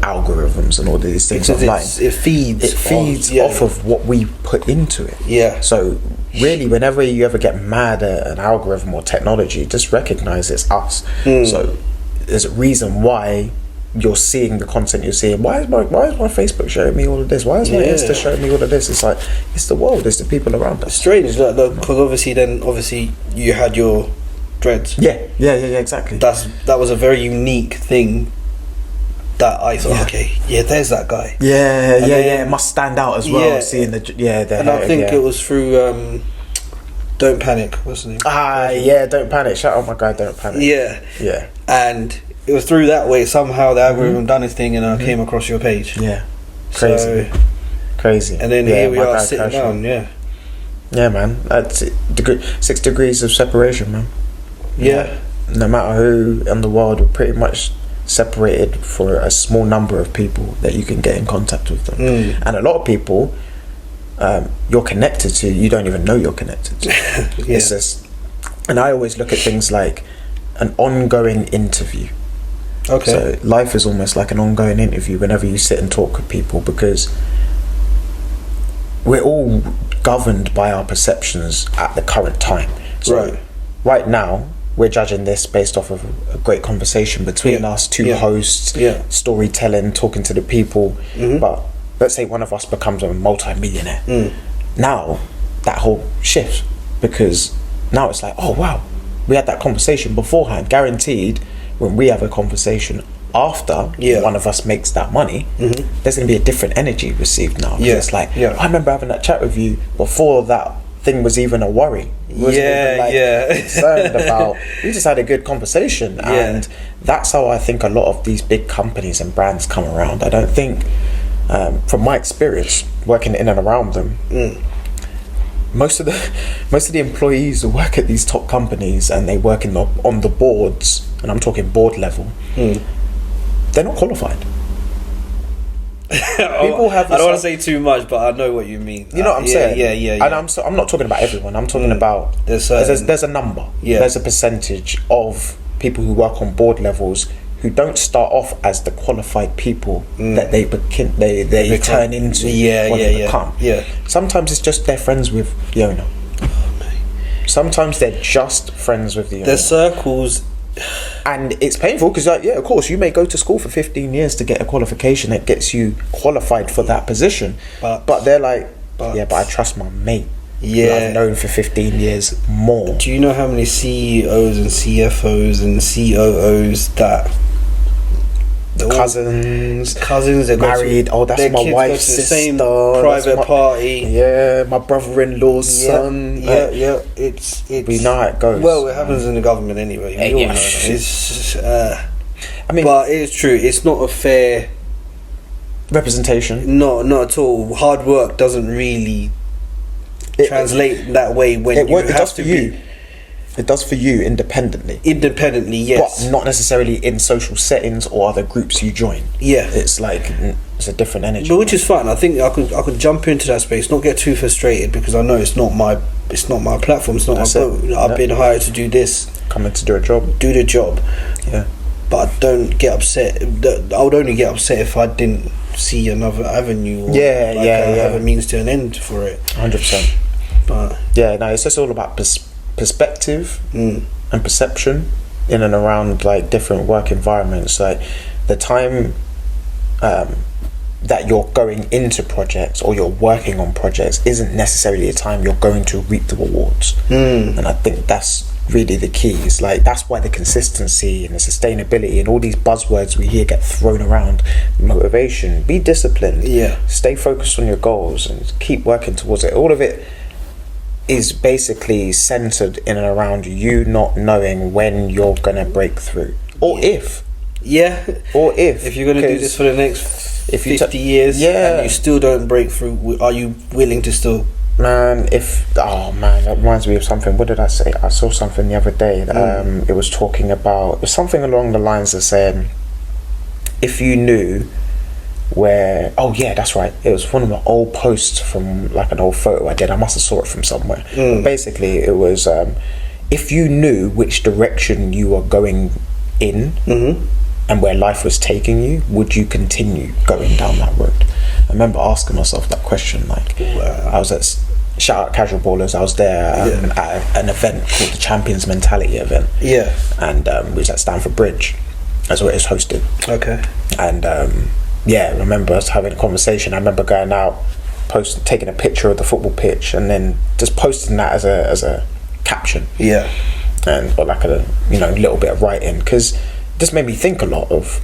algorithms and all these things online. It feeds off of what we put into it. Yeah. So really, whenever you ever get mad at an algorithm or technology, just recognize it's us. So there's a reason why you're seeing the content you're seeing. Why is my Facebook showing me all of this? Why is my Insta showing me all of this? It's like, it's the world, it's the people around us. It's strange, because obviously you had your dreads. Yeah, exactly. That was a very unique thing that I thought, there's that guy. Yeah, it must stand out as well, seeing the and I think it was through Don't Panic, what's the name? Don't Panic. Shout out my guy, Don't Panic. Yeah. And it was through that way somehow the algorithm done its thing, and I came across your page. Yeah, crazy. And then here we are sitting down. Yeah, man. That's 6 degrees of separation, man. Yeah. No matter who in the world, we're pretty much separated for a small number of people that you can get in contact with them, and a lot of people you're connected to, you don't even know you're connected to. It's just, and I always look at things like an ongoing interview. Okay. So life is almost like an ongoing interview whenever you sit and talk with people, because we're all governed by our perceptions at the current time. So right now, we're judging this based off of a great conversation between us, two hosts, storytelling, talking to the people. But let's say one of us becomes a multi-millionaire. Now, that whole shifts, because now it's like, oh wow, we had that conversation beforehand. Guaranteed, when we have a conversation after one of us makes that money, there's going to be a different energy received now. It's like, I remember having that chat with you before that thing was even a worry. Concerned about. We just had a good conversation, and that's how I think a lot of these big companies and brands come around. I don't think, from my experience working in and around them, most of the employees who work at these top companies and they work on the boards, and I'm talking board level, they're not qualified. People have. I don't want to say too much, but I know what you mean. You know what I'm saying? Yeah. And I'm not talking about everyone. I'm talking about there's a number. There's a percentage of people who work on board levels who don't start off as the qualified people that they turn into when they become. Sometimes it's just they're friends with the owner. Sometimes they're just friends with the owner. Their circles. And it's painful because, of course, you may go to school for 15 years to get a qualification that gets you qualified for that position. But they're like, but I trust my mate. Who I've known for 15 years more. Do you know how many CEOs and CFOs and COOs that cousins they married? That's my wife's sister. Same private party. Yeah, my brother-in-law's son. It's we know how it goes. Well, it happens in the government anyway. We all know that. It's I mean, but it's true. It's not a fair representation. No, not at all. Hard work doesn't really translate that way when it does for you. It does for you independently. Yes. But not necessarily in social settings or other groups you join. Yeah. It's like, it's a different energy. But which is fine. I think I could jump into that space, not get too frustrated, because I know it's not my platform, it's not my boat. I've been hired to do this. Coming to do a job. Do the job. Yeah. But I don't get upset. I would only get upset if I didn't see another avenue or have a means to an end for it. 100%. But it's just all about perspective and perception in and around like different work environments. Like the time that you're going into projects or you're working on projects isn't necessarily a time you're going to reap the rewards. And I think that's really the key. It's like, that's why the consistency and the sustainability and all these buzzwords we hear get thrown around: motivation, be disciplined, stay focused on your goals and keep working towards it. All of it is basically centered in and around you not knowing when you're gonna break through, or if if you're gonna do this for the next 50 years and you still don't break through, are you willing to still? Man, that reminds me of something. What did I say? I saw something the other day. It was talking about, it was something along the lines of saying, if you knew where, that's right, it was one of the old posts from like an old photo I did. I must have saw it from somewhere. But basically it was, if you knew which direction you were going in and where life was taking you, would you continue going down that road? I remember asking myself that question. Like, I was at, shout out Casual Ballers, I was there at an event called the Champions Mentality event. And we was at Stamford Bridge. That's where it was hosted. And I remember us having a conversation. I remember going out, taking a picture of the football pitch and then just posting that as a caption. And or like a little bit of writing, because just made me think a lot of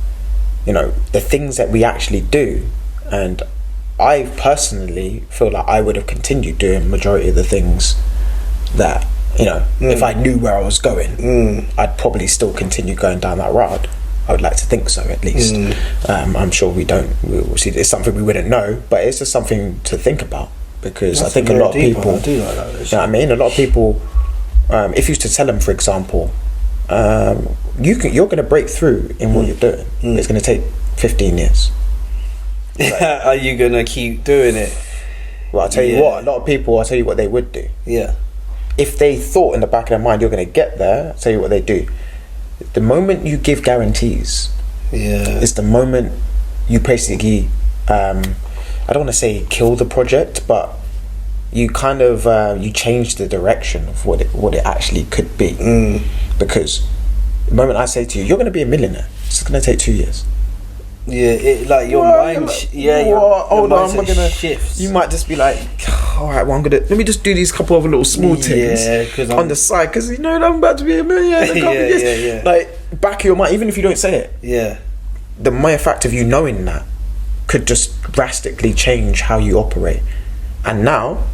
the things that we actually do. And I personally feel like I would have continued doing majority of the things that if I knew where I was going, I'd probably still continue going down that road. I would like to think so, at least. I'm sure we'll see, it's something we wouldn't know, but it's just something to think about, because I think a lot of people do like that. You know what I mean? A lot of people, if you used to tell them, for example, you're going to break through in what you're doing. It's going to take 15 years. Like, are you going to keep doing it? Well, I'll tell you what, a lot of people, I'll tell you what they would do. If they thought in the back of their mind you're going to get there, I'll tell you what they do. The moment you give guarantees is the moment you basically, I don't want to say kill the project, but you kind of you change the direction of what it actually could be. Because the moment I say to you, you're going to be a millionaire, it's going to take 2 years. Like your mind. Your mindset shifts. You might just be like, all right, well, let me just do these couple of little small things on the side, because I'm about to be a millionaire in a couple of years. Like, back of your mind, even if you don't say it, the mere fact of you knowing that could just drastically change how you operate. And now,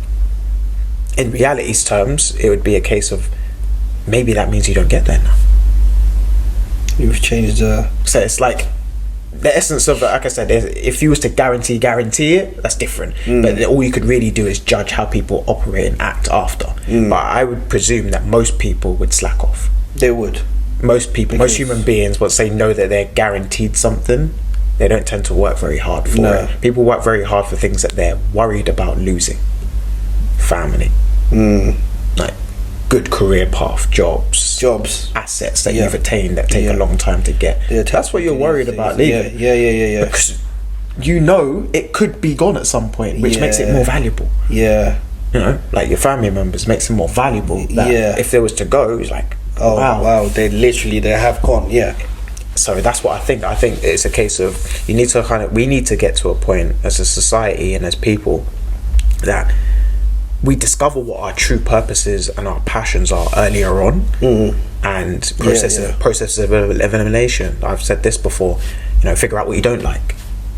in reality's terms, it would be a case of maybe that means you don't get there now. You've changed so it's like the essence of it. Like I said, if you was to guarantee it, that's different. But all you could really do is judge how people operate and act after. But I would presume that most people would slack off. They would. Most people, most human beings, once they know that they're guaranteed something, they don't tend to work very hard for it. People work very hard for things that they're worried about losing. Family, like good career path, jobs, assets that you've attained that take a long time to get. That's what you're worried about leaving. Because it could be gone at some point, which makes it more valuable. Like your family members makes it more valuable. That if they was to go, it's like, wow, they have gone. So that's what I think. I think it's a case of we need to get to a point as a society and as people that we discover what our true purposes and our passions are earlier on, and processes of elimination. I've said this before. Figure out what you don't like,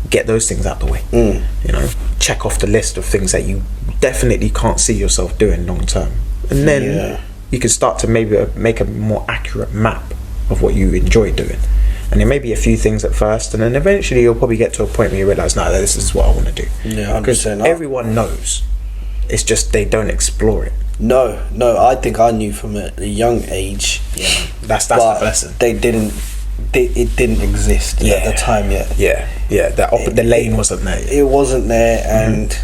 get those things out the way. Check off the list of things that you definitely can't see yourself doing long term, and then you can start to maybe make a more accurate map of what you enjoy doing. And there may be a few things at first, and then eventually you'll probably get to a point where you realise, no, this is what I want to do. Because everyone knows. It's just they don't explore it. No, I think I knew from a young age. That's the lesson. It didn't exist at the time yet. The lane wasn't there yet. It wasn't there, and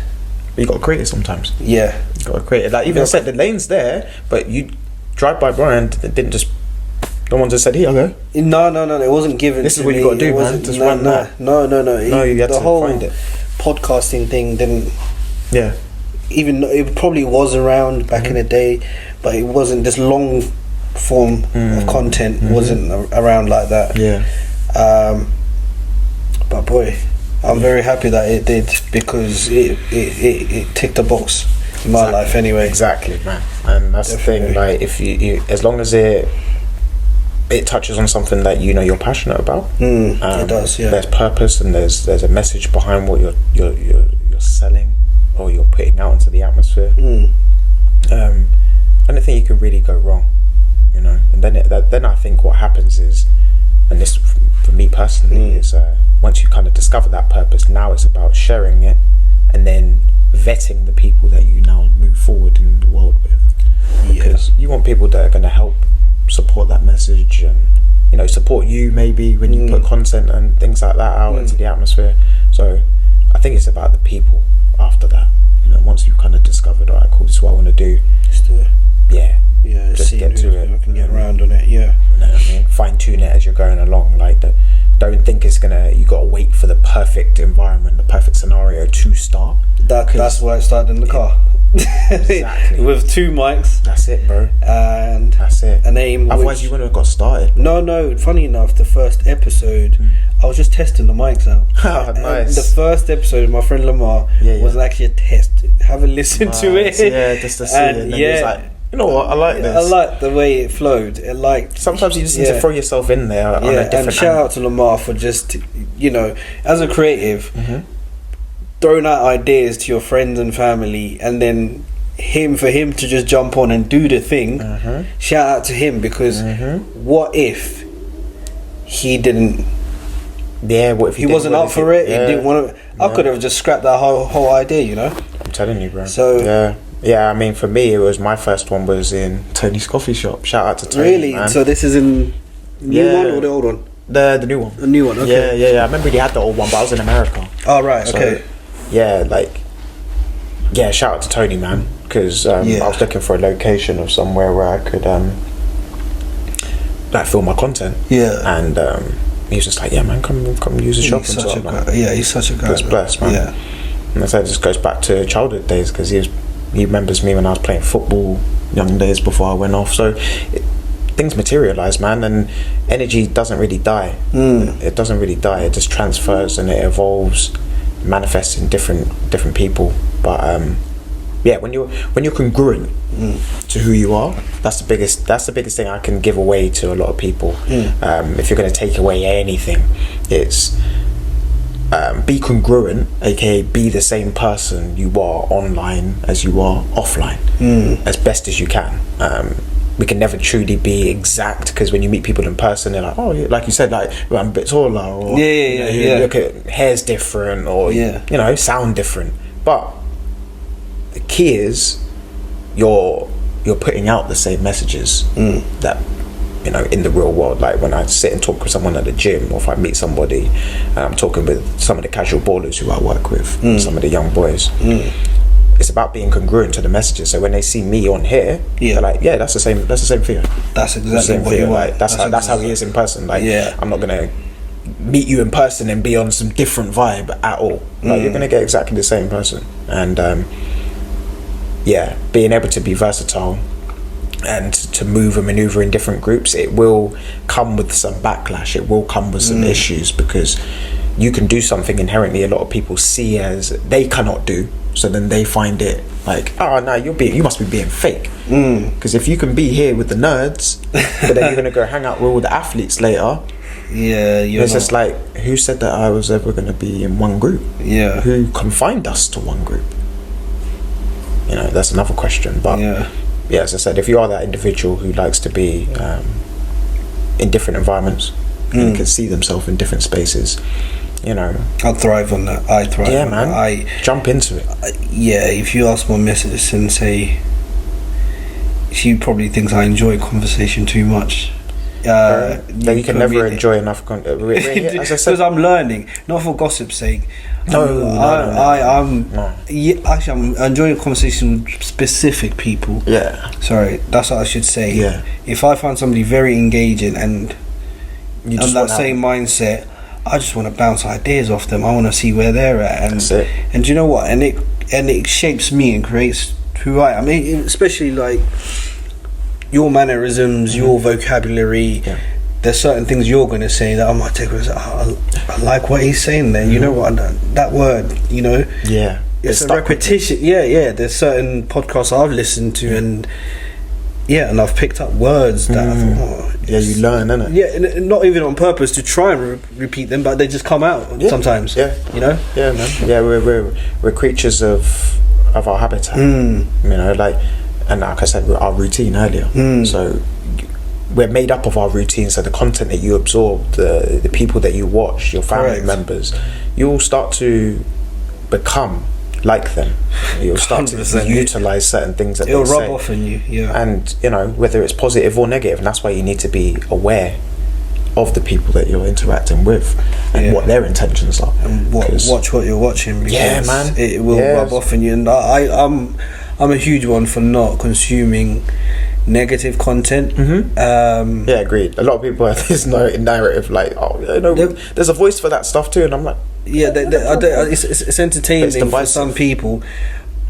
you got to create it sometimes. You got to create it. Like even I said, the lane's there, but you drive by Brian, didn't just. No one just said, "Here, go." No. It wasn't given. This is what you got to do, man. Just run that. No. No, you had to find it. Podcasting thing didn't. Even though it probably was around back in the day, but it wasn't this long form of content wasn't around like that. But boy, I'm very happy that it did, because it ticked a box in my life anyway. Exactly, man. And that's Definitely. the thing. Like, if you as long as it touches on something that you know you're passionate about, It does. Yeah. there's purpose and there's a message behind what you're selling or you're putting out into the atmosphere. I don't think you can really go wrong, you know. And then I think what happens is, and this for me personally is, once you kind of discover that purpose, now it's about sharing it and then vetting the people that you now move forward in the world with, because you want people that are going to help support that message and, you know, support you maybe when you put content and things like that out into the atmosphere. So I think it's about the people after that, you know. Once you've kind of discovered, alright, cool, this is what I want to do, just get to it. I can get around on it. Yeah. You know what I mean? Fine tune it as you're going along. Like, don't think you got to wait for the perfect environment, the perfect scenario to start. That's why I started in the car. Exactly. With 2 mics. That's it, bro. And that's it. A name. Otherwise, you wouldn't have got started. No. Funny enough, the first episode, I was just testing the mics out. Oh, nice. The first episode, my friend Lamar, was actually a test. Have a listen to it. Yeah, just to see it. And then it was like, you know what? I like this. I like the way it flowed. Sometimes you just need to throw yourself in there on a different. And shout out to Lamar for just, you know, as a creative, throwing out ideas to your friends and family, and then for him to just jump on and do the thing. Shout out to him, because what if he didn't? Yeah, what if he wasn't up for it? He didn't want to. I could have just scrapped that whole idea, you know. I'm telling you, bro. So yeah. I mean, for me, it was my first one was in Tony's coffee shop. Shout out to Tony. Really? Man. So this is in new one or the old one? The new one. The new one. Okay. Yeah. I remember he had the old one, but I was in America. Oh right. Okay. So, shout out to Tony, man, because I was looking for a location of somewhere where I could film my content. Yeah. And he was just like, yeah, man, come use the shop. He's such a guy. He's blessed, man. Yeah. And I said this goes back to childhood days, because he remembers me when I was playing football, young days before I went off. So things materialize, man, and energy doesn't really die. It doesn't really die. It just transfers and it evolves, manifests in different people. But when you're congruent to who you are, that's the biggest thing I can give away to a lot of people. If you're going to take away anything, it's be congruent, aka be the same person you are online as you are offline, as best as you can. We can never truly be exact, because when you meet people in person, they're like, oh, like you said, like, well, I'm a bit taller, or look at hair's different, or you know, sound different. But the key is you're putting out the same messages that, you know, in the real world. Like when I sit and talk with someone at the gym, or if I meet somebody and I'm talking with some of the casual ballers who I work with, some of the young boys, it's about being congruent to the messages. So when they see me on here, they're like, yeah, that's the same for you. That's exactly what you want. Like, that's how he is in person. Like, I'm not gonna meet you in person and be on some different vibe at all. Like, you're gonna get exactly the same person. And being able to be versatile and to move and maneuver in different groups, it will come with some backlash, it will come with some issues, because you can do something inherently a lot of people see as they cannot do, so then they find it like, oh no, you must be being fake, because if you can be here with the nerds but then you're gonna go hang out with all the athletes later, it's just like, who said that I was ever gonna be in one group? Who confined us to one group? You know, that's another question. But as I said, if you are that individual who likes to be in different environments and can see themselves in different spaces, you know, I'll thrive on that. I thrive on man. I jump into it. If you ask my missus and say, she probably thinks I enjoy conversation too much. You can never enjoy enough because I'm learning, not for gossip's sake. I'm enjoying a conversation with specific people. Sorry, that's what I should say. If I find somebody very engaging and on that same mindset, I just want to bounce ideas off them. I want to see where they're at, and do you know what? And it shapes me and creates who I am. I mean, especially like your mannerisms, your vocabulary, there's certain things you're going to say that I might take as I like what he's saying there. You know what, that word, you know, it's a repetition. Yeah, there's certain podcasts I've listened to, and and I've picked up words that I thought, you learn, innit? Yeah, and not even on purpose to try and repeat them, but they just come out sometimes. Yeah, you know. Yeah, man. Yeah, we're creatures of our habitat. You know, like, and like I said, our routine earlier. So we're made up of our routine. So the content that you absorb, the people that you watch, your family members, you'll start to become like them. You'll start to utilize certain things that it'll they rub say. off on you, and you know, whether it's positive or negative, and that's why you need to be aware of the people that you're interacting with and what their intentions are, and watch what you're watching, because man, it will rub off on you. And I'm a huge one for not consuming negative content. Agreed. A lot of people have this narrative like, oh, you know, there's a voice for that stuff too, and I'm like, it's entertaining for some people,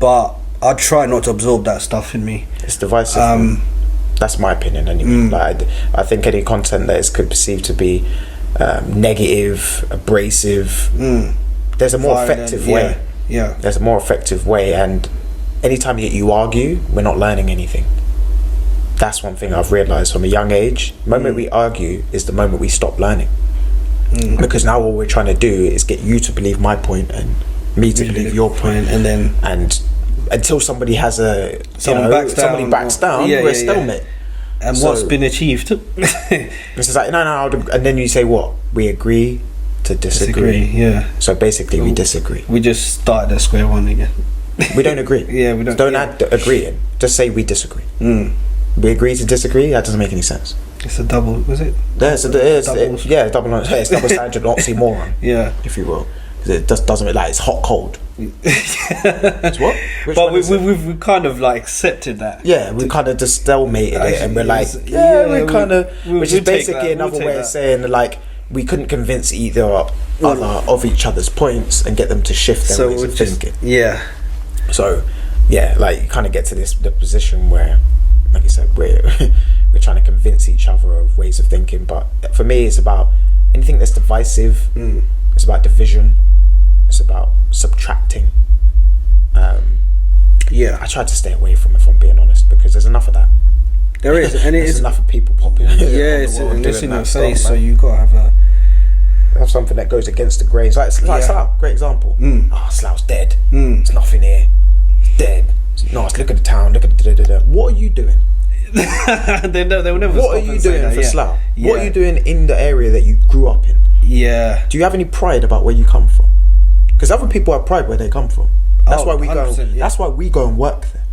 but I try not to absorb that stuff in me. It's divisive. That's my opinion anyway. Like, I think any content that is perceived to be negative, abrasive, there's a more violent, effective way. There's a more effective way, and anytime you argue, we're not learning anything. That's one thing I've realised from a young age. The moment we argue is the moment we stop learning. Because now all we're trying to do is get you to believe my point and me to believe your point, and until somebody has somebody backs down, we're stalemate. And so, what's been achieved? It's just like no, and then you say what? We agree to disagree. So basically, we disagree. We just started at square one again. We don't agree. We don't. Don't add agreeing. Just say we disagree. We agree to disagree. That doesn't make any sense. It's a double. Was it? It's double. It's double-sided oxymoron. If you will, because it just doesn't like it's hot cold. It's what? But we kind of like accepted that. We kind of just stalemated it, and we're like, we kind of, which is basically another way of saying like we couldn't convince either other of each other's points and get them to shift their ways of thinking. So like you kind of get to the position where, like you said, we're trying to convince each other of ways of thinking. But for me, it's about anything that's divisive. It's about division. It's about subtracting. I try to stay away from it, if I'm being honest, because there's enough of that. There is, and there's enough of people popping. It's in your face, so you gotta have something that goes against the grain. Like Slough, great example. Slough's dead. There's nothing here. It's dead. Nice. Look at the town. Look at the. What are you doing? they will never. What are you doing for Slough? What are you doing in the area that you grew up in? Do you have any pride about where you come from? Because other people have pride where they come from. That's why we go. That's why we go and work there.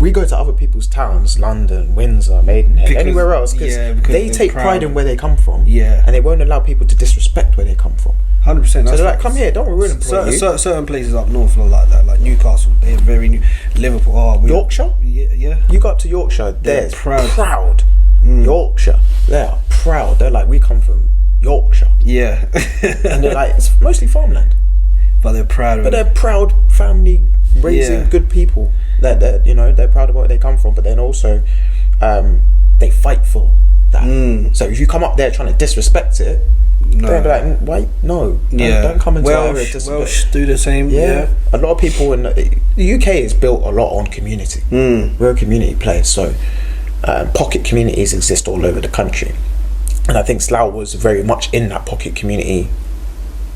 We go to other people's towns, London, Windsor, Maidenhead, anywhere else, because they take pride in where they come from, and they won't allow people to disrespect where they come from. 100%. So they're like, come here, don't worry. Certain places up north are like that, like Newcastle. They're very new. Liverpool, Yorkshire. You got to Yorkshire, they're proud. Yorkshire, they are proud. They're like, we come from Yorkshire. And they're like, it's mostly farmland, but they're proud. But they're proud family raising good people. That they're proud of where they come from, but then also they fight for that. So if you come up there trying to disrespect it, they'll be like, why? No, don't come into our area. Welsh do the same. A lot of people in the UK is built a lot on community. We're a community place, so pocket communities exist all over the country, and I think Slough was very much in that pocket community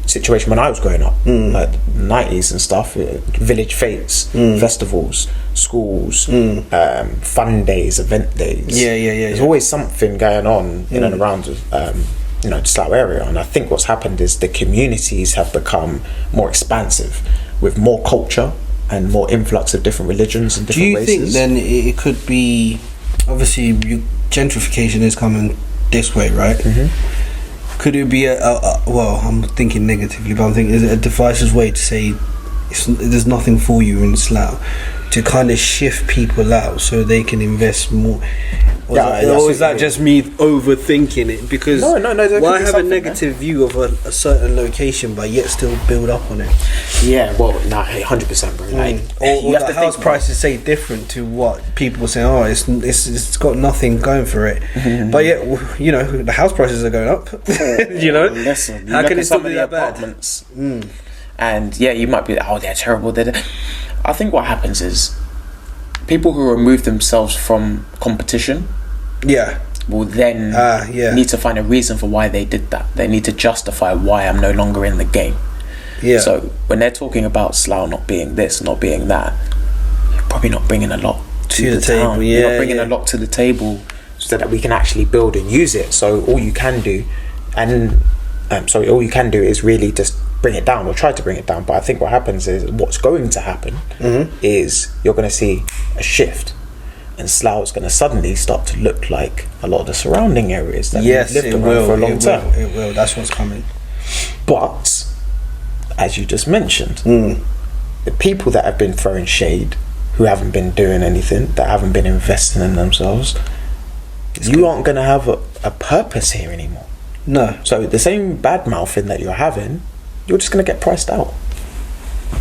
situation when I was growing up, like the 90s and stuff. Village fetes, festivals, schools, fun days, event days. There's always something going on in and around the Slough area, and I think what's happened is the communities have become more expansive with more culture and more influx of different religions and different races. Do you think then it could be, obviously gentrification is coming this way, right? Could it be well, I'm thinking negatively, but I'm thinking, is it a divisive way to say there's nothing for you in Slough, to kind of shift people out so they can invest more. Or is that just me overthinking it? Because no, why have a negative view of a certain location but yet still build up on it? Yeah, well, 100%, bro. Like, or the house prices say different to what people say. Oh, it's got nothing going for it, but yet the house prices are going up. Listen, how can it still be that apartments? And yeah, you might be, oh, they're terrible. I think what happens is people who remove themselves from competition will then need to find a reason for why they did that. They need to justify why I'm no longer in the game. Yeah. So when they're talking about Slough not being this, not being that, you're probably not bringing a lot to the table. You're not bringing a lot to the table so that we can actually build and use it. So all you can do, is really just bring it down or try to bring it down. But I think what happens is, what's going to happen is you're going to see a shift, and Slough is going to suddenly start to look like a lot of the surrounding areas that we've lived around for a long time. It will. That's what's coming. But as you just mentioned, the people that have been throwing shade, who haven't been doing anything, that haven't been investing in themselves, you aren't going to have a purpose here anymore. No. So the same bad mouthing that you're having, you're just going to get priced out.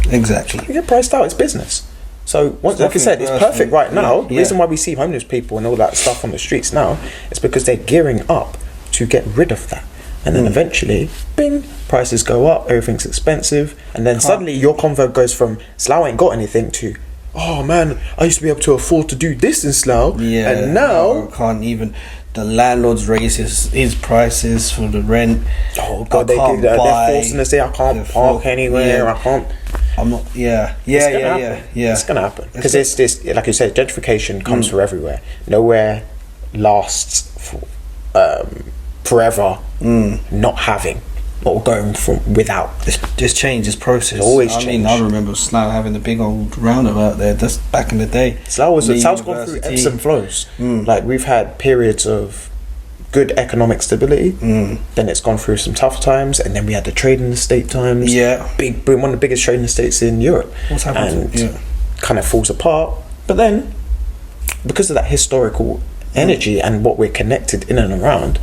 Exactly. You get priced out. It's business. So like I said, it's perfect right now. The reason why we see homeless people and all that stuff on the streets now is because they're gearing up to get rid of that. And then eventually, bing, prices go up, everything's expensive, and then suddenly your convo goes from Slough ain't got anything to, oh man, I used to be able to afford to do this in Slough, and now can't even. The landlord's raises his prices for the rent. Oh god, they're forcing us to say I can't park anywhere. I can't. I'm not. Yeah. It's gonna happen because it's this, like you said, gentrification comes from everywhere. Nowhere lasts forever. Not having or going from without. This change, this process. It's always change. I remember Slough having the big old roundabout there. That's back in the day. Slough's gone through ebbs and flows. Like we've had periods of good economic stability, then it's gone through some tough times, and then we had the trading estate times. Big boom, one of the biggest trading estates in Europe. What's happened? And kind of falls apart. But then, because of that historical energy and what we're connected in and around,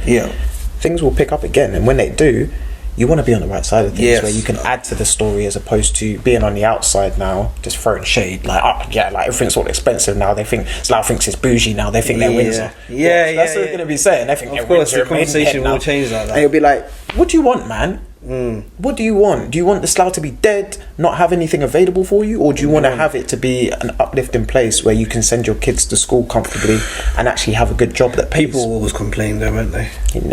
things will pick up again. And when they do, you want to be on the right side of things, where you can add to the story as opposed to being on the outside now, just throwing shade. Like, like everything's all expensive now. They think Slough thinks it's bougie now. They think they're Windsor. That's what they're going to be saying. They think of course, the conversation will change like that. And you'll be like, what do you want, man? What do you want? Do you want the Slough to be dead, not have anything available for you, or do you want to have it to be an uplifting place where you can send your kids to school comfortably and actually have a good job that pays? People always complain though, won't they?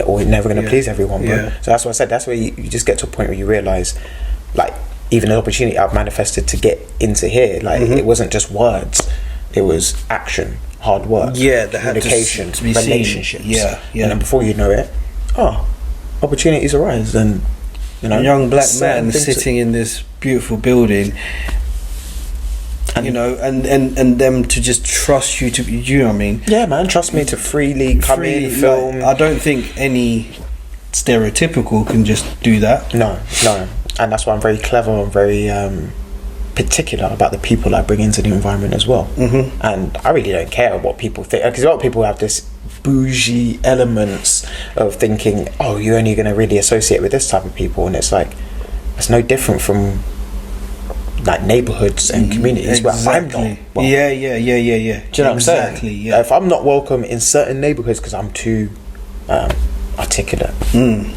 Or you're never going to please everyone, bro. So that's what I said. That's where you just get to a point where you realise, like, even an opportunity I've manifested to get into here, like it wasn't just words, it was action, hard work, dedication, to be relationships. Seen. And then before you know it, opportunities arise, and a young black man sitting in this beautiful building, and and them to just trust you to, you know what I mean? Yeah, man, trust me to freely come in, film. I don't think any stereotypical can just do that. No, and that's why I'm very clever and very particular about the people I bring into the environment as well. And I really don't care what people think, because a lot of people have this bougie elements of thinking, oh, you're only going to really associate with this type of people, and it's like, it's no different from like neighborhoods and communities where I'm not welcome. Do you know what I'm saying? If I'm not welcome in certain neighborhoods because I'm too articulate,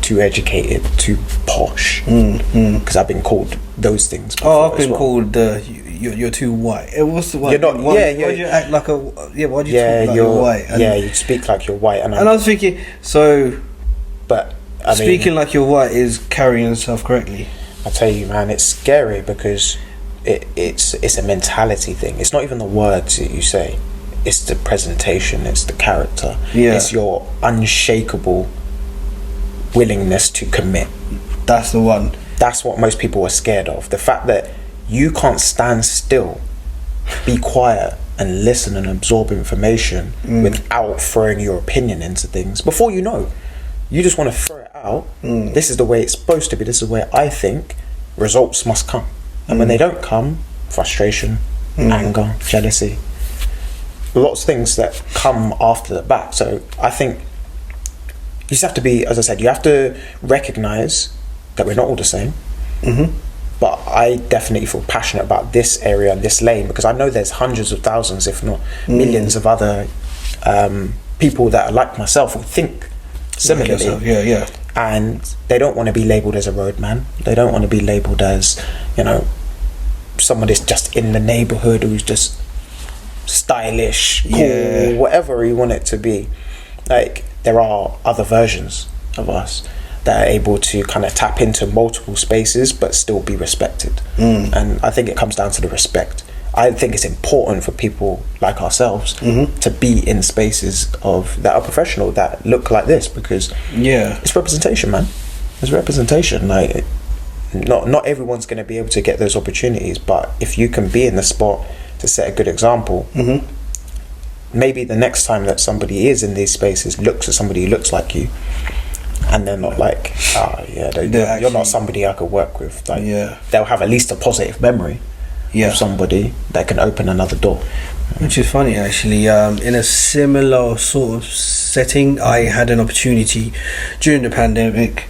too educated, too posh, because I've been called those things before. I've been called you're too white. What's the white? You're not. Why do you act like a? Why do you talk like you're white? And, you speak like you're white. And I was thinking, but speaking like you're white is carrying yourself correctly. I tell you, man, it's scary because it's a mentality thing. It's not even the words that you say. It's the presentation. It's the character. It's your unshakable willingness to commit. That's the one. That's what most people are scared of. The fact that you can't stand still, be quiet and listen and absorb information without throwing your opinion into things. Before you know, you just want to throw it out. This is the way it's supposed to be. This is where I think results must come. And when they don't come, frustration, anger, jealousy, lots of things that come after the back. So I think you just have to be, as I said, you have to recognise that we're not all the same. But I definitely feel passionate about this area and this lane, because I know there's hundreds of thousands, if not millions of other people that are like myself who think similarly. And they don't want to be labelled as a roadman. They don't want to be labelled as, you know, someone that's just in the neighbourhood who's just stylish, cool, whatever you want it to be. Like, there are other versions of us that are able to kind of tap into multiple spaces but still be respected. And I think it comes down to the respect. I think it's important for people like ourselves to be in spaces that are professional, that look like this, because it's representation, man. It's representation. Like, not everyone's going to be able to get those opportunities, but if you can be in the spot to set a good example, maybe the next time that somebody is in these spaces looks at somebody who looks like you, and they're not like, you're not somebody I could work with. Like, they'll have at least a positive memory of somebody that can open another door. Which is funny, actually. In a similar sort of setting, I had an opportunity during the pandemic.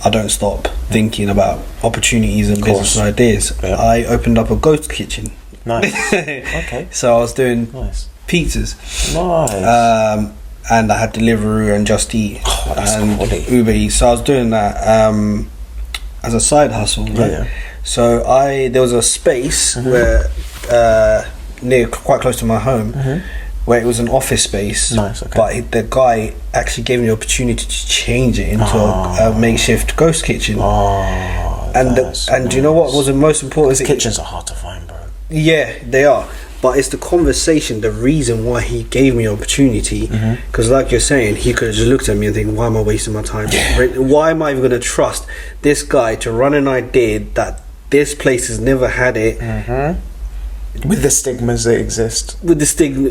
I don't stop thinking about opportunities and business ideas. I opened up a ghost kitchen. Nice. Okay. So I was doing pizzas. Nice. And I had Deliveroo and Just Eat and quality. Uber Eats. So I was doing that as a side hustle. Right? So there was a space where quite close to my home, where it was an office space. Nice. Okay. But the guy actually gave me the opportunity to change it into a makeshift ghost kitchen. And do you know what was the most important thing? Kitchens are hard to find, bro. Yeah, they are. But it's the conversation, the reason why he gave me opportunity. Because like you're saying, he could have just looked at me and think, why am I wasting my time? Why am I even going to trust this guy to run an idea that this place has never had it? With the stigmas that exist. With the stigma,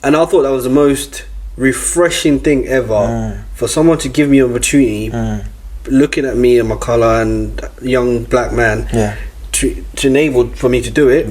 and I thought that was the most refreshing thing ever, for someone to give me an opportunity, looking at me and my colour and young black man, to enable for me to do it.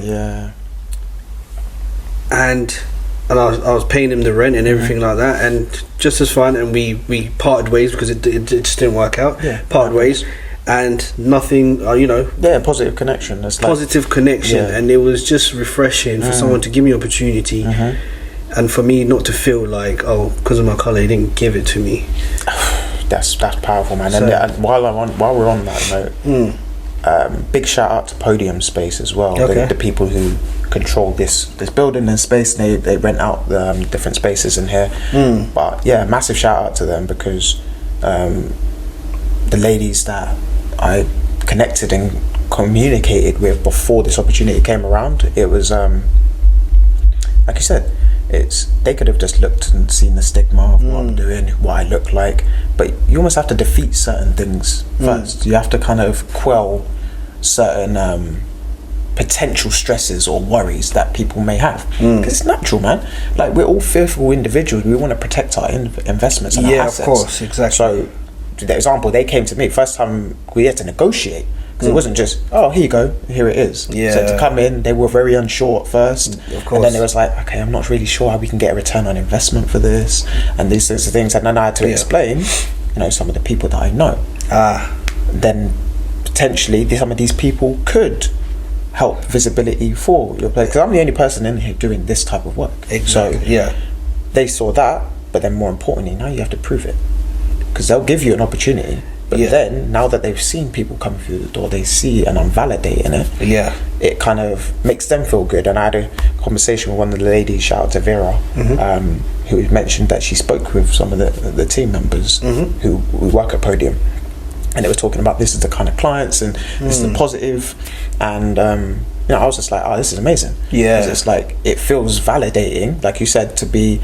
And I was paying him the rent and everything like that, and just as fine. And we parted ways because it just didn't work out. Parted ways. And nothing, positive connection. It's positive connection, and it was just refreshing for someone to give me opportunity, and for me not to feel like, because of my colour, he didn't give it to me. That's powerful, man. So, and while we're on that note, big shout out to Podium Space as well. The people who control this building and space, they rent out the different spaces in here. But massive shout out to them, because the ladies that I connected and communicated with before this opportunity came around, it was like you said, they could have just looked and seen the stigma of what I'm doing, what I look like, but you almost have to defeat certain things first. You have to kind of quell certain potential stresses or worries that people may have, because it's natural, man. Like, we're all fearful individuals. We want to protect our investments and our assets. Of course, exactly. So the example, they came to me first time we had to negotiate, because it wasn't just, here you go, here it is. So to come in, they were very unsure at first, of course. And then it was like, okay, I'm not really sure how we can get a return on investment for this and these sorts of things. And then I had to explain, some of the people that I know. Then potentially some of these people could help visibility for your place, because I'm the only person in here doing this type of work. Exactly. So they saw that, but then more importantly, now you have to prove it, because they'll give you an opportunity, but then now that they've seen people come through the door, they see and I'm validating it. It kind of makes them feel good. And I had a conversation with one of the ladies, shout out to Vera, who mentioned that she spoke with some of the team members who work at Podium, and they were talking about, this is the kind of clients and this is the positive, and I was just like, this is amazing. It's like, it feels validating, like you said, to be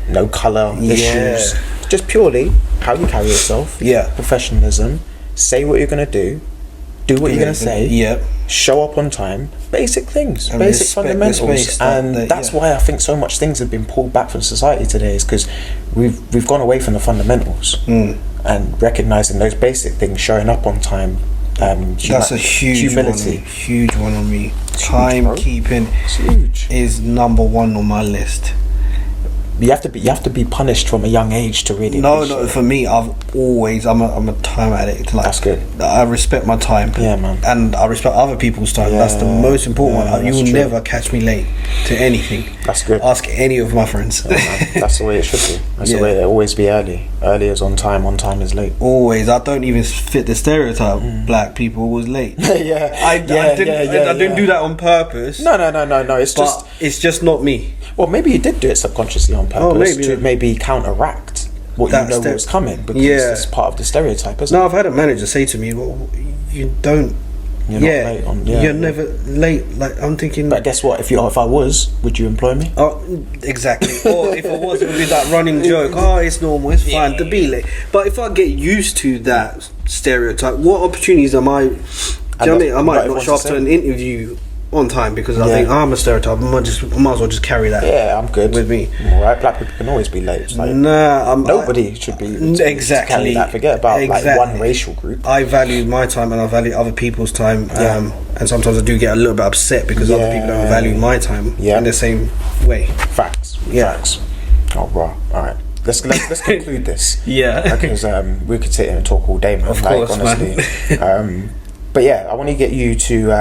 no colour issues, just purely how you carry yourself, professionalism, say what you're going to do what you're going to say, show up on time, basic things, and basic fundamentals. And that's why I think so much things have been pulled back from society today, is because we've gone away from the fundamentals, and recognising those basic things, showing up on time, That's a huge humility. Huge one on me. Timekeeping is number one on my list. You have to be punished from a young age to really. No, for me, I'm a time addict. Like, that's good. I respect my time. Yeah, man. And I respect other people's time. That's the most important one. You will never catch me late to anything. That's good. Ask any of my friends. Yeah, man. That's the way it should be. That's the way it always be early. Early is on time is late. Always. I don't even fit the stereotype. Black people always late. I didn't do that on purpose. No. It's just not me. Well, maybe you did do it subconsciously on purpose to maybe counteract what you know was coming, because it's part of the stereotype, isn't it? No, I've had a manager say to me, "Well, you don't. You're not late on. You're never late." Like, I'm thinking. But guess what? If I was, would you employ me? Oh, exactly. Or if I was, it would be that running joke. Oh, it's normal. It's fine to be late. But if I get used to that stereotype, what opportunities am I? Do you know what I mean? I might not show up to an interview on time because I think I'm a stereotype. I might as well just carry that. Yeah, I'm good with me. All right, black people can always be late. Like, nobody should be exactly carry that. Forget about like one racial group. I value my time and I value other people's time. And sometimes I do get a little bit upset because other people don't value my time in the same way. Facts. Oh, right. All right. Let's conclude this. Because we could sit here and talk all day, man. Of course, honestly. Man. But I want to get you to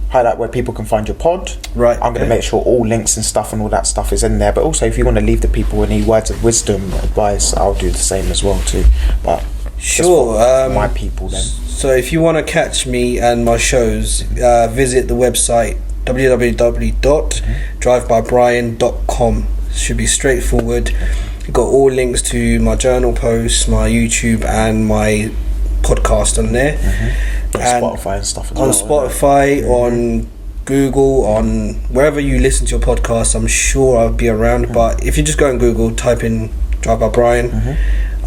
highlight where people can find your pod. Right. I'm going to make sure all links and stuff and all that stuff is in there. But also, if you want to leave the people any words of wisdom, advice, I'll do the same as well too. But sure, for my people then. So if you want to catch me and my shows, visit the website www.drivebybrian.com. Should be straightforward. You've got all links to my journal posts, my YouTube, and my podcast on there. On Spotify and stuff as well. On Spotify, on Google, on wherever you listen to your podcast. I'm sure I'll be around. But if you just go on Google, type in Drive by Brian,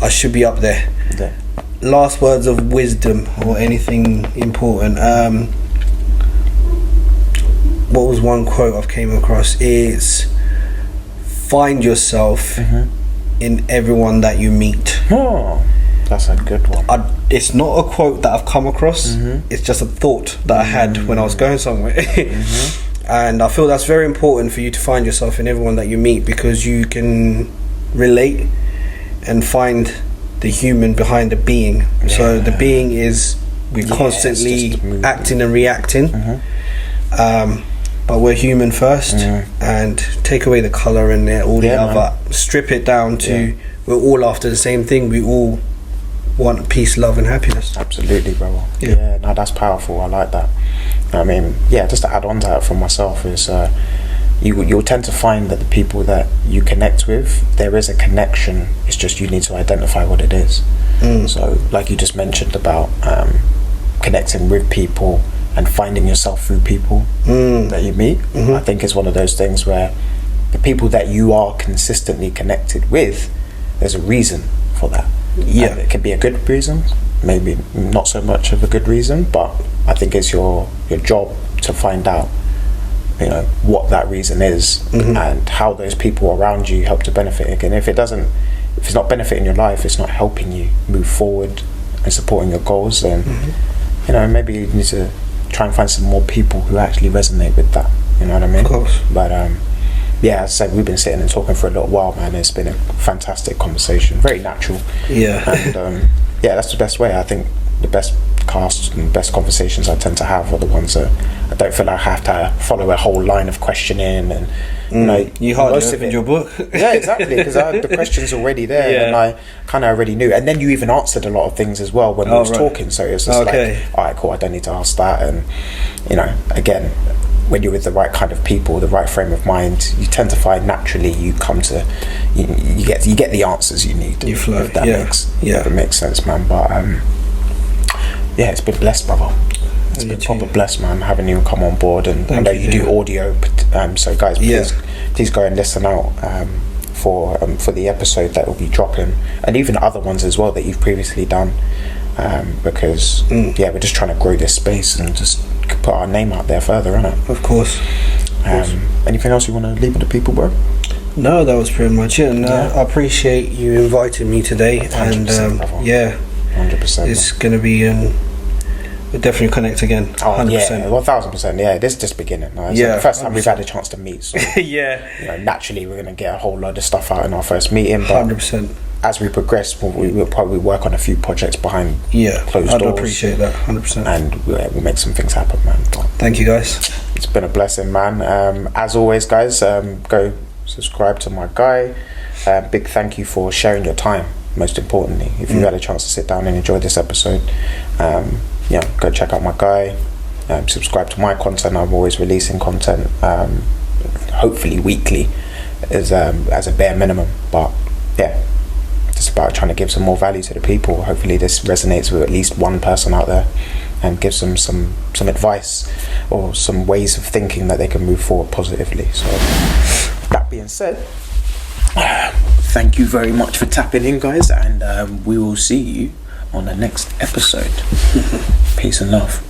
I should be up there. Last words of wisdom or anything important. What was one quote I've came across? It's find yourself in everyone that you meet. That's a good one. It's not a quote that I've come across. It's just a thought that I had when I was going somewhere. And I feel that's very important for you to find yourself in everyone that you meet, because you can relate and find the human behind the being. So the being is we're constantly acting and reacting. But we're human first, and take away the colour and all the other, strip it down to we're all after the same thing. We all want peace, love and happiness. Absolutely, brother. No, that's powerful. I like that. I mean, just to add on to that for myself is you'll tend to find that the people that you connect with, there is a connection. It's just you need to identify what it is. So like you just mentioned about connecting with people and finding yourself through people that you meet, I think is one of those things where the people that you are consistently connected with, there's a reason for that. And it can be a good reason, maybe not so much of a good reason, but I think it's your job to find out, what that reason is and how those people around you help to benefit. Again, if it's not benefiting your life, it's not helping you move forward and supporting your goals, then maybe you need to try and find some more people who actually resonate with that. You know what I mean? Of course. But as I said, we've been sitting and talking for a little while, man. It's been a fantastic conversation, very natural. And that's the best way. I think the best casts and best conversations I tend to have are the ones that I don't feel like I have to follow a whole line of questioning and you hardly opened your book. Exactly, because the question's already there and I kind of already knew, and then you even answered a lot of things as well when we was talking, so it's just like, alright, cool, I don't need to ask that. And again, when you're with the right kind of people, the right frame of mind, you tend to find naturally you come to you get the answers you need. You flow. If that makes sense, man. But it's been blessed, brother. It's been proper blessed, man, having you come on board. And I know you do audio, so guys, please go and listen out for the episode that will be dropping, and even other ones as well that you've previously done, because we're just trying to grow this space and just put our name out there further, innit? Of course. Anything else you want to leave with the people, bro? No, that was pretty much it. And I appreciate you inviting me today. 100%, and 100%. It's going to be. We'll definitely connect again. 100%. Yeah, 1000%. Yeah, this is just beginning. It's like the first time 100%. We've had a chance to meet. So, yeah. Naturally, we're going to get a whole lot of stuff out in our first meeting. But 100%. As we progress, we'll probably work on a few projects behind closed doors. I'd appreciate that, 100%. And we'll make some things happen, man. But thank you, guys. It's been a blessing, man. As always, guys, go subscribe to my guy. Big thank you for sharing your time. Most importantly, if you've had a chance to sit down and enjoy this episode, go check out my guy. Subscribe to my content. I'm always releasing content, hopefully weekly, as a bare minimum. But yeah, just about trying to give some more value to the people. Hopefully, this resonates with at least one person out there, and gives them some advice or some ways of thinking that they can move forward positively. So, that being said, thank you very much for tapping in, guys, and we will see you on the next episode. Peace and love.